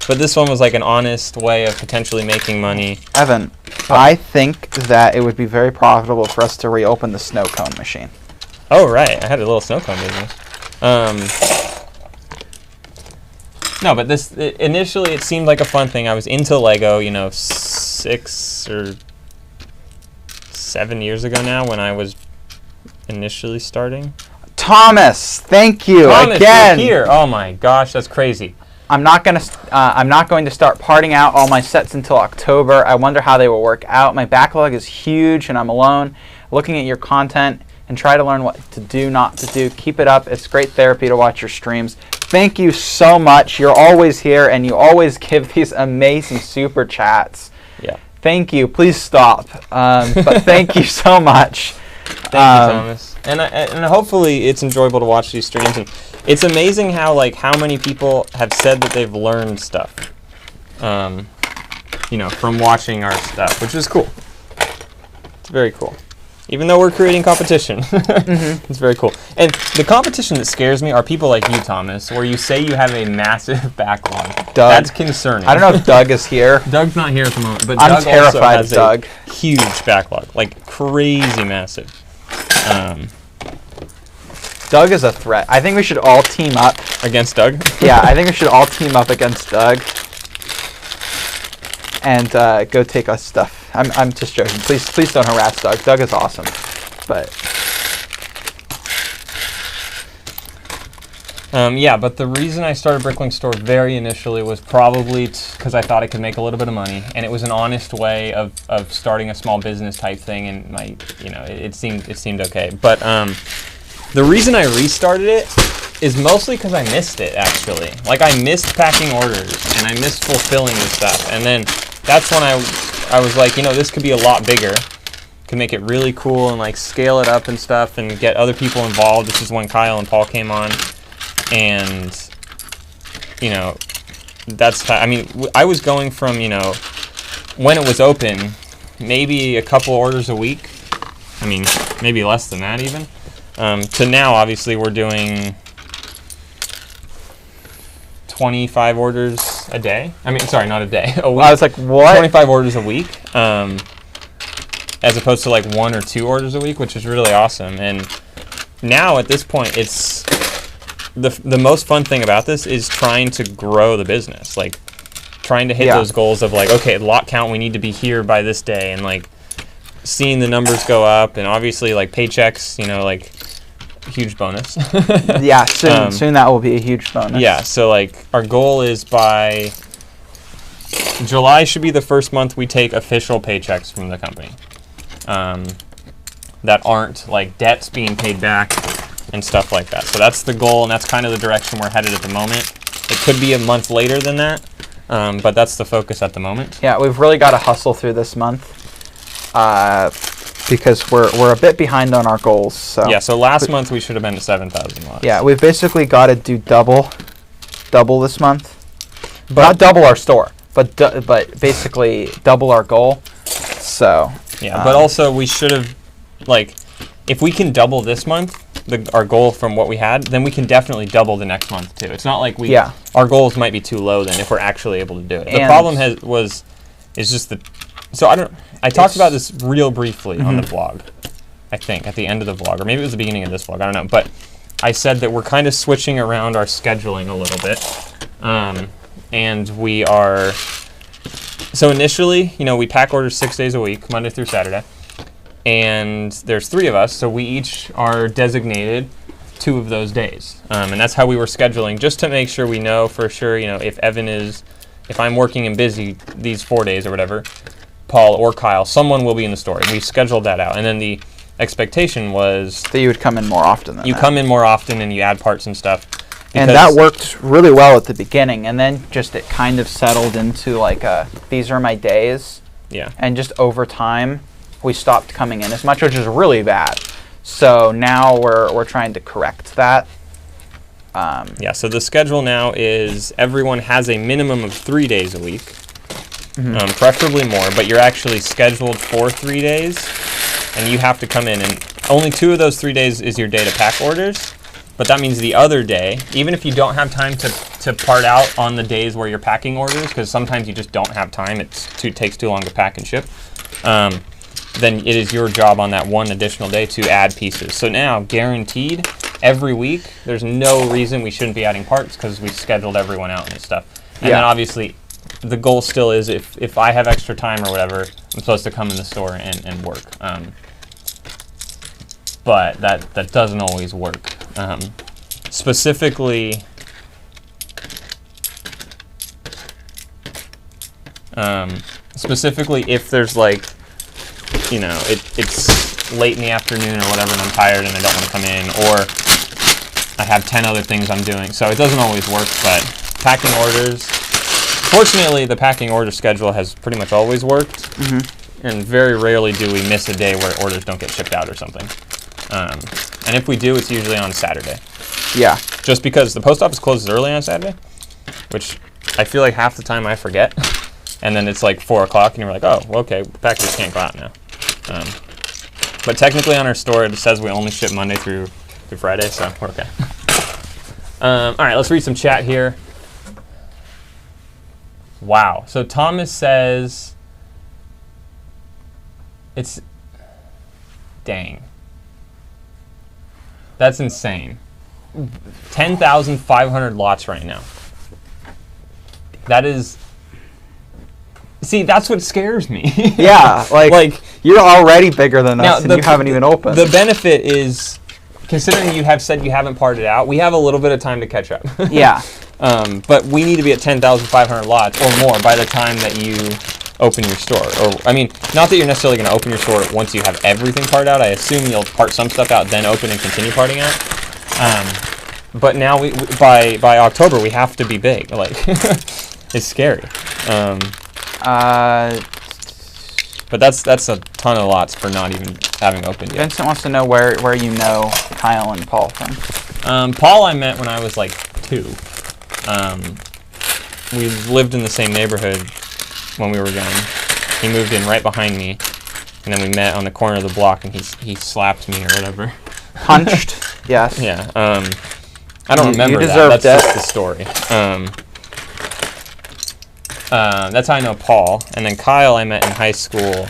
but this one was like an honest way of potentially making money. Evan, I think that it would be very profitable for us to reopen the snow cone machine. Oh, right. I had a little snow cone business. No, but this, initially it seemed like a fun thing. I was into Lego, you know, 6 or 7 years ago now when I was initially starting. Thomas, thank you Thomas, again. you're here. Oh my gosh, that's crazy. I'm not going to start parting out all my sets until October. I wonder how they will work out. My backlog is huge and I'm alone. Looking at your content and try to learn what to do, not to do. Keep it up. It's great therapy to watch your streams. Thank you so much. You're always here and you always give these amazing super chats. Yeah. Thank you. Please stop. But thank you so much. Thank you, Thomas. And hopefully it's enjoyable to watch these streams. And it's amazing how many people have said that they've learned stuff, you know, from watching our stuff, which is cool. It's very cool. Even though we're creating competition, it's very cool. And the competition that scares me are people like you, Thomas, where you say you have a massive backlog. Doug. That's concerning. I don't know if Doug is here. Doug's not here at the moment, but I'm Doug terrified also has of Doug. a huge backlog, like crazy massive. Doug is a threat. I think we should all team up. Against Doug? Yeah, I think we should all team up against Doug and go take us stuff. I'm just joking. Please don't harass Doug. Doug is awesome. But yeah, but the reason I started BrickLink Store very initially was probably because I thought I could make a little bit of money, and it was an honest way of starting a small business type thing, and it seemed okay. But the reason I restarted it is mostly because I missed it, actually. Like, I missed packing orders, and I missed fulfilling the stuff, and then that's when I was like, this could be a lot bigger. Could make it really cool and like scale it up and stuff and get other people involved. This is when Kyle and Paul came on. And, I was going from, when it was open, maybe a couple orders a week. I mean, maybe less than that even. To now, obviously, we're doing 25 orders a day. I mean, sorry, not a day, a week. I was like, what? 25 orders a week, as opposed to like 1 or 2 orders a week, which is really awesome. And now at this point, it's the most fun thing about this is trying to grow the business, like trying to hit those goals of like, okay, lot count, we need to be here by this day, and like seeing the numbers go up, and obviously like paychecks, like huge bonus. Yeah, soon that will be a huge bonus. Yeah, so like our goal is by July should be the first month we take official paychecks from the company that aren't like debts being paid back and stuff like that. So that's the goal, and that's kind of the direction we're headed at the moment. It could be a month later than that, but that's the focus at the moment. Yeah, we've really got to hustle through this month because we're a bit behind on our goals. So yeah, so last month we should have been at 7,000 lots. Yeah, we've basically got to do double this month. But not double our store, but basically double our goal. So yeah, but also we should have, like, if we can double this month, our goal from what we had, then we can definitely double the next month too. It's not like our goals might be too low then if we're actually able to do it. The problem is just I talked about this real briefly on the vlog, I think, at the end of the vlog, or maybe it was the beginning of this vlog, I don't know, but I said that we're kind of switching around our scheduling a little bit, and we are, so initially, we pack orders 6 days a week, Monday through Saturday, and there's 3 of us, so we each are designated 2 of those days. And that's how we were scheduling, just to make sure we know for sure, if I'm working and busy these 4 days or whatever, Paul or Kyle, someone will be in the store. And we scheduled that out. And then the expectation was that you would come in more often than you that. come in more often and you add parts and stuff. And that worked really well at the beginning, and then just it kind of settled into like these are my days. Yeah. And just over time, we stopped coming in as much, which is really bad. So now we're trying to correct that. Yeah, so the schedule now is everyone has a minimum of 3 days a week, preferably more, but you're actually scheduled for 3 days, and you have to come in, and only 2 of those 3 days is your day to pack orders, but that means the other day, even if you don't have time to part out on the days where you're packing orders, because sometimes you just don't have time, it takes too long to pack and ship, then it is your job on that one additional day to add pieces. So now, guaranteed, every week, there's no reason we shouldn't be adding parts because we scheduled everyone out and stuff. And then obviously, the goal still is if I have extra time or whatever, I'm supposed to come in the store and work. But that doesn't always work. Specifically, if there's like, it's late in the afternoon or whatever and I'm tired and I don't want to come in, or I have 10 other things I'm doing. So it doesn't always work, but packing orders, fortunately the packing order schedule has pretty much always worked, and very rarely do we miss a day where orders don't get shipped out or something. And if we do, it's usually on Saturday. Yeah. Just because the post office closes early on Saturday, which I feel like half the time I forget. And then it's like 4 o'clock, and you're like, oh, well, okay, packages can't go out now. But technically on our store, it says we only ship Monday through Friday, so we're okay. All right, let's read some chat here. Wow. So Thomas says, dang. That's insane. 10,500 lots right now. That is... See, that's what scares me. Yeah, like you're already bigger than us, and you haven't even opened. The benefit is, considering you have said you haven't parted out, we have a little bit of time to catch up. Yeah. But we need to be at 10,500 lots or more by the time that you open your store. Or, I mean, not that you're necessarily going to open your store once you have everything parted out. I assume you'll part some stuff out, then open and continue parting out. But now, by October, we have to be big. Like, it's scary. But that's a ton of lots for not even having opened yet. Vincent wants to know where you know Kyle and Paul from. Paul I met when I was like 2. We lived in the same neighborhood when we were young. He moved in right behind me, and then we met on the corner of the block, and he slapped me or whatever. Punched? Yes. Yeah. I don't remember you that. That's it. just the story. That's how I know Paul. And then Kyle I met in high school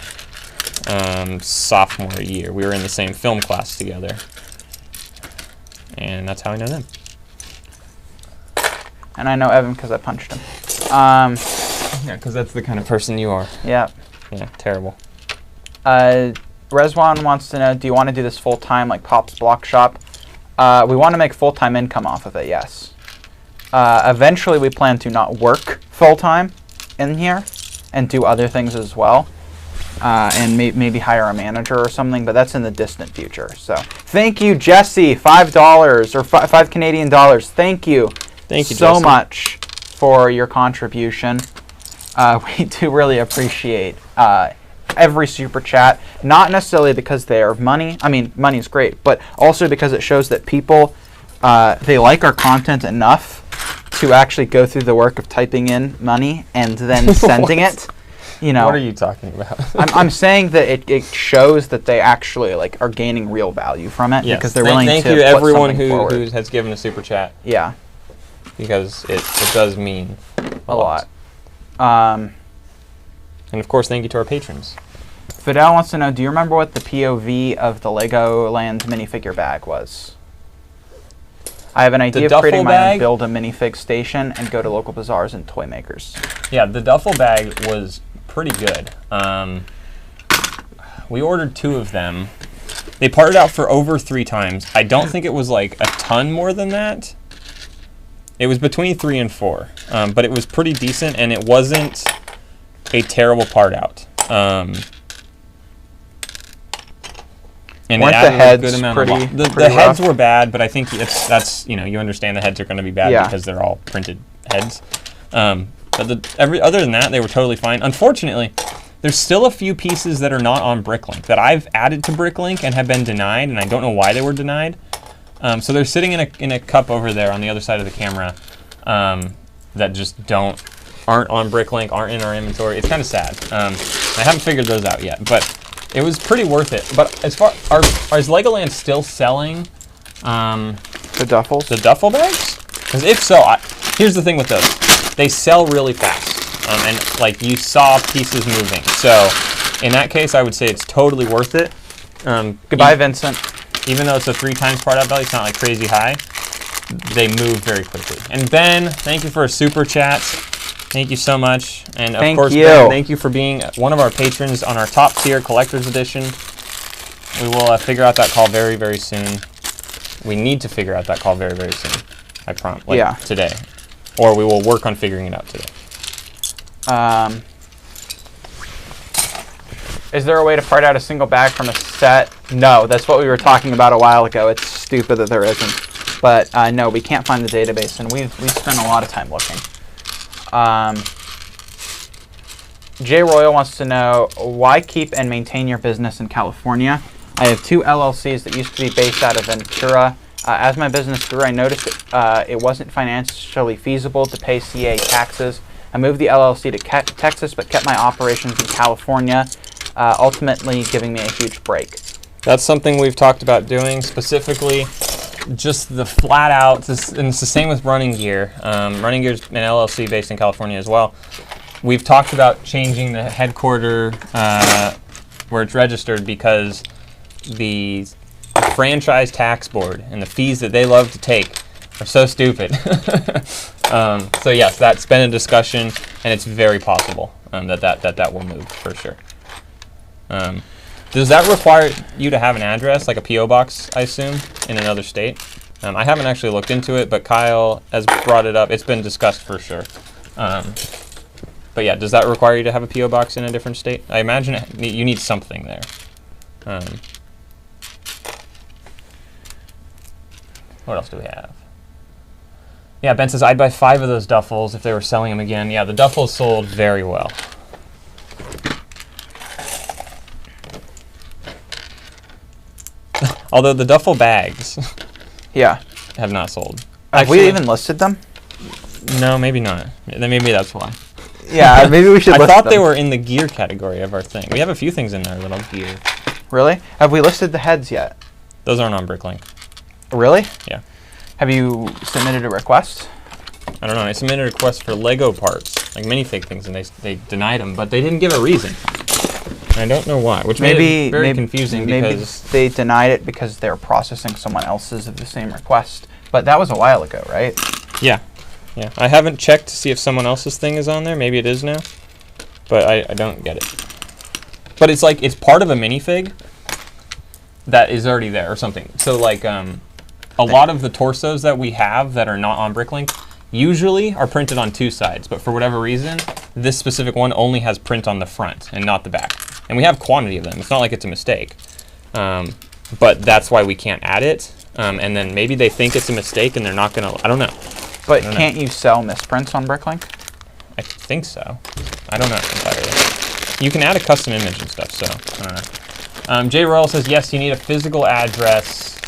sophomore year. We were in the same film class together. And that's how I know them. And I know Evan because I punched him. Yeah, because that's the kind of person you are. Yeah. Yeah, terrible. Rezwan wants to know, do you want to do this full-time like Pop's Block Shop? We want to make full-time income off of it, yes. Eventually we plan to not work full-time in here and do other things as well. And maybe hire a manager or something, but that's in the distant future. So thank you, Jesse, $5 or 5 Canadian dollars. Thank you. Thank you so Jesse. much for your contribution. We do really appreciate every super chat, not necessarily because they are money. I mean, money is great, but also because it shows that people, they like our content enough to actually go through the work of typing in money and then sending it. You know, what are you talking about? I'm saying that it shows that they actually are gaining real value from it, because they're willing to thank you put everyone something who forward. has given a super chat. Yeah, because it does mean a lot. And of course, thank you to our patrons. Fidel wants to know, do you remember what the POV of the Legoland minifigure bag was? I have an idea of creating my own build a minifig station and go to local bazaars and toy makers. Yeah, the duffel bag was pretty good. We ordered 2 of them. They parted out for over 3 times. I don't think it was like a ton more than that. It was between 3 and 4, but it was pretty decent, and it wasn't a terrible part out. And weren't it the added a heads good amount pretty, of the pretty heads rough? were bad, but I think that's you understand the heads are going to be bad Yeah. because they're all printed heads. But other than that, they were totally fine. Unfortunately, there's still a few pieces that are not on BrickLink that I've added to BrickLink and have been denied, and I don't know why they were denied. So they're sitting in a cup over there on the other side of the camera that just aren't on BrickLink, aren't in our inventory. It's kind of sad. I haven't figured those out yet, but it was pretty worth it. But as far is Legoland still selling The duffels? the duffel bags? Because if so, here's the thing with those: they sell really fast, and like you saw pieces moving. So in that case, I would say it's totally worth it. Goodbye, Vincent. Even though it's a 3 times part out value, it's not like crazy high. They move very quickly. And Ben, thank you for a super chat. Thank you so much. And of course, Ben, thank you for being one of our patrons on our top tier collector's edition. We will figure out that call very, very soon. We need to figure out that call very, very soon. I promise. Like today. Or we will work on figuring it out today. Is there a way to part out a single bag from a set? No, that's what we were talking about a while ago. It's stupid that there isn't. But no, we can't find the database, and we spent a lot of time looking. Jay Royal wants to know, why keep and maintain your business in California? I have 2 LLCs that used to be based out of Ventura. As my business grew, I noticed it wasn't financially feasible to pay CA taxes. I moved the LLC to Texas, but kept my operations in California, ultimately giving me a huge break. That's something we've talked about doing, specifically just the flat out, and it's the same with Running Gear. Running Gear's an LLC based in California as well. We've talked about changing the headquarter where it's registered because the franchise tax board and the fees that they love to take are so stupid. So yes, that's been a discussion, and it's very possible that will move for sure. Does that require you to have an address, like a P.O. box, I assume, in another state? I haven't actually looked into it, but Kyle has brought it up. It's been discussed for sure. But yeah, does that require you to have a P.O. box in a different state? I imagine you need something there. What else do we have? Yeah, Ben says, I'd buy 5 of those duffels if they were selling them again. Yeah, the duffels sold very well. Although the duffel bags have not sold. Have we even listed them? No, maybe not. Then maybe that's why. Yeah, maybe we should I list thought them. they were in the gear category of our thing. We have a few things in there that are gear. Really? Have we listed the heads yet? Those aren't on BrickLink. Really? Yeah. Have you submitted a request? I don't know. I submitted a request for Lego parts, like minifig things, and they denied them, but they didn't give a reason. I don't know why, which made it very confusing because they denied it because they're processing someone else's of the same request. But that was a while ago, right? Yeah. Yeah. I haven't checked to see if someone else's thing is on there. Maybe it is now, but I don't get it. But it's like it's part of a minifig that is already there or something. So like a lot of the torsos that we have that are not on BrickLink usually are printed on 2 sides, but for whatever reason, this specific one only has print on the front and not the back. And we have quantity of them. It's not like it's a mistake. But that's why we can't add it. And then maybe they think it's a mistake and they're not going to, I don't know. But can't you sell misprints on BrickLink? I think so. I don't know entirely. You can add a custom image and stuff, so I don't know. Jay Royal says, yes, you need a physical address.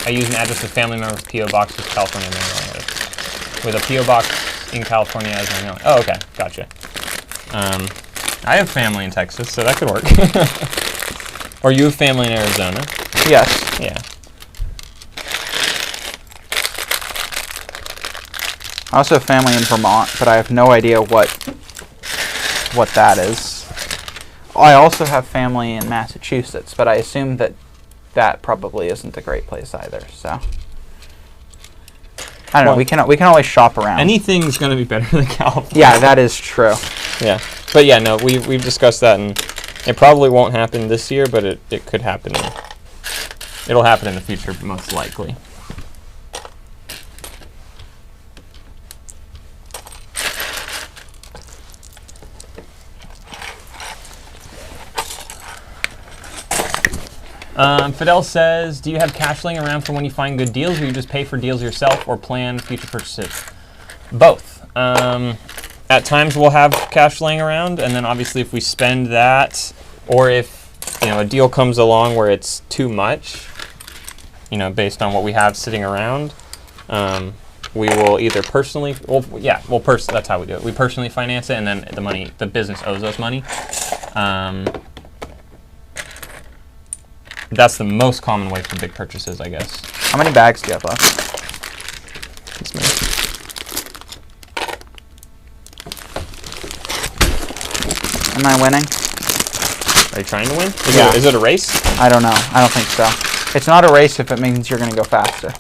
I use an address of family members' P.O. box with California mailing. With a P.O. box in California as my mailing. Oh, okay. Gotcha. I have family in Texas, so that could work. Or you have family in Arizona. Yes. Yeah. I also have family in Vermont, but I have no idea what that is. I also have family in Massachusetts, but I assume that probably isn't a great place either. So I don't know. We can always shop around. Anything's gonna be better than California. Yeah, that is true. Yeah, but yeah, no, we've discussed that, and it probably won't happen this year, but it could happen. It'll happen in the future, most likely. Fidel says, do you have cash laying around for when you find good deals, or you just pay for deals yourself or plan future purchases? Both. At times we'll have cash laying around, and then obviously if we spend that, or if a deal comes along where it's too much, based on what we have sitting around, we will either personally, that's how we do it. We personally finance it, and then the business owes us money. That's the most common way for big purchases, I guess. How many bags do you have left? This many. Am I winning? Are you trying to win? Is it a race? I don't know. I don't think so. It's not a race if it means you're going to go faster.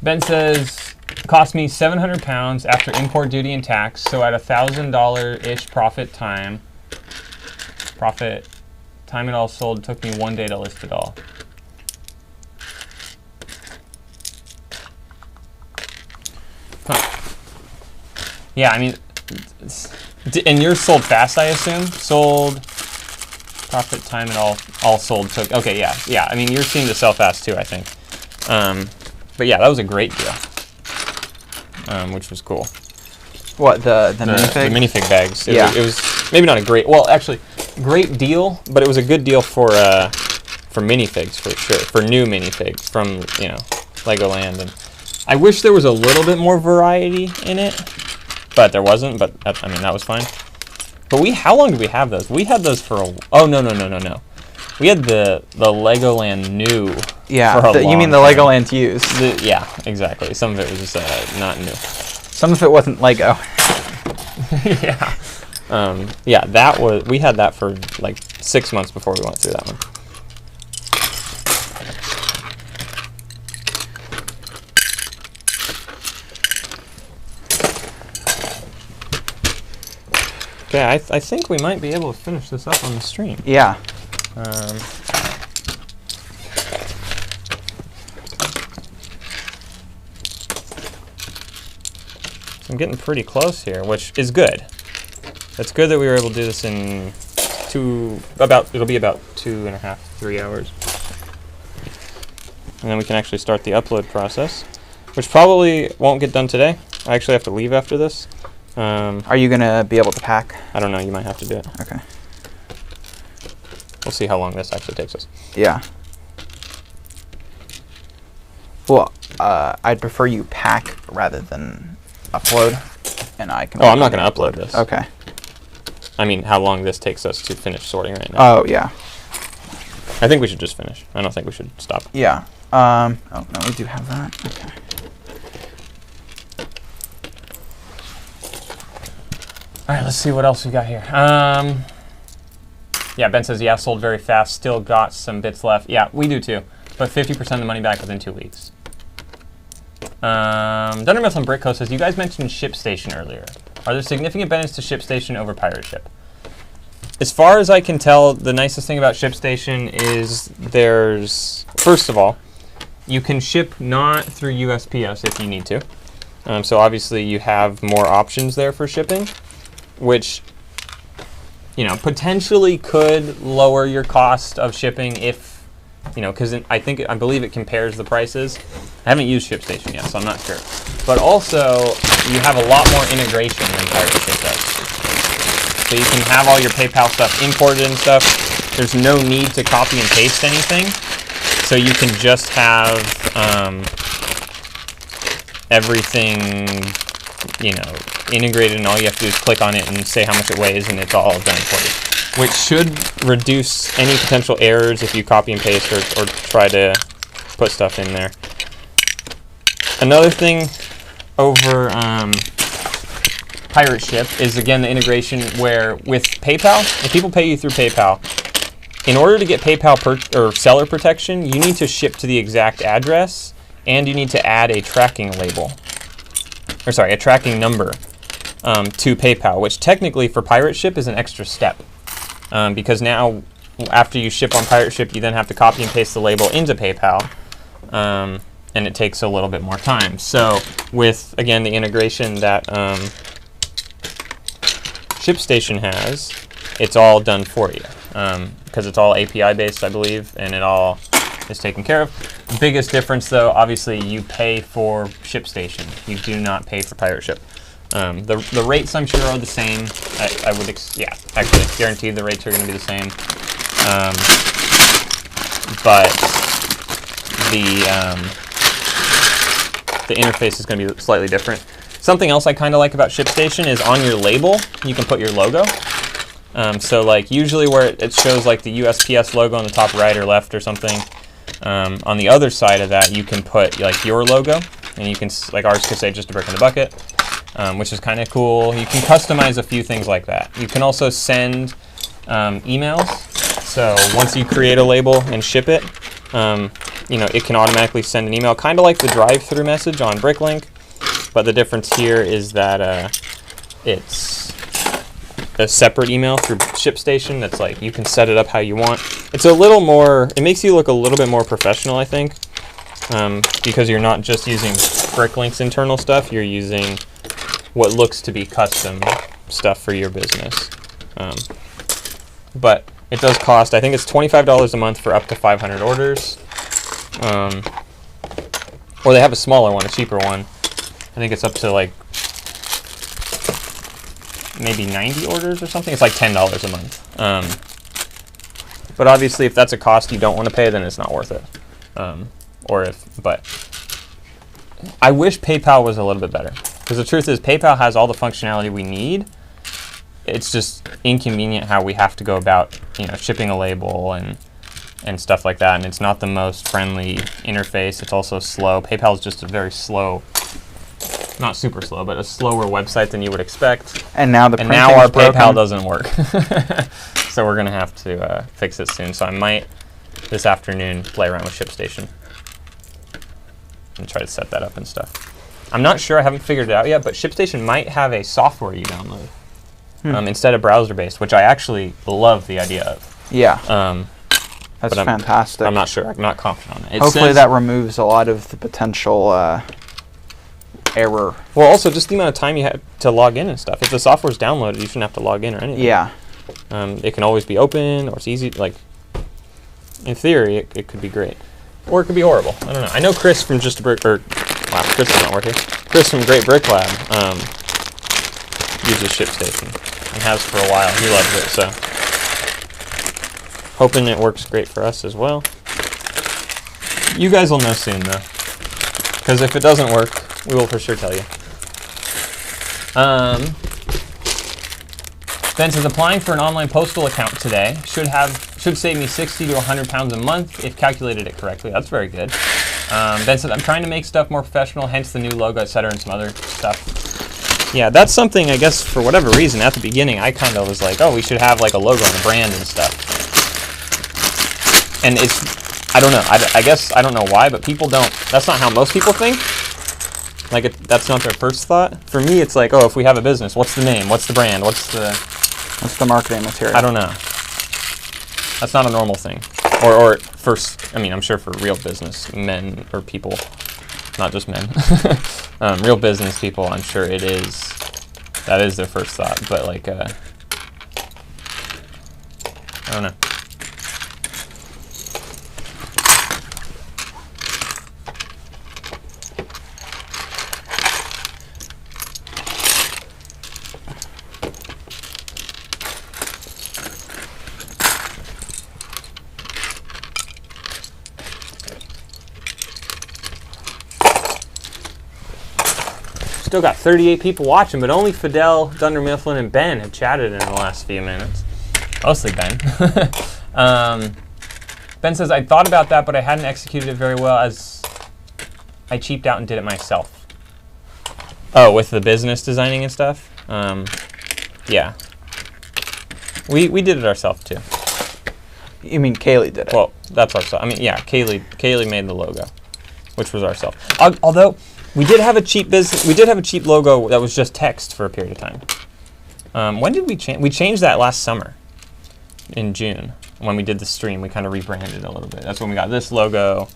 Ben says, cost me £700 after import duty and tax, so at $1,000-ish profit time it all sold, took me 1 day to list it all. Yeah, I mean, and yours sold fast, I assume? Sold, profit, time, it all sold, took, okay, yeah. I mean, yours seemed to sell fast too, I think. But yeah, that was a great deal, which was cool. What, the minifig? The minifig bags. It Yeah. It was maybe not a great, well, actually, great deal, but it was a good deal for minifigs, for sure, for new minifigs from, Legoland. And I wish there was a little bit more variety in it. But there wasn't, but that was fine. But how long did we have those? We had those for no. We had the Legoland new. Yeah, you mean the Legoland used. Yeah, exactly. Some of it was just not new. Some of it wasn't Lego. Yeah. We had that for like 6 months before we went through that one. Okay, I think we might be able to finish this up on the stream. Yeah. I'm getting pretty close here, which is good. It's good that we were able to do this in it'll be about 2.5, 3 hours. And then we can actually start the upload process, which probably won't get done today. I actually have to leave after this. Are you going to be able to pack? I don't know. You might have to do it. Okay. We'll see how long this actually takes us. Yeah. Well, I'd prefer you pack rather than upload, and I can... Oh, I'm not going to upload this. Okay. I mean, how long this takes us to finish sorting right now. Oh, yeah. I think we should just finish. I don't think we should stop. Yeah. Oh, no, we do have that. Okay. All right, let's see what else we got here. Yeah, Ben says, yeah, sold very fast. Still got some bits left. Yeah, we do too. But 50% of the money back within 2 weeks. Dunder Myth on Brickco says, you guys mentioned ShipStation earlier. Are there significant benefits to ShipStation over Pirate Ship? As far as I can tell, the nicest thing about ShipStation is first of all, you can ship not through USPS if you need to. So obviously you have more options there for shipping, which potentially could lower your cost of shipping if, because I believe it compares the prices. I haven't used ShipStation yet, so I'm not sure. But also, you have a lot more integration than Pirate Ship does. So you can have all your PayPal stuff imported and stuff. There's no need to copy and paste anything. So you can just have everything, integrated, and all you have to do is click on it and say how much it weighs, and it's all done for you. Which should reduce any potential errors if you copy and paste or try to put stuff in there. Another thing over Pirate Ship is, again, the integration where with PayPal, if people pay you through PayPal, in order to get PayPal or seller protection, you need to ship to the exact address, and you need to add a tracking label. A tracking number to PayPal, which technically for Pirate Ship is an extra step. Because now, after you ship on Pirate Ship, you then have to copy and paste the label into PayPal, and it takes a little bit more time. So with, again, the integration that ShipStation has, it's all done for you. because it's all API based, I believe, and it all is taken care of. The biggest difference, though, obviously, you pay for ShipStation. You do not pay for pirate ship. The rates, I'm sure, are the same. I would, actually, guaranteed the rates are going to be the same. But the interface is going to be slightly different. Something else I kind of like about ShipStation is on your label, you can put your logo. So like usually where it shows like the USPS logo on the top right or left or something, on the other side of that you can put like your logo, and you can, like ours could say just a brick in the bucket, which is kind of cool. You can customize a few things like that. You can also send emails. So once you create a label and ship it, it can automatically send an email, kind of like the drive-through message on BrickLink. But the difference here is that it's a separate email through ShipStation that's like, you can set it up how you want. It's a little more, it makes you look a little bit more professional, I think, because you're not just using BrickLink's internal stuff, you're using what looks to be custom stuff for your business. But it does cost, I think it's $25 a month for up to 500 orders. Or they have a smaller one, a cheaper one. I think it's up to like maybe 90 orders or something. It's like $10 a month. But obviously, if that's a cost you don't want to pay, then it's not worth it. But I wish PayPal was a little bit better, because the truth is PayPal has all the functionality we need. It's just inconvenient how we have to go about, shipping a label and stuff like that. And it's not the most friendly interface. It's also slow. PayPal is just a very slow. Not super slow, but a slower website than you would expect. And now our PayPal doesn't work. So we're gonna have to fix it soon. So I might this afternoon play around with ShipStation and try to set that up and stuff. I'm not sure. I haven't figured it out yet, but ShipStation might have a software you download instead of browser-based, which I actually love the idea of. Yeah. That's fantastic. I'm not sure. I'm not confident on it. Hopefully that removes a lot of the potential error. Well, also just the amount of time you have to log in and stuff. If the software's downloaded, you shouldn't have to log in or anything. Yeah. It can always be open, or it's easy. Like, in theory, it could be great, or it could be horrible. I don't know. I know Chris from Chris is not working. Chris from Great Brick Lab uses ShipStation and has for a while. He loves it, so hoping it works great for us as well. You guys will know soon, though, because if it doesn't work, we will for sure tell you. Ben says applying for an online postal account today should save me 60 to 100 pounds a month if calculated it correctly. That's very good. Ben says I'm trying to make stuff more professional, hence the new logo, etc., and some other stuff. Yeah, that's something, I guess, for whatever reason, at the beginning, I kind of was like, oh, we should have like a logo and a brand and stuff. And I don't know. I guess I don't know why, but people don't. That's not how most people think. Like, that's not their first thought. For me, it's like, oh, if we have a business, what's the name? What's the brand? What's the marketing material? I don't know. That's not a normal thing. Or first, I mean, I'm sure for real business men or people, not just men, real business people, I'm sure that is their first thought. But like, I don't know. Still got 38 people watching, but only Fidel, Dunder Mifflin, and Ben have chatted in the last few minutes. Mostly Ben. Ben says, I thought about that, but I hadn't executed it very well as I cheaped out and did it myself. Oh, with the business designing and stuff? Yeah. We did it ourselves, too. You mean Kaylee did it? Well, that's ourselves. I mean, yeah, Kaylee made the logo, which was ourselves. Although... We did have a cheap logo that was just text for a period of time. When did we change? We changed that last summer, in June, when we did the stream. We kind of rebranded a little bit. That's when we got this logo,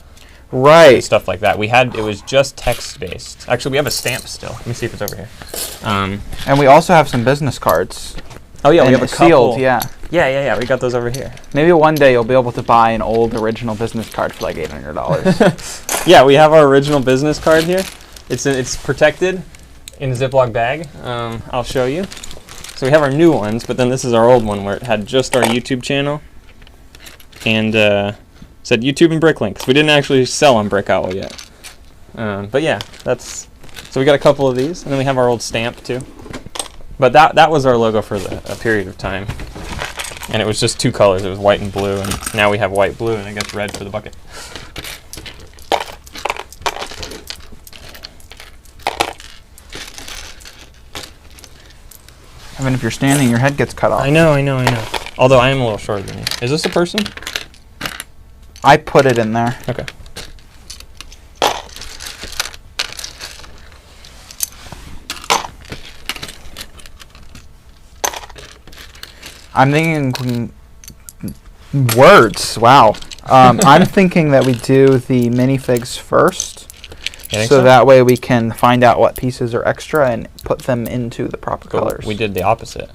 right? And stuff like that. It was just text based. Actually, we have a stamp still. Let me see if it's over here. And we also have some business cards. Oh yeah, we have a couple. Sealed, yeah. Yeah. We got those over here. Maybe one day you'll be able to buy an old original business card for like $800. Yeah, we have our original business card here. It's protected in a Ziploc bag. I'll show you. So we have our new ones, but then this is our old one where it had just our YouTube channel and said YouTube and BrickLink, because we didn't actually sell on Brick Owl yet. But yeah, so we got a couple of these, and then we have our old stamp too. But that was our logo for a period of time. And it was just 2 colors. It was white and blue, and now we have white, blue, and I guess red for the bucket. I mean, if you're standing, your head gets cut off. I know. Although I am a little shorter than you. Is this a person? I put it in there. Okay. I'm thinking words. Wow. I'm thinking that we do the minifigs first, so that way we can find out what pieces are extra and put them into the proper colors. We did the opposite.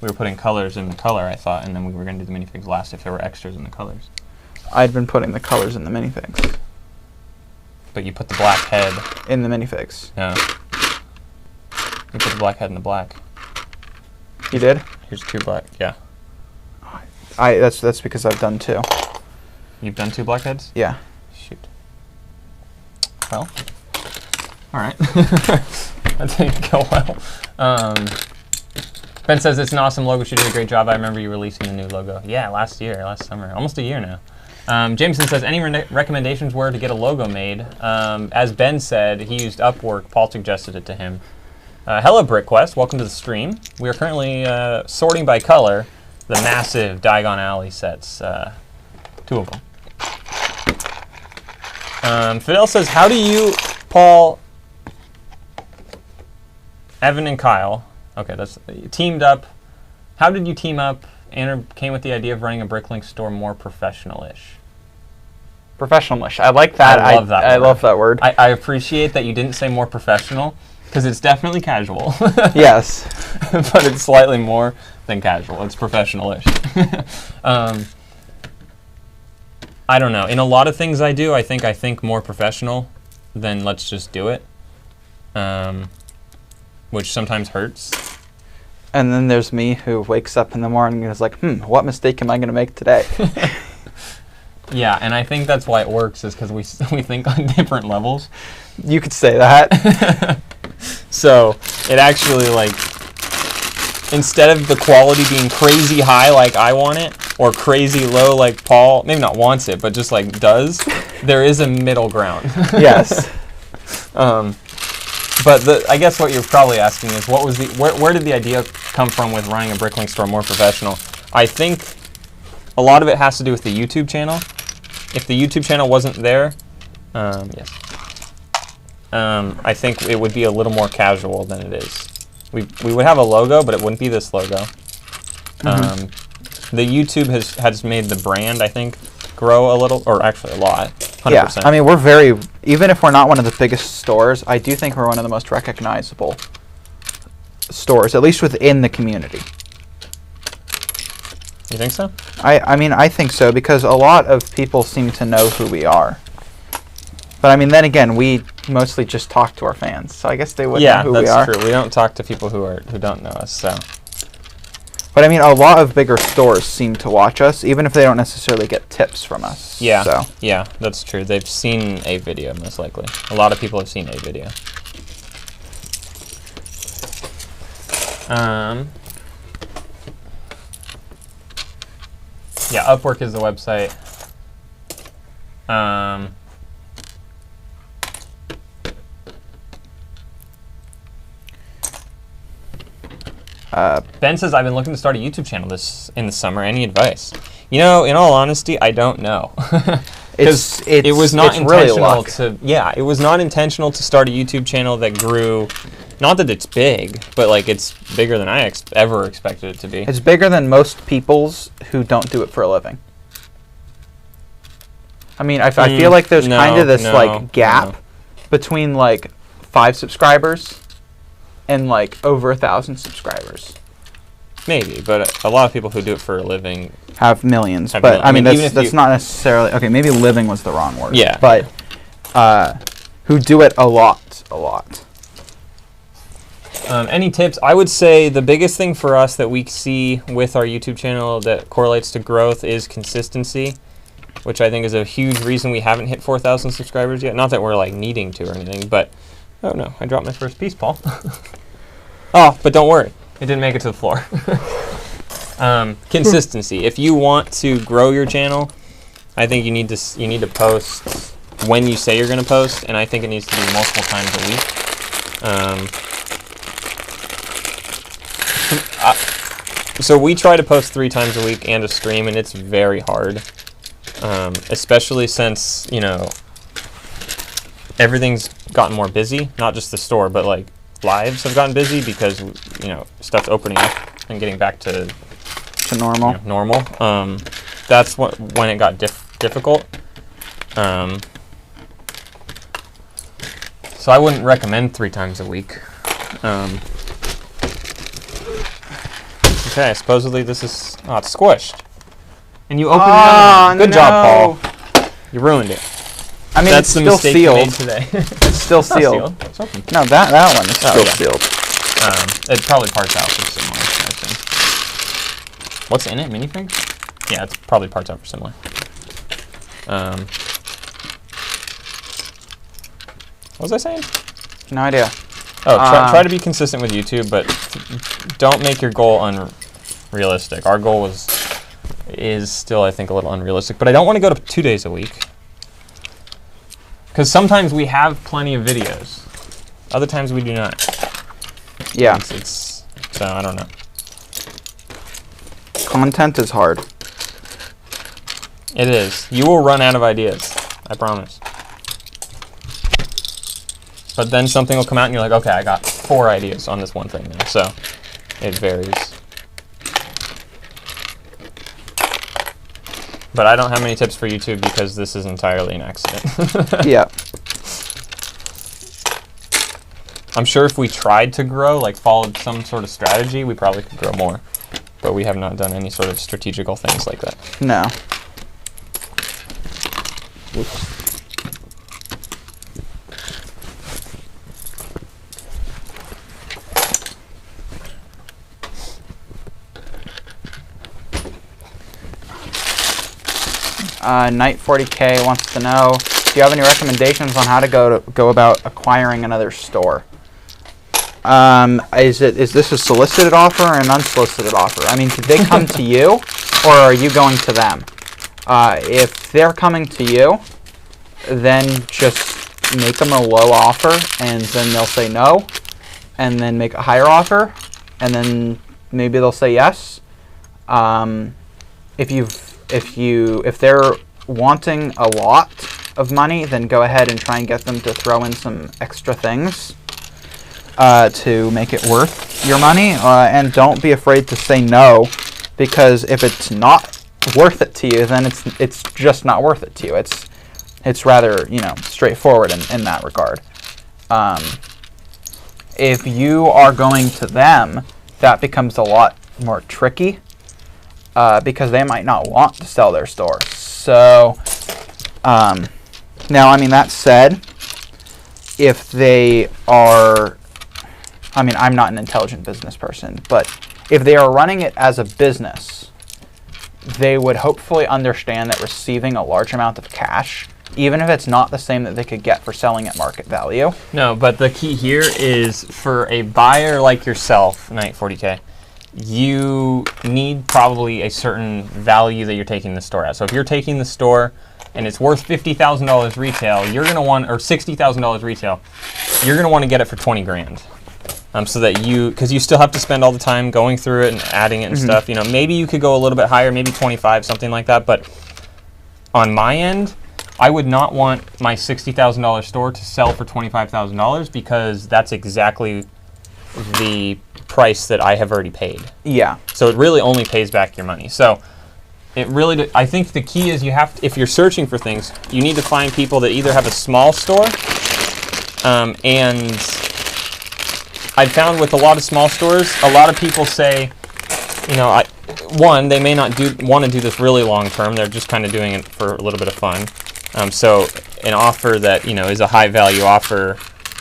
We were putting colors in the color, I thought, and then we were going to do the minifigs last if there were extras in the colors. I'd been putting the colors in the minifigs. But you put the black head in the minifigs. No. You put the black head in the black. You did? Here's 2 black. Yeah. That's because I've done 2. You've done 2 black heads? Yeah. Shoot. Well. All right. That didn't go well. Ben says it's an awesome logo. She did a great job. I remember you releasing the new logo. Yeah, last summer, almost a year now. Jameson says, any recommendations where to get a logo made? As Ben said, he used Upwork. Paul suggested it to him. Hello, BrickQuest. Welcome to the stream. We are currently sorting by color the massive Diagon Alley sets, 2 of them. Fidel says, how do you, Paul, Evan and Kyle, okay, that's teamed up. How did you team up and came with the idea of running a BrickLink store more professional-ish? Professional-ish. I like that. I love that word. I love that word. I appreciate that you didn't say more professional, because it's definitely casual. Yes. But it's slightly more than casual. It's professional-ish. I don't know. In a lot of things I do, I think more professional than let's just do it, which sometimes hurts. And then there's me who wakes up in the morning and is like, what mistake am I going to make today? Yeah, and I think that's why it works, is because we think on different levels. You could say that. So it actually, like, instead of the quality being crazy high like I want it, or crazy low like Paul, maybe not wants it, but just like does, there is a middle ground. Yes. But I guess what you're probably asking is, what was where did the idea come from with running a BrickLink store more professional? I think a lot of it has to do with the YouTube channel. If the YouTube channel wasn't there, yes. I think it would be a little more casual than it is. We would have a logo, but it wouldn't be this logo. The YouTube has made the brand, I think, grow a little, or actually a lot. 100%. Yeah, I mean, we're very, even if we're not one of the biggest stores, I do think we're one of the most recognizable stores, at least within the community. You think so? I mean, I think so, because a lot of people seem to know who we are. But I mean, then again, we mostly just talk to our fans, so I guess they wouldn't know who we are. Yeah, that's true. We don't talk to people who don't know us, so. But I mean, a lot of bigger stores seem to watch us, even if they don't necessarily get tips from us. Yeah, so. Yeah, that's true. They've seen a video, most likely. A lot of people have seen a video. Yeah, Upwork is the website. Ben says, I've been looking to start a YouTube channel in the summer. Any advice? You know, in all honesty, I don't know. Because it was not intentional it was not intentional to start a YouTube channel that grew. Not that it's big, but like it's bigger than I ever expected it to be. It's bigger than most people's who don't do it for a living. I mean, I feel like there's kind of this like gap between like 5 subscribers and like over 1,000 subscribers. Maybe, but a lot of people who do it for a living have millions. Have But millions. I mean, I mean, even if that's not necessarily okay. Maybe living was the wrong word. Yeah. But who do it a lot. Any tips? I would say the biggest thing for us that we see with our YouTube channel that correlates to growth is consistency, which I think is a huge reason we haven't hit 4,000 subscribers yet. Not that we're like needing to or anything, but oh no, I dropped my first piece, Paul. Oh, but don't worry, it didn't make it to the floor. Consistency. If you want to grow your channel, I think you need to post when you say you're going to post, and I think it needs to be multiple times a week. So we try to post 3 times a week and a stream, and it's very hard, especially since, you know, everything's gotten more busy. Not just the store, but like lives have gotten busy because, you know, stuff's opening up and getting back to Normal. You know, normal. That's when it got difficult. So I wouldn't recommend 3 times a week. Okay, supposedly this is... Oh, it's squished. And you opened it up. Good job, Paul. You ruined it. I mean, That's it's the still mistake sealed. you made today. It's still It's not sealed. It's open. No, that one is still yeah. sealed. It probably parts out for similar, I think. What's in it? Minifigs? Yeah, it's probably parts out for similar. What was I saying? No idea. Oh, try to be consistent with YouTube, but don't make your goal unrealistic. Our goal is still, I think, a little unrealistic, but I don't want to go to 2 days a week. Because sometimes we have plenty of videos. Other times we do not. Yeah. So I don't know. Content is hard. It is. You will run out of ideas. I promise. But then something will come out and you're like, okay, I got 4 ideas on this one thing now. So it varies. But I don't have many tips for YouTube because this is entirely an accident. Yeah. I'm sure if we tried to grow, like followed some sort of strategy, we probably could grow more. But we have not done any sort of strategical things like that. No. Oops. Night 40K wants to know, do you have any recommendations on how to go about acquiring another store? Is this a solicited offer or an unsolicited offer? I mean, did they come to you, or are you going to them? If they're coming to you, then just make them a low offer, and then they'll say no, and then make a higher offer, and then maybe they'll say yes. If they're wanting a lot of money, then go ahead and try and get them to throw in some extra things to make it worth your money, and don't be afraid to say no, because if it's not worth it to you, then it's just not worth it to you. It's rather, you know, straightforward in that regard. If you are going to them, that becomes a lot more tricky. Because they might not want to sell their store. So, now, I mean, that said, if they are, I mean, I'm not an intelligent business person, but if they are running it as a business, they would hopefully understand that receiving a large amount of cash, even if it's not the same that they could get for selling at market value. No, but the key here is for a buyer like yourself, Night 40K, you need probably a certain value that you're taking the store at. So if you're taking the store and it's worth $50,000 retail, you're going to want, or $60,000 retail, you're going to want to get it for 20 grand. So that because you still have to spend all the time going through it and adding it and stuff. You know, maybe you could go a little bit higher, maybe 25, something like that. But on my end, I would not want my $60,000 store to sell for $25,000 because that's exactly the price that I have already paid. Yeah. So it really only pays back your money. So it really, I think the key is you have to, if you're searching for things, you need to find people that either have a small store, and I've found with a lot of small stores, a lot of people say, you know, one, they may not want to do this really long term. They're just kind of doing it for a little bit of fun. So an offer that, you know, is a high value offer,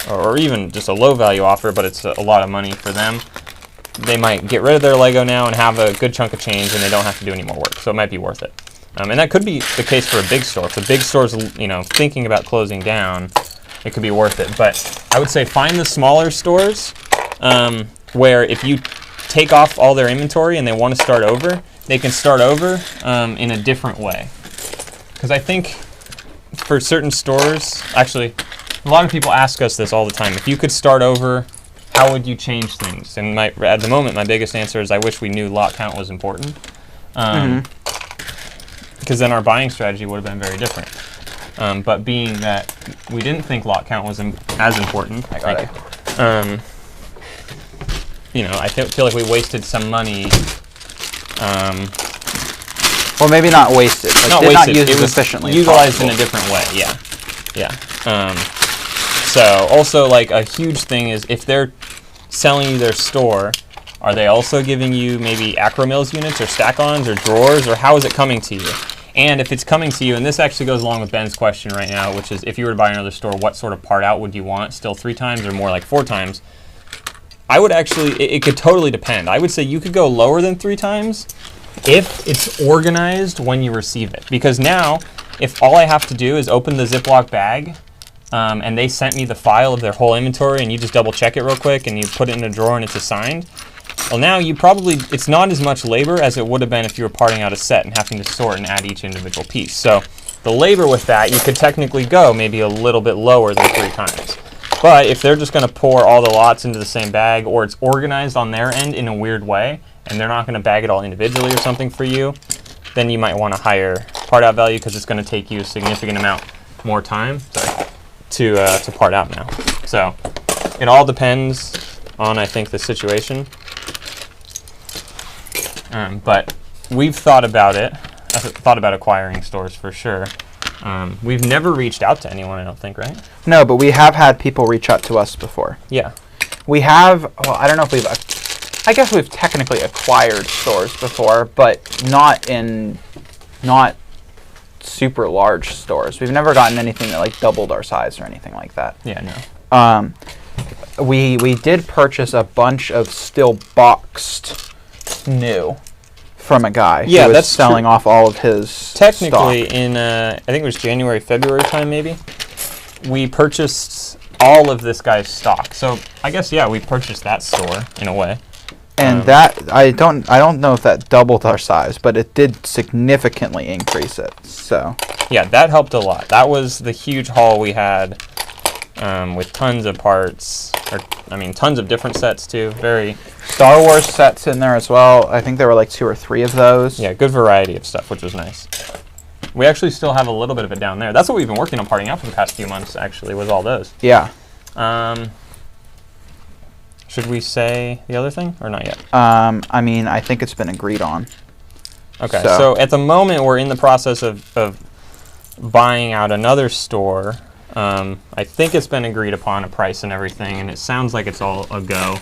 or even just a low value offer, but it's a lot of money for them, they might get rid of their Lego now and have a good chunk of change, and they don't have to do any more work. So it might be worth it. And that could be the case for a big store. If the big store's, you know, thinking about closing down, it could be worth it. But I would say find the smaller stores where if you take off all their inventory and they want to start over, they can start over in a different way. Because I think for certain stores, actually, a lot of people ask us this all the time. If you could start over, how would you change things? And at the moment, my biggest answer is I wish we knew lot count was important. Because then our buying strategy would have been very different. But being that we didn't think lot count was as important, you know, I feel like we wasted some money. Well, maybe not wasted. Like, not did wasted. Not use it was efficiently. utilized in a different way. Yeah, yeah. So also, like, a huge thing is if they're selling you their store, are they also giving you maybe Acromills units or stack-ons or drawers, or how is it coming to you? And if it's coming to you, and this actually goes along with Ben's question right now, which is if you were to buy another store, what sort of part out would you want? Still 3 times or more like 4 times? I would actually, it could totally depend. I would say you could go lower than 3 times if it's organized when you receive it. Because now, if all I have to do is open the Ziploc bag, and they sent me the file of their whole inventory, and you just double check it real quick, and you put it in a drawer and it's assigned, well, now it's not as much labor as it would have been if you were parting out a set and having to sort and add each individual piece. So the labor with that, you could technically go maybe a little bit lower than 3 times. But if they're just going to pour all the lots into the same bag, or it's organized on their end in a weird way, and they're not going to bag it all individually or something for you, then you might want a higher part out value because it's going to take you a significant amount more time to part out now. So it all depends on, I think, the situation. But we've thought about it. I've thought about acquiring stores for sure. We've never reached out to anyone, I don't think, right? No, but we have had people reach out to us before. Yeah. We have, well, I don't know if I guess we've technically acquired stores before, but not super large stores. We've never gotten anything that like doubled our size or anything like that. Yeah, no. We did purchase a bunch of still boxed new from a guy who was selling off all of his technically stock. In I think it was January, February time maybe, we purchased all of this guy's stock. So I guess, yeah, we purchased that store in a way. And that I don't know if that doubled our size, but it did significantly increase it. So yeah, that helped a lot. That was the huge haul we had with tons of parts, tons of different sets too. Very Star Wars sets in there as well. I think there were like 2 or 3 of those. Yeah, good variety of stuff, which was nice. We actually still have a little bit of it down there. That's what we've been working on parting out for the past few months, actually, was all those. Yeah. Should we say the other thing or not yet? I think it's been agreed on. Okay, so at the moment we're in the process of buying out another store. I think it's been agreed upon, a price and everything, and it sounds like it's all a go.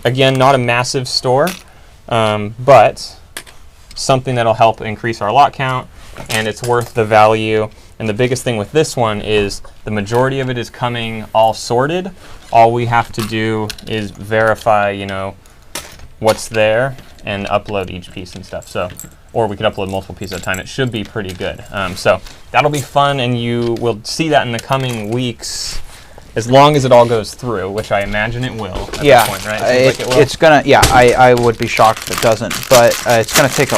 Again, not a massive store, but something that'll help increase our lot count, and it's worth the value. And the biggest thing with this one is the majority of it is coming all sorted. All we have to do is verify, what's there and upload each piece and stuff. So, or we could upload multiple pieces at a time. It should be pretty good. So that'll be fun, and you will see that in the coming weeks, as long as it all goes through, which I imagine it will at that point, right? It seems like it will. It's gonna. Yeah, I would be shocked if it doesn't, but it's gonna take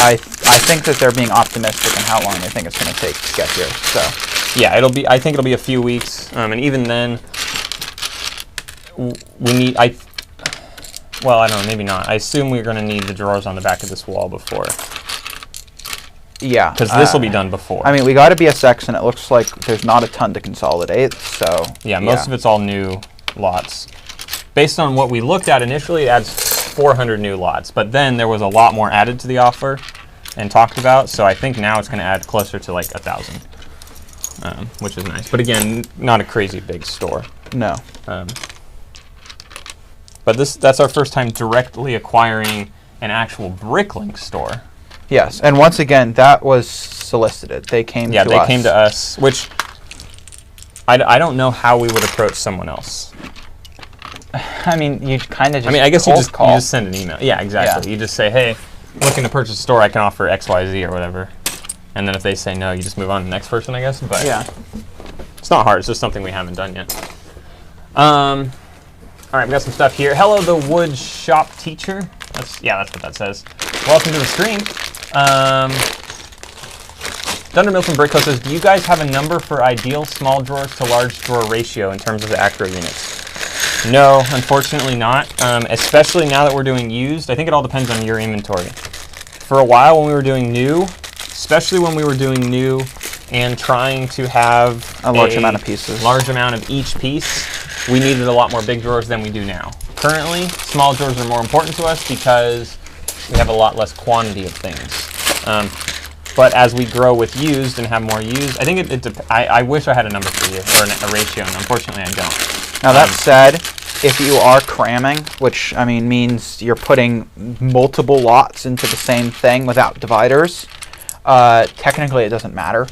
I think that they're being optimistic in how long they think it's gonna take to get here. So yeah, I think it'll be a few weeks, and even then, we need. Well, I don't know, maybe not. I assume we're going to need the drawers on the back of this wall before. Yeah. Because this will be done before. We got a BSX, and it looks like there's not a ton to consolidate, so... Yeah, most of it's all new lots. Based on what we looked at initially, it adds 400 new lots. But then there was a lot more added to the offer and talked about, so I think now it's going to add closer to like 1,000, which is nice. But again, not a crazy big store. No. But that's our first time directly acquiring an actual BrickLink store. Yes, and once again, that was solicited. They came to us. Yeah, they came to us, which I don't know how we would approach someone else. I mean, you kind of just I guess you just send an email. Yeah, exactly. Yeah. You just say, hey, looking to purchase a store, I can offer X, Y, Z or whatever. And then if they say no, you just move on to the next person, I guess. But yeah. It's not hard. It's just something we haven't done yet. All right, we got some stuff here. Hello, the wood shop teacher. That's what that says. Welcome to the stream. Thunder Milton Brickco says, do you guys have a number for ideal small drawers to large drawer ratio in terms of the acro units? No, unfortunately not. Especially now that we're doing used. I think it all depends on your inventory. For a while when we were doing new, especially when we were doing new and trying to have a large amount of pieces, large amount of each piece, we needed a lot more big drawers than we do now. Currently, small drawers are more important to us because we have a lot less quantity of things. But as we grow with used and have more used, I think I wish I had a number for you, or a ratio, and unfortunately I don't. Now that said, if you are cramming, which I mean means you're putting multiple lots into the same thing without dividers, technically it doesn't matter,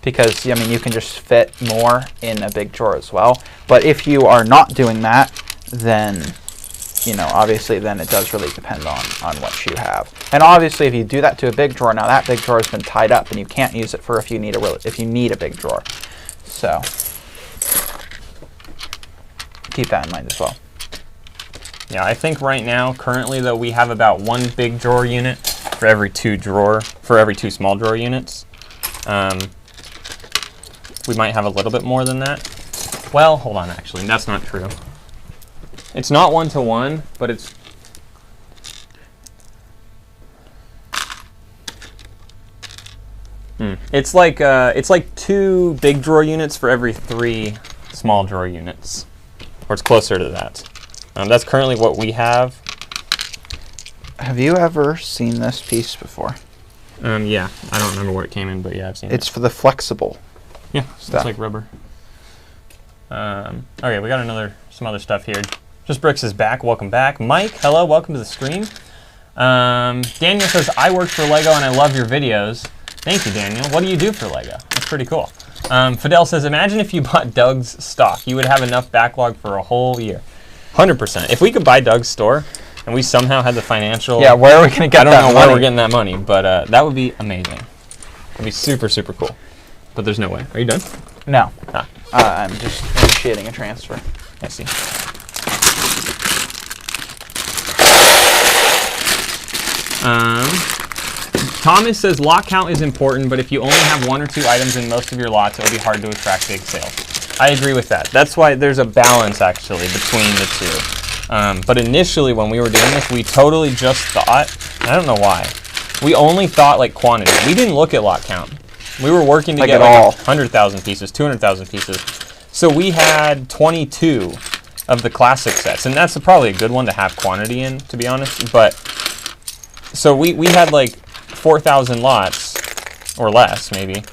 because I mean you can just fit more in a big drawer as well. But if you are not doing that, then obviously then it does really depend on what you have. And obviously if you do that to a big drawer, now that big drawer has been tied up and you can't use it for if you need a big drawer. So keep that in mind as well. Yeah, I think right now, currently though, we have about one big drawer unit for every two small drawer units. We might have a little bit more than that. Well, hold on, actually, that's not true. It's not 1-to-1, but it's... It's like 2 big drawer units for every 3 small drawer units. Or it's closer to that. That's currently what we have. Have you ever seen this piece before? Yeah, I don't remember where it came in, but yeah, I've seen it. It's for the flexible. Yeah, stuff. It's like rubber. Okay, we got some other stuff here. Just Bricks is back. Welcome back. Mike, hello. Welcome to the stream. Daniel says, I work for Lego and I love your videos. Thank you, Daniel. What do you do for Lego? That's pretty cool. Fidel says, imagine if you bought Doug's stock. You would have enough backlog for a whole year. 100%. If we could buy Doug's store and we somehow had the financial... Yeah, where are we going to get that money? I don't know where we're getting that money, but that would be amazing. It would be super, super cool. But there's no way. Are you done? No. I'm just initiating a transfer. I see. Thomas says lot count is important, but if you only have 1 or 2 items in most of your lots, it'll be hard to attract big sales. I agree with that. That's why there's a balance actually between the two. But initially when we were doing this, we totally just thought, I don't know why, we only thought like quantity. We didn't look at lot count. We were working to get like 100,000 pieces, 200,000 pieces. So we had 22 of the classic sets, and that's probably a good one to have quantity in, to be honest. But so we had like 4,000 lots or less maybe,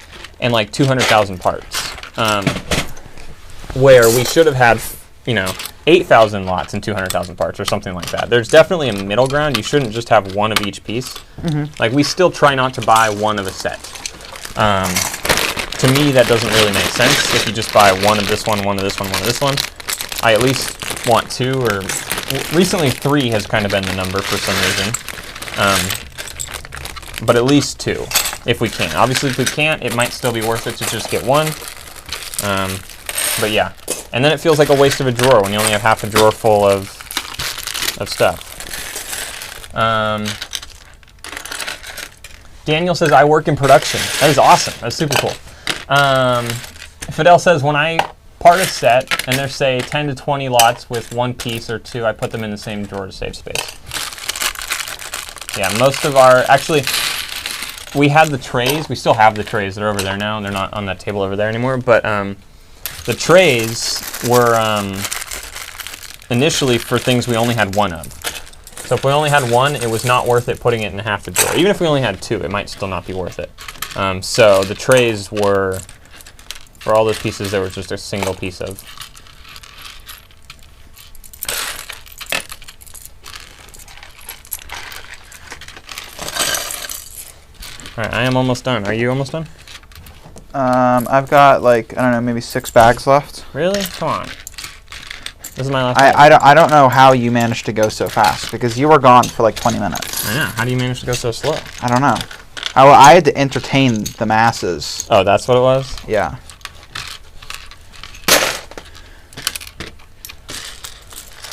and like 200,000 parts, where we should have had 8,000 lots and 200,000 parts or something like that. There's definitely a middle ground. You shouldn't just have one of each piece. Like we still try not to buy one of a set. To me, that doesn't really make sense. If you just buy one of this one, one of this one, one of this one, I at least want 2, or recently 3 has kind of been the number for some reason. But at least 2, if we can. Obviously, if we can't, it might still be worth it to just get 1. But yeah, and then it feels like a waste of a drawer when you only have half a drawer full of stuff. Daniel says, I work in production. That is awesome. That's super cool. Fidel says, when I part a set and there's, say, 10 to 20 lots with 1 piece or 2, I put them in the same drawer to save space. Yeah, most of our, actually, we had the trays. We still have the trays. They're over there now, and they're not on that table over there anymore. But the trays were initially for things we only had 1 of. So if we only had 1, it was not worth it putting it in half the drawer. Even if we only had 2, it might still not be worth it. So the trays were, for all those pieces, there was just a single piece of. All right, I am almost done. Are you almost done? I've got like, I don't know, maybe 6 bags left. Really? Come on. This is my last bag. I don't know how you managed to go so fast, because you were gone for like 20 minutes. I know. How do you manage to go so slow? I don't know. I had to entertain the masses. Oh, that's what it was? Yeah.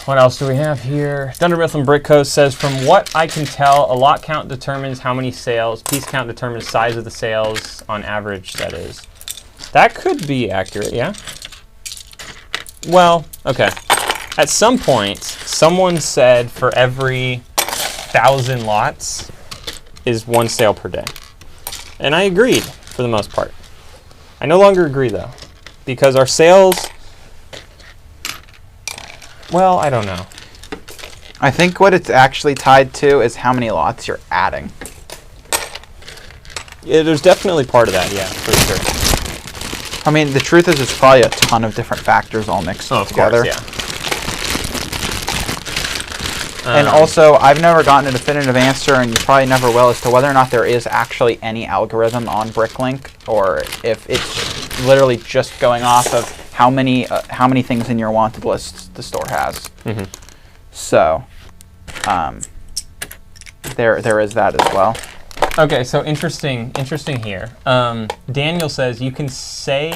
What else do we have here? Thunder Mifflin Brick Coast says, from what I can tell, a lot count determines how many sales. Piece count determines size of the sales on average, that is. That could be accurate, yeah? Well, okay. At some point, someone said for every 1,000 lots is 1 sale per day. And I agreed for the most part. I no longer agree though, because our sales, well, I don't know. I think what it's actually tied to is how many lots you're adding. Yeah, there's definitely part of that, yeah, for sure. I mean, the truth is it's probably a ton of different factors all mixed together. Course, yeah. And also, I've never gotten a definitive answer, and you probably never will, as to whether or not there is actually any algorithm on BrickLink, or if it's literally just going off of how many things in your wanted list the store has. Mm-hmm. So, there is that as well. Okay, so interesting here. Daniel says you can see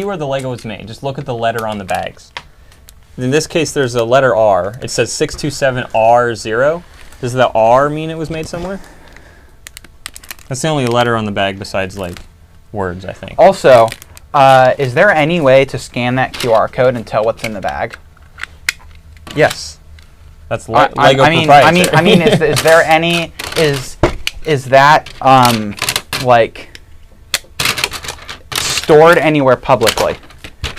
where the Lego was made. Just look at the letter on the bags. In this case, there's a letter R. It says 627R0. Does the R mean it was made somewhere? That's the only letter on the bag besides like words, I think. Also, is there any way to scan that QR code and tell what's in the bag? Yes. That's Lego proprietary. I mean, is there any? Is that like stored anywhere publicly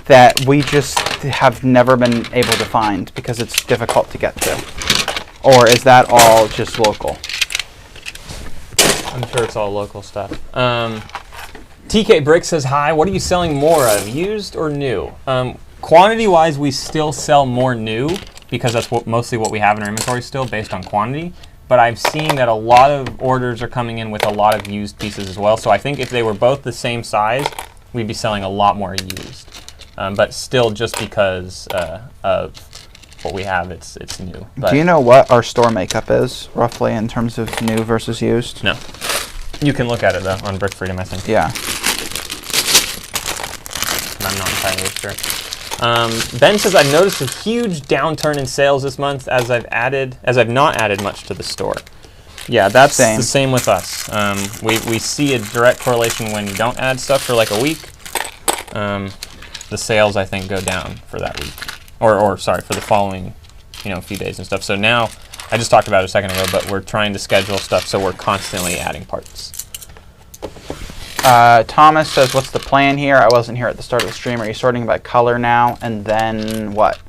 that we just have never been able to find because it's difficult to get to? Or is that all just local? I'm sure it's all local stuff. TK Brick says, hi, what are you selling more of, used or new? Quantity-wise, we still sell more new because that's mostly what we have in our inventory still based on quantity. But I've seen that a lot of orders are coming in with a lot of used pieces as well. So I think if they were both the same size, we'd be selling a lot more used. But still, just because of what we have, it's new. But do you know what our store makeup is, roughly, in terms of new versus used? No. You can look at it, though, on Brick Freedom, I think. Yeah. But I'm not entirely sure. Ben says, I've noticed a huge downturn in sales this month as I've not added much to the store. Yeah, that's the same with us. We see a direct correlation when you don't add stuff for like a week. The sales, I think, go down for that week. Or sorry, for the following, few days and stuff. So now, I just talked about it a second ago, but we're trying to schedule stuff so we're constantly adding parts. Thomas says, what's the plan here? I wasn't here at the start of the stream. Are you sorting by color now? And then what?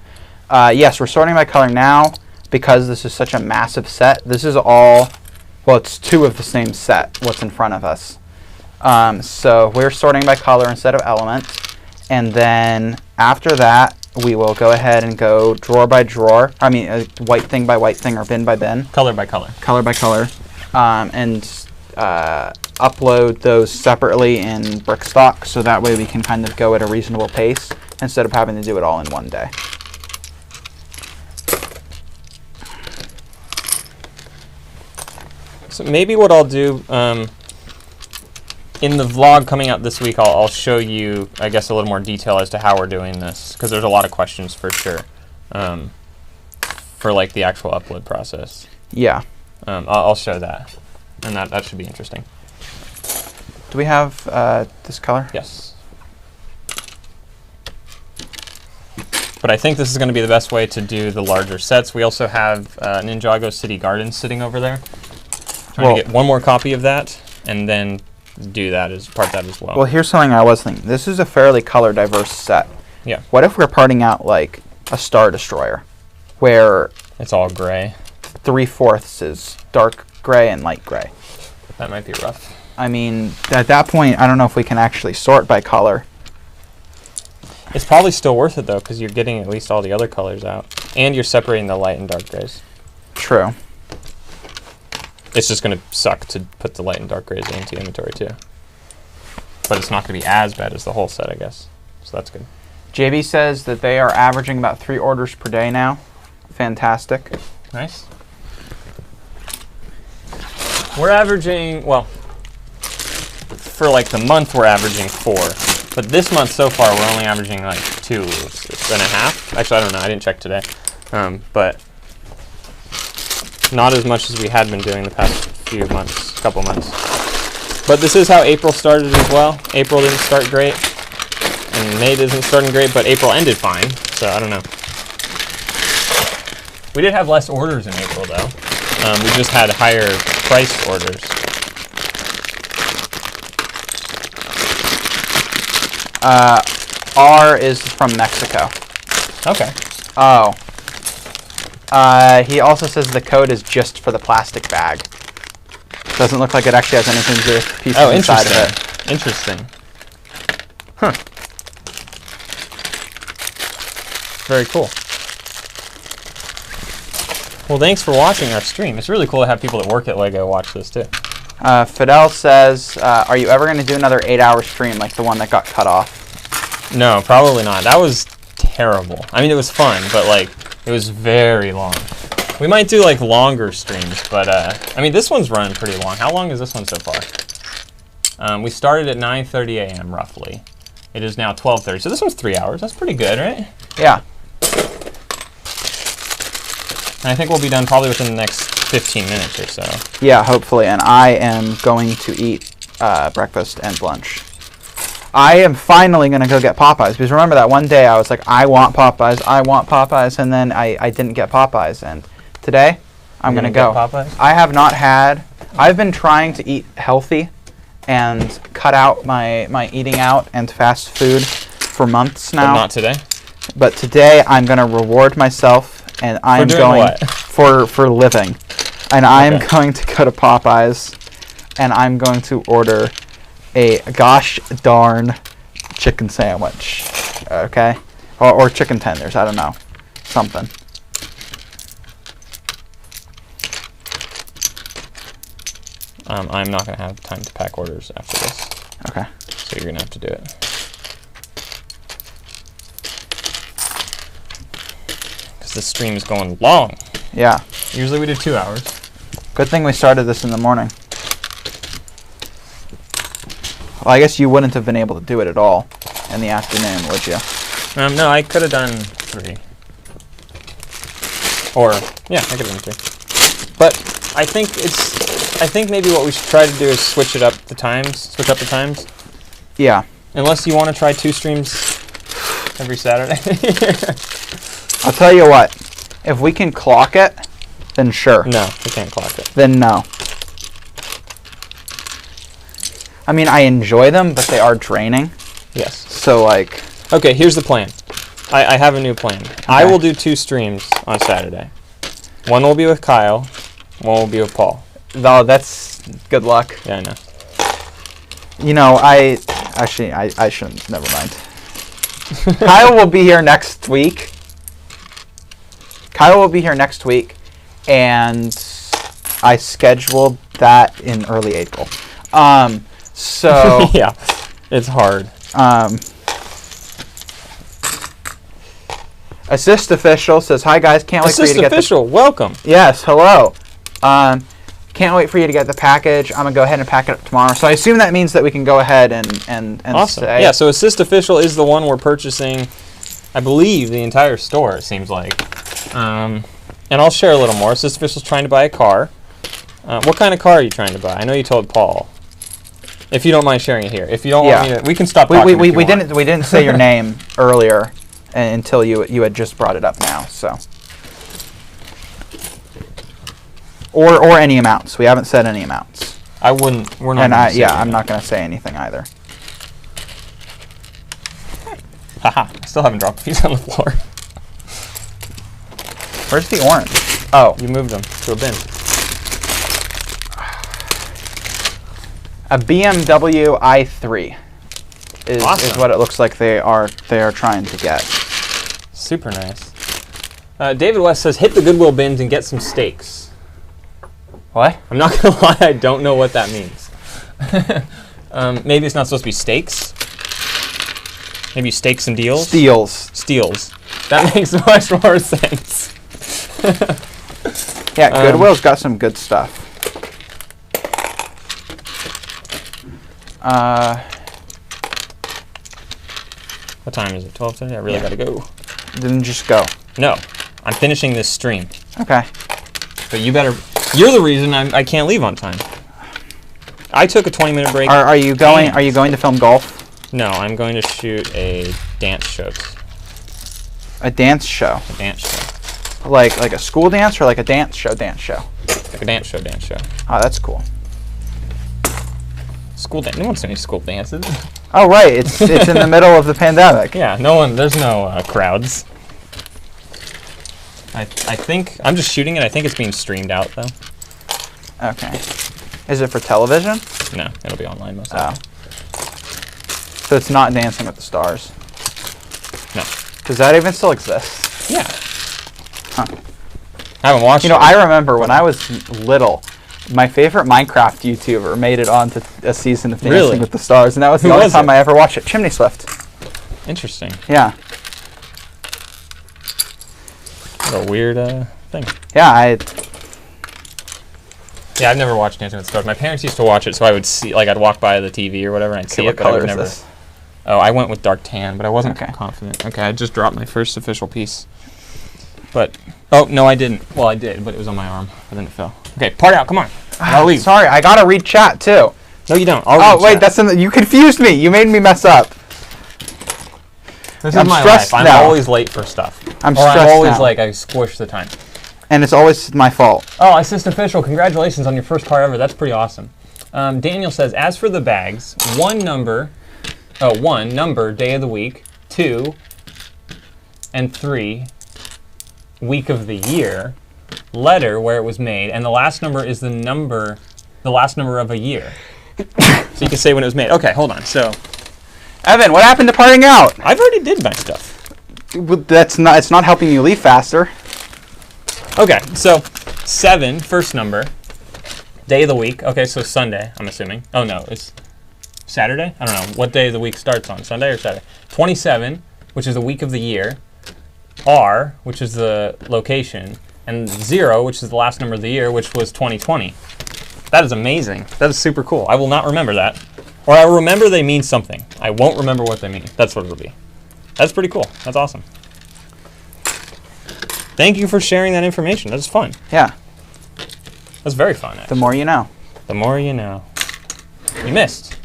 Yes, we're sorting by color now because this is such a massive set. This is all, well, it's 2 of the same set, what's in front of us. So we're sorting by color instead of element. And then after that, we will go ahead and go drawer by drawer. I mean, white thing by white thing or bin by bin. Color by color. Color by color. And upload those separately in BrickStore, so that way we can kind of go at a reasonable pace instead of having to do it all in one day. So maybe what I'll do, in the vlog coming out this week, I'll show you, I guess, a little more detail as to how we're doing this, because there's a lot of questions for sure, for like the actual upload process. Yeah. I'll show that, and that should be interesting. Do we have this color? Yes. But I think this is going to be the best way to do the larger sets. We also have Ninjago City Gardens sitting over there. Trying to get one more copy of that, and then do that as part of that as well. Well, here's something I was thinking. This is a fairly color diverse set. Yeah. What if we're parting out like a Star Destroyer, where it's all gray? 3/4 is dark gray and light gray. That might be rough. I mean, at that point, I don't know if we can actually sort by color. It's probably still worth it though, because you're getting at least all the other colors out, and you're separating the light and dark grays. True. It's just going to suck to put the light and dark grays into inventory too. But it's not going to be as bad as the whole set, I guess. So that's good. JB says that they are averaging about 3 orders per day now. Fantastic. Nice. We're averaging, well, for like the month we're averaging 4. But this month so far we're only averaging like 2.5. Actually, I don't know. I didn't check today. But not as much as we had been doing the past couple months. But this is how April started as well. April didn't start great, and May isn't starting great, but April ended fine, so I don't know. We did have less orders in April, though. We just had higher priced orders. R is from Mexico. Okay. Oh. He also says the code is just for the plastic bag. Doesn't look like it actually has anything to do with the pieces inside of it. Interesting. Huh. Very cool. Well, thanks for watching our stream. It's really cool to have people that work at LEGO watch this too. Fidel says, are you ever going to do another 8-hour stream like the one that got cut off? No, probably not. That was terrible. I mean, it was fun, but like, it was very long. We might do like longer streams, but I mean, this one's running pretty long. How long is this one so far? We started at 9:30 a.m. roughly. It is now 12:30, so this one's 3 hours. That's pretty good, right? Yeah. And I think we'll be done probably within the next 15 minutes or so. Yeah, hopefully. And I am going to eat breakfast and lunch. I am finally going to go get Popeyes. Because remember that one day I was like, I want Popeyes, and then I didn't get Popeyes. And today, I'm going to go. Popeyes? I have not had... I've been trying to eat healthy and cut out my eating out and fast food for months now. But not today? But today, I'm going to reward myself, and I'm going... What? For living. And I'm going to go to Popeyes, and I'm going to order a gosh darn chicken sandwich, okay? Or chicken tenders, I don't know. Something. I'm not going to have time to pack orders after this. Okay. So you're going to have to do it. Because this stream is going long. Yeah. Usually we do 2 hours. Good thing we started this in the morning. Well, I guess you wouldn't have been able to do it at all in the afternoon, would you? No, I could have done 3. Or, yeah, I could have done 3. But I think maybe what we should try to do is switch up the times. Yeah. Unless you want to try 2 streams every Saturday. I'll tell you what. If we can clock it, then sure. No, we can't clock it. Then no. I mean, I enjoy them, but they are draining. Yes. So, like... Okay, here's the plan. I have a new plan. Okay. I will do 2 streams on Saturday. One will be with Kyle. One will be with Paul. Oh, that's... Good luck. Yeah, I know. You know, I shouldn't... Never mind. Kyle will be here next week. And I scheduled that in early April. So... yeah, it's hard. Assist Official says, hi guys, can't wait for you to get Official, welcome. Yes, hello. Can't wait for you to get the package. I'm going to go ahead and pack it up tomorrow. So I assume that means that we can go ahead and awesome. say... Yeah, so Assist Official is the one we're purchasing, I believe, the entire store, it seems like. And I'll share a little more. Assist Official's trying to buy a car. What kind of car are you trying to buy? I know you told Paul. If you don't mind sharing it here. If you don't want me to... We can stop talking we didn't say your name earlier until you had just brought it up now, so... Or any amounts. We haven't said any amounts. I wouldn't... We're not... And I'm not going to say anything either. Haha. I still haven't dropped a piece on the floor. Where's the orange? Oh. You moved them to a bin. A BMW i3 is what it looks like they are trying to get. Super nice. David West says, hit the Goodwill bins and get some steaks. What? I'm not gonna lie, I don't know what that means. Maybe it's not supposed to be steaks. Maybe steaks and deals. Steals. That makes much more sense. Yeah, Goodwill's got some good stuff. What time is it? 12:30. I really gotta go. Then just go. No, I'm finishing this stream. Okay. But you better. You're the reason I can't leave on time. I took a 20-minute break. Are you going? Are you going to film golf? No, I'm going to shoot a dance show. A dance show. A dance show. Like a school dance or like a dance show? Dance show. Like a dance show. Dance show. Oh, that's cool. School dance. No one's doing school dances. Oh right, it's in the middle of the pandemic. Yeah, no one. There's no crowds. I think I'm just shooting it. I think it's being streamed out though. Okay. Is it for television? No, it'll be online most likely. So it's not Dancing with the Stars. No. Does that even still exist? Yeah. Huh. I haven't watched it. I remember when I was little, my favorite Minecraft YouTuber made it onto a season of Dancing with the Stars, and that was the only time I ever watched it. Chimney Swift. Interesting. Yeah. What a weird thing. Yeah, Yeah, I've never watched Dancing with the Stars. My parents used to watch it, so I would see, like, I'd walk by the TV or whatever, and I'd see what it, but I color would is never. this? Oh, I went with dark tan, but I wasn't Okay. confident. Okay, I just dropped my first official piece. But, oh, no, I didn't. Well, I did, but it was on my arm, and then it fell. Okay, part out, come on. I'll leave. Sorry, I gotta read chat too. No, you don't. I'll read Wait, chat. that's you confused me. You made me mess up. This I'm is my stressed life. I'm now. always late for stuff. I'm or stressed I'm always now. like, I squish the time. And it's always my fault. Oh, Assist Official, congratulations on your first car ever. That's pretty awesome. Daniel says, as for the bags, one number, day of the week, 2, and 3, week of the year, letter where it was made, and the last number is the last number of a year. So you can say when it was made. Okay, hold on. So, Evan, what happened to parting out? I've already did my stuff. It's not helping you leave faster. Okay, so 7, first number, day of the week. Okay, so Sunday, I'm assuming. Oh no, it's Saturday? I don't know. What day of the week starts on, Sunday or Saturday? 27, which is the week of the year. R, which is the location. And 0, which is the last number of the year, which was 2020. That is amazing. That is super cool. I will not remember that. Or I will remember they mean something. I won't remember what they mean. That's what it'll be. That's pretty cool. That's awesome. Thank you for sharing that information. That's fun. Yeah. That's very fun, actually. The more you know. The more you know. You missed.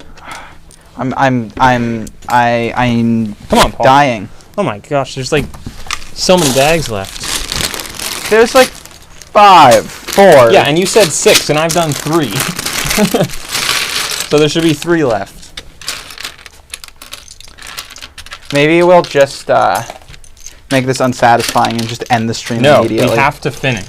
I'm Come on, Paul. dying. Oh my gosh, there's like so many bags left. There's like 5, 4. Yeah, and you said 6, and I've done 3. So there should be 3 left. Maybe we'll just make this unsatisfying and just end the stream immediately. No, we have to finish.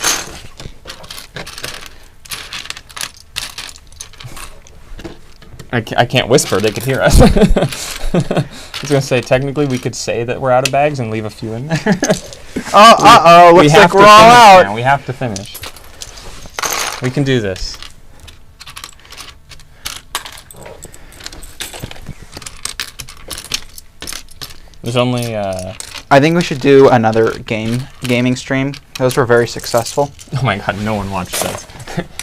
I can't whisper, they could hear us. I was going to say, technically we could say that we're out of bags and leave a few in there. Looks like we're all out. Now. We have to finish. We can do this. There's only, I think we should do another gaming stream. Those were very successful. oh my god, no one watched those.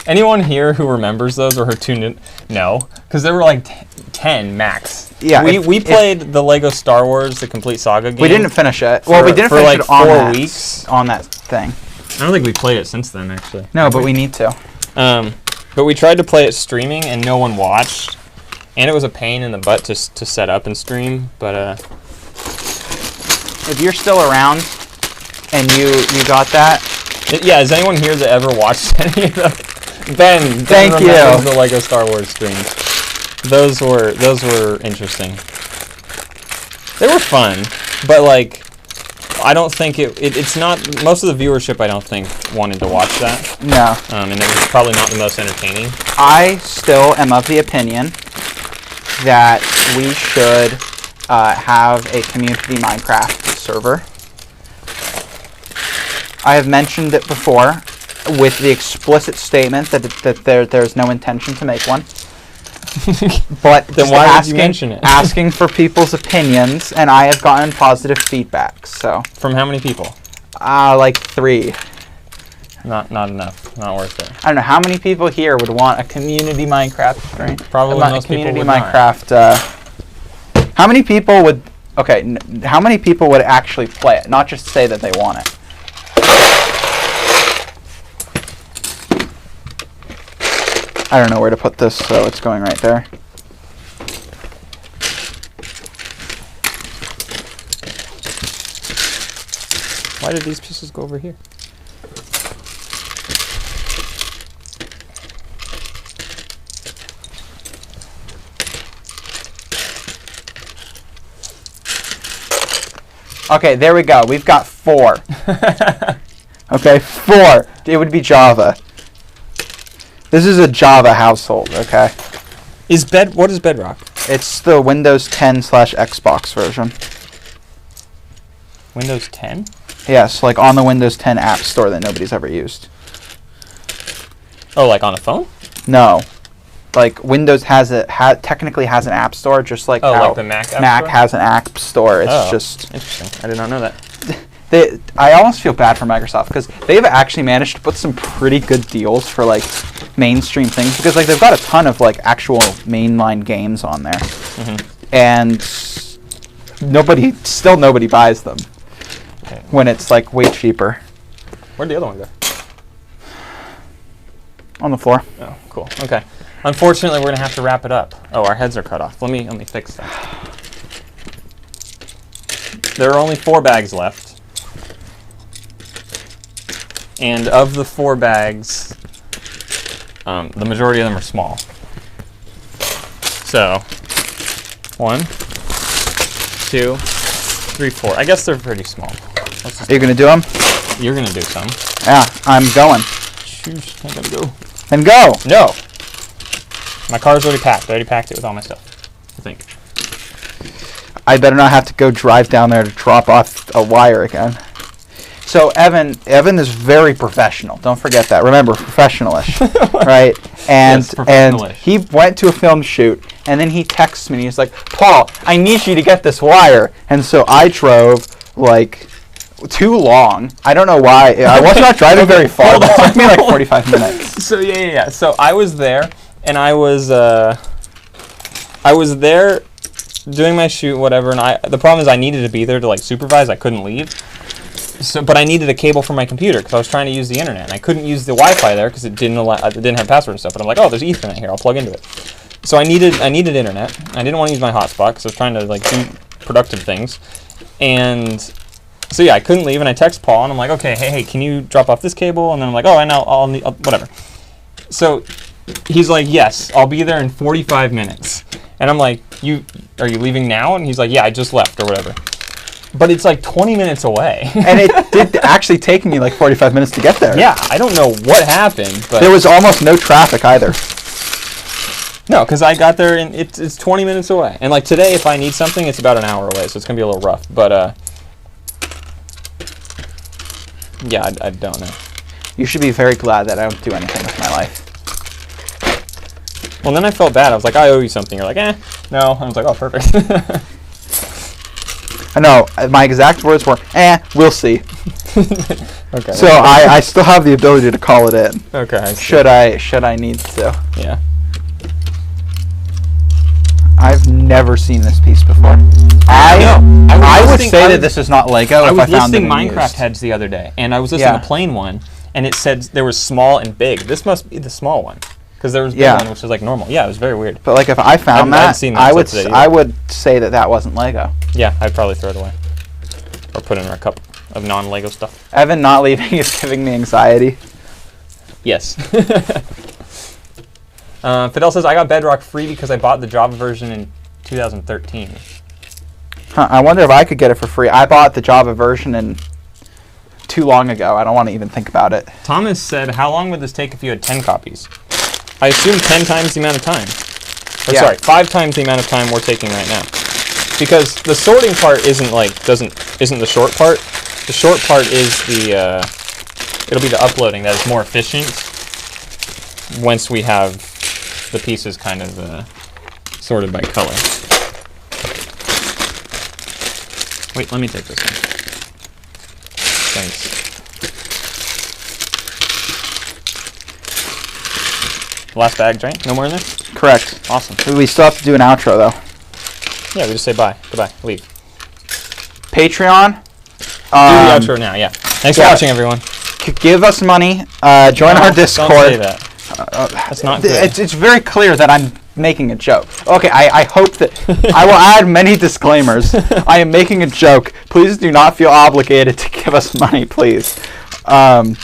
Anyone here who remembers those or who tuned in? No, because there were like 10 max. Yeah, we played the Lego Star Wars, the Complete Saga game. We didn't finish it. Well, we didn't for finish like it on 4 that, weeks. on that thing. I don't think we played it since then, actually. No, but we need to. But we tried to play it streaming, and no one watched. And it was a pain in the butt to set up and stream, but If you're still around and you got that, yeah, is anyone here that ever watched any of them? Ben, Thank you. The Lego Star Wars streams. Those were interesting. They were fun, but like, I don't think it's not, most of the viewership I don't think wanted to watch that. no. And it was probably not the most entertaining. I still am of the opinion that we should have a community Minecraft server. I have mentioned it before, with the explicit statement that there's no intention to make one. But then why would you mention it? Asking for people's opinions, and I have gotten positive feedback. So from how many people? Like 3. Not enough. Not worth it. I don't know how many people here would want a community Minecraft stream. Probably most community people would Minecraft. How many people would? Okay, how many people would actually play it? Not just say that they want it. I don't know where to put this, so it's going right there. Why did these pieces go over here? Okay, there we go. We've got 4. Okay, 4. It would be Java. This is a Java household, okay? What is Bedrock? It's the Windows 10 / Xbox version. Windows 10? Yes, like on the Windows 10 App Store that nobody's ever used. Oh, like on a phone? No. Like Windows technically has an App Store, just like how like the Mac App Mac Store? has an App Store. It's just interesting. I did not know that. I almost feel bad for Microsoft because they've actually managed to put some pretty good deals for like mainstream things because like they've got a ton of like actual mainline games on there, and nobody buys them when it's like way cheaper. Where'd the other one go? On the floor. Oh, cool. Okay. Unfortunately, we're gonna have to wrap it up. Oh, our heads are cut off. Let me fix that. There are only 4 bags left. And of the 4 bags, the majority of them are small. So, 1, 2, 3, 4. I guess they're pretty small. Are you gonna do them? You're gonna do some. Yeah, I'm going. Shoosh, I gotta go. Then go. No. My car's already packed. I already packed it with all my stuff, I think. I better not have to go drive down there to drop off a wire again. So Evan is very professional. Don't forget that. Remember, professional-ish, right? And Yes, professional-ish. he went to a film shoot, and then he texts me, and he's like, "Paul, I need you to get this wire." And so I drove like too long. I don't know why. I was not driving very far. But it took me like 45 minutes. So yeah. So I was there, and I was there doing my shoot, whatever. And the problem is I needed to be there to like supervise. I couldn't leave. So, but I needed a cable for my computer because I was trying to use the internet, and I couldn't use the Wi-Fi there because it didn't have password and stuff. But I'm like, oh, there's Ethernet here. I'll plug into it. So I needed internet. I didn't want to use my hotspot because I was trying to like do productive things, and so yeah, I couldn't leave. And I text Paul, and I'm like, okay, hey, can you drop off this cable? And then I'm like, oh, I'll need whatever. So he's like, yes, I'll be there in 45 minutes. And I'm like, are you leaving now? And he's like, yeah, I just left or whatever. But it's like 20 minutes away. And it did actually take me like 45 minutes to get there. Yeah, I don't know what happened, but there was almost no traffic either. No, because I got there and it's 20 minutes away. And like today, if I need something, it's about an hour away, so it's gonna be a little rough. But yeah, I don't know. You should be very glad that I don't do anything with my life. Well, then I felt bad. I was like, I owe you something. You're like, no. I was like, oh, perfect. No, my exact words were, we'll see. Okay. So I still have the ability to call it in. Okay. Should I need to? Yeah. I've never seen this piece before. I would say that this is not Lego if I found it listing Minecraft used. heads the other day, and I was listing a plain one, and it said there was small and big. This must be the small one. Because there was big one, which was like normal. Yeah, it was very weird. But like if I found that, I would say that wasn't Lego. Yeah, I'd probably throw it away. Or put it in a cup of non-Lego stuff. Evan not leaving is giving me anxiety. Yes. Fidel says, I got Bedrock free because I bought the Java version in 2013. I wonder if I could get it for free. I bought the Java version too long ago. I don't want to even think about it. Thomas said, how long would this take if you had 10 copies? I assume 10 times the amount of time. Sorry, 5 times the amount of time we're taking right now. Because the sorting part isn't the short part. The short part is it'll be the uploading that is more efficient once we have the pieces kind of sorted by color. Wait, let me take this one. Thanks. Last bag, right? No more in there? Correct. Awesome. We still have to do an outro, though. Yeah, we just say bye. Goodbye. Leave. Patreon. Do the outro now, yeah. Thanks for watching, everyone. Give us money. Join our Discord. Don't say that. That's not good. It's very clear that I'm making a joke. Okay, I hope that I will add many disclaimers. I am making a joke. Please do not feel obligated to give us money, please. Only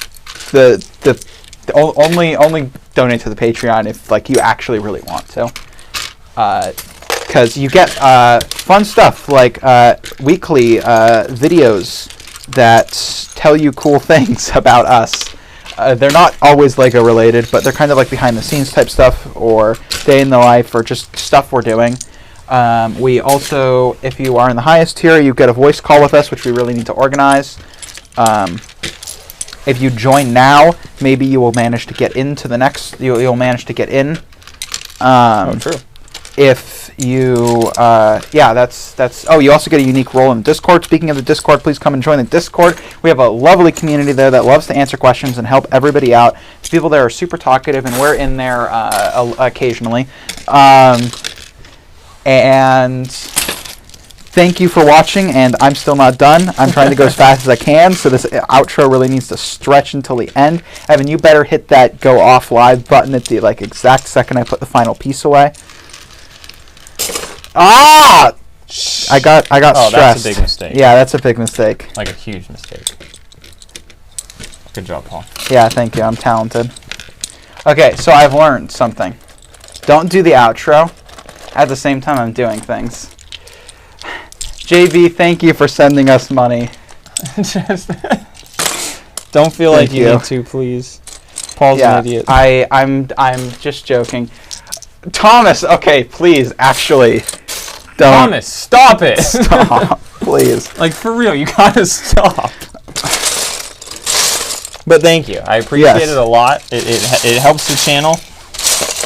donate to the Patreon if like you actually really want to. Because you get fun stuff like weekly videos that tell you cool things about us. They're not always LEGO related, but they're kind of like behind the scenes type stuff or day in the life or just stuff we're doing. We also, if you are in the highest tier, you get a voice call with us, which we really need to organize. If you join now, maybe you will manage to get into the next. You'll manage to get in. True. If you, that's. Oh, you also get a unique role in the Discord. Speaking of the Discord, please come and join the Discord. We have a lovely community there that loves to answer questions and help everybody out. The people there are super talkative, and we're in there occasionally. And thank you for watching, and I'm still not done. I'm trying to go as fast as I can, so this outro really needs to stretch until the end. Evan, you better hit that go off live button at the exact second I put the final piece away. Ah! I got stressed. That's a big mistake. Yeah, that's a big mistake. Like a huge mistake. Good job, Paul. Yeah, thank you. I'm talented. Okay, so I've learned something. Don't do the outro at the same time I'm doing things. JB, thank you for sending us money. Don't feel like you need to, please. Paul's an idiot. I'm just joking. Thomas, okay, please, actually, don't. Thomas, stop it. Stop, please. Like, for real, you gotta stop. But thank you. I appreciate it a lot. It helps the channel,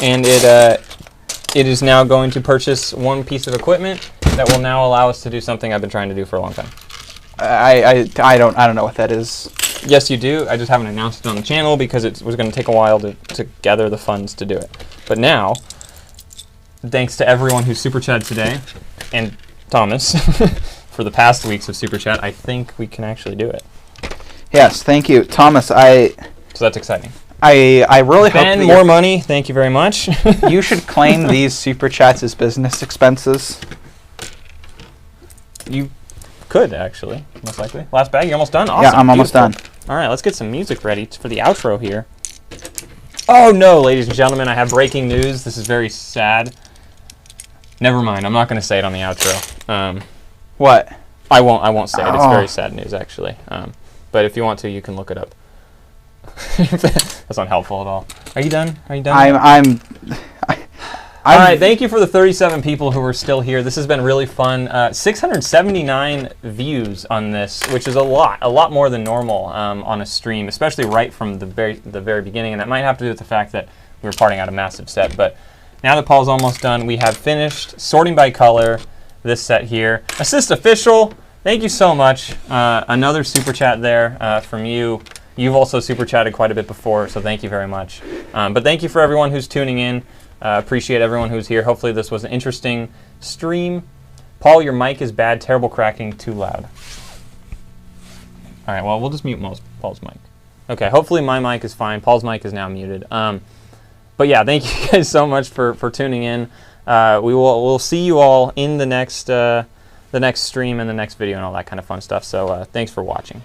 and it is now going to purchase one piece of equipment that will now allow us to do something I've been trying to do for a long time. I don't know what that is. Yes, you do. I just haven't announced it on the channel because it was going to take a while to gather the funds to do it. But now, thanks to everyone who super chatted today, and Thomas, for the past weeks of super chat, I think we can actually do it. Yes, thank you, Thomas. So that's exciting. I really hope and more money. Thank you very much. You should claim these super chats as business expenses. You could actually, most likely. Last bag. You're almost done. Awesome. Yeah, I'm almost done. All right, let's get some music ready for the outro here. Oh no, ladies and gentlemen, I have breaking news. This is very sad. Never mind. I'm not going to say it on the outro. What? I won't say it. It's very sad news, actually. But if you want to, you can look it up. That's not helpful at all. Are you done? Are you done? All right, thank you for the 37 people who are still here. This has been really fun. 679 views on this, which is a lot more than normal on a stream, especially right from the very beginning. And that might have to do with the fact that we were parting out a massive set. But now that Paul's almost done, we have finished sorting by color this set here. Assist Official, thank you so much. Another super chat there from you. You've also super chatted quite a bit before, so thank you very much. But thank you for everyone who's tuning in. Appreciate everyone who's here. Hopefully this was an interesting stream. Paul, your mic is bad. Terrible cracking. Too loud. All right, well, we'll just mute Paul's mic. Okay, hopefully my mic is fine. Paul's mic is now muted. But yeah, thank you guys so much for tuning in. We'll see you all in the next stream and the next video and all that kind of fun stuff. So thanks for watching.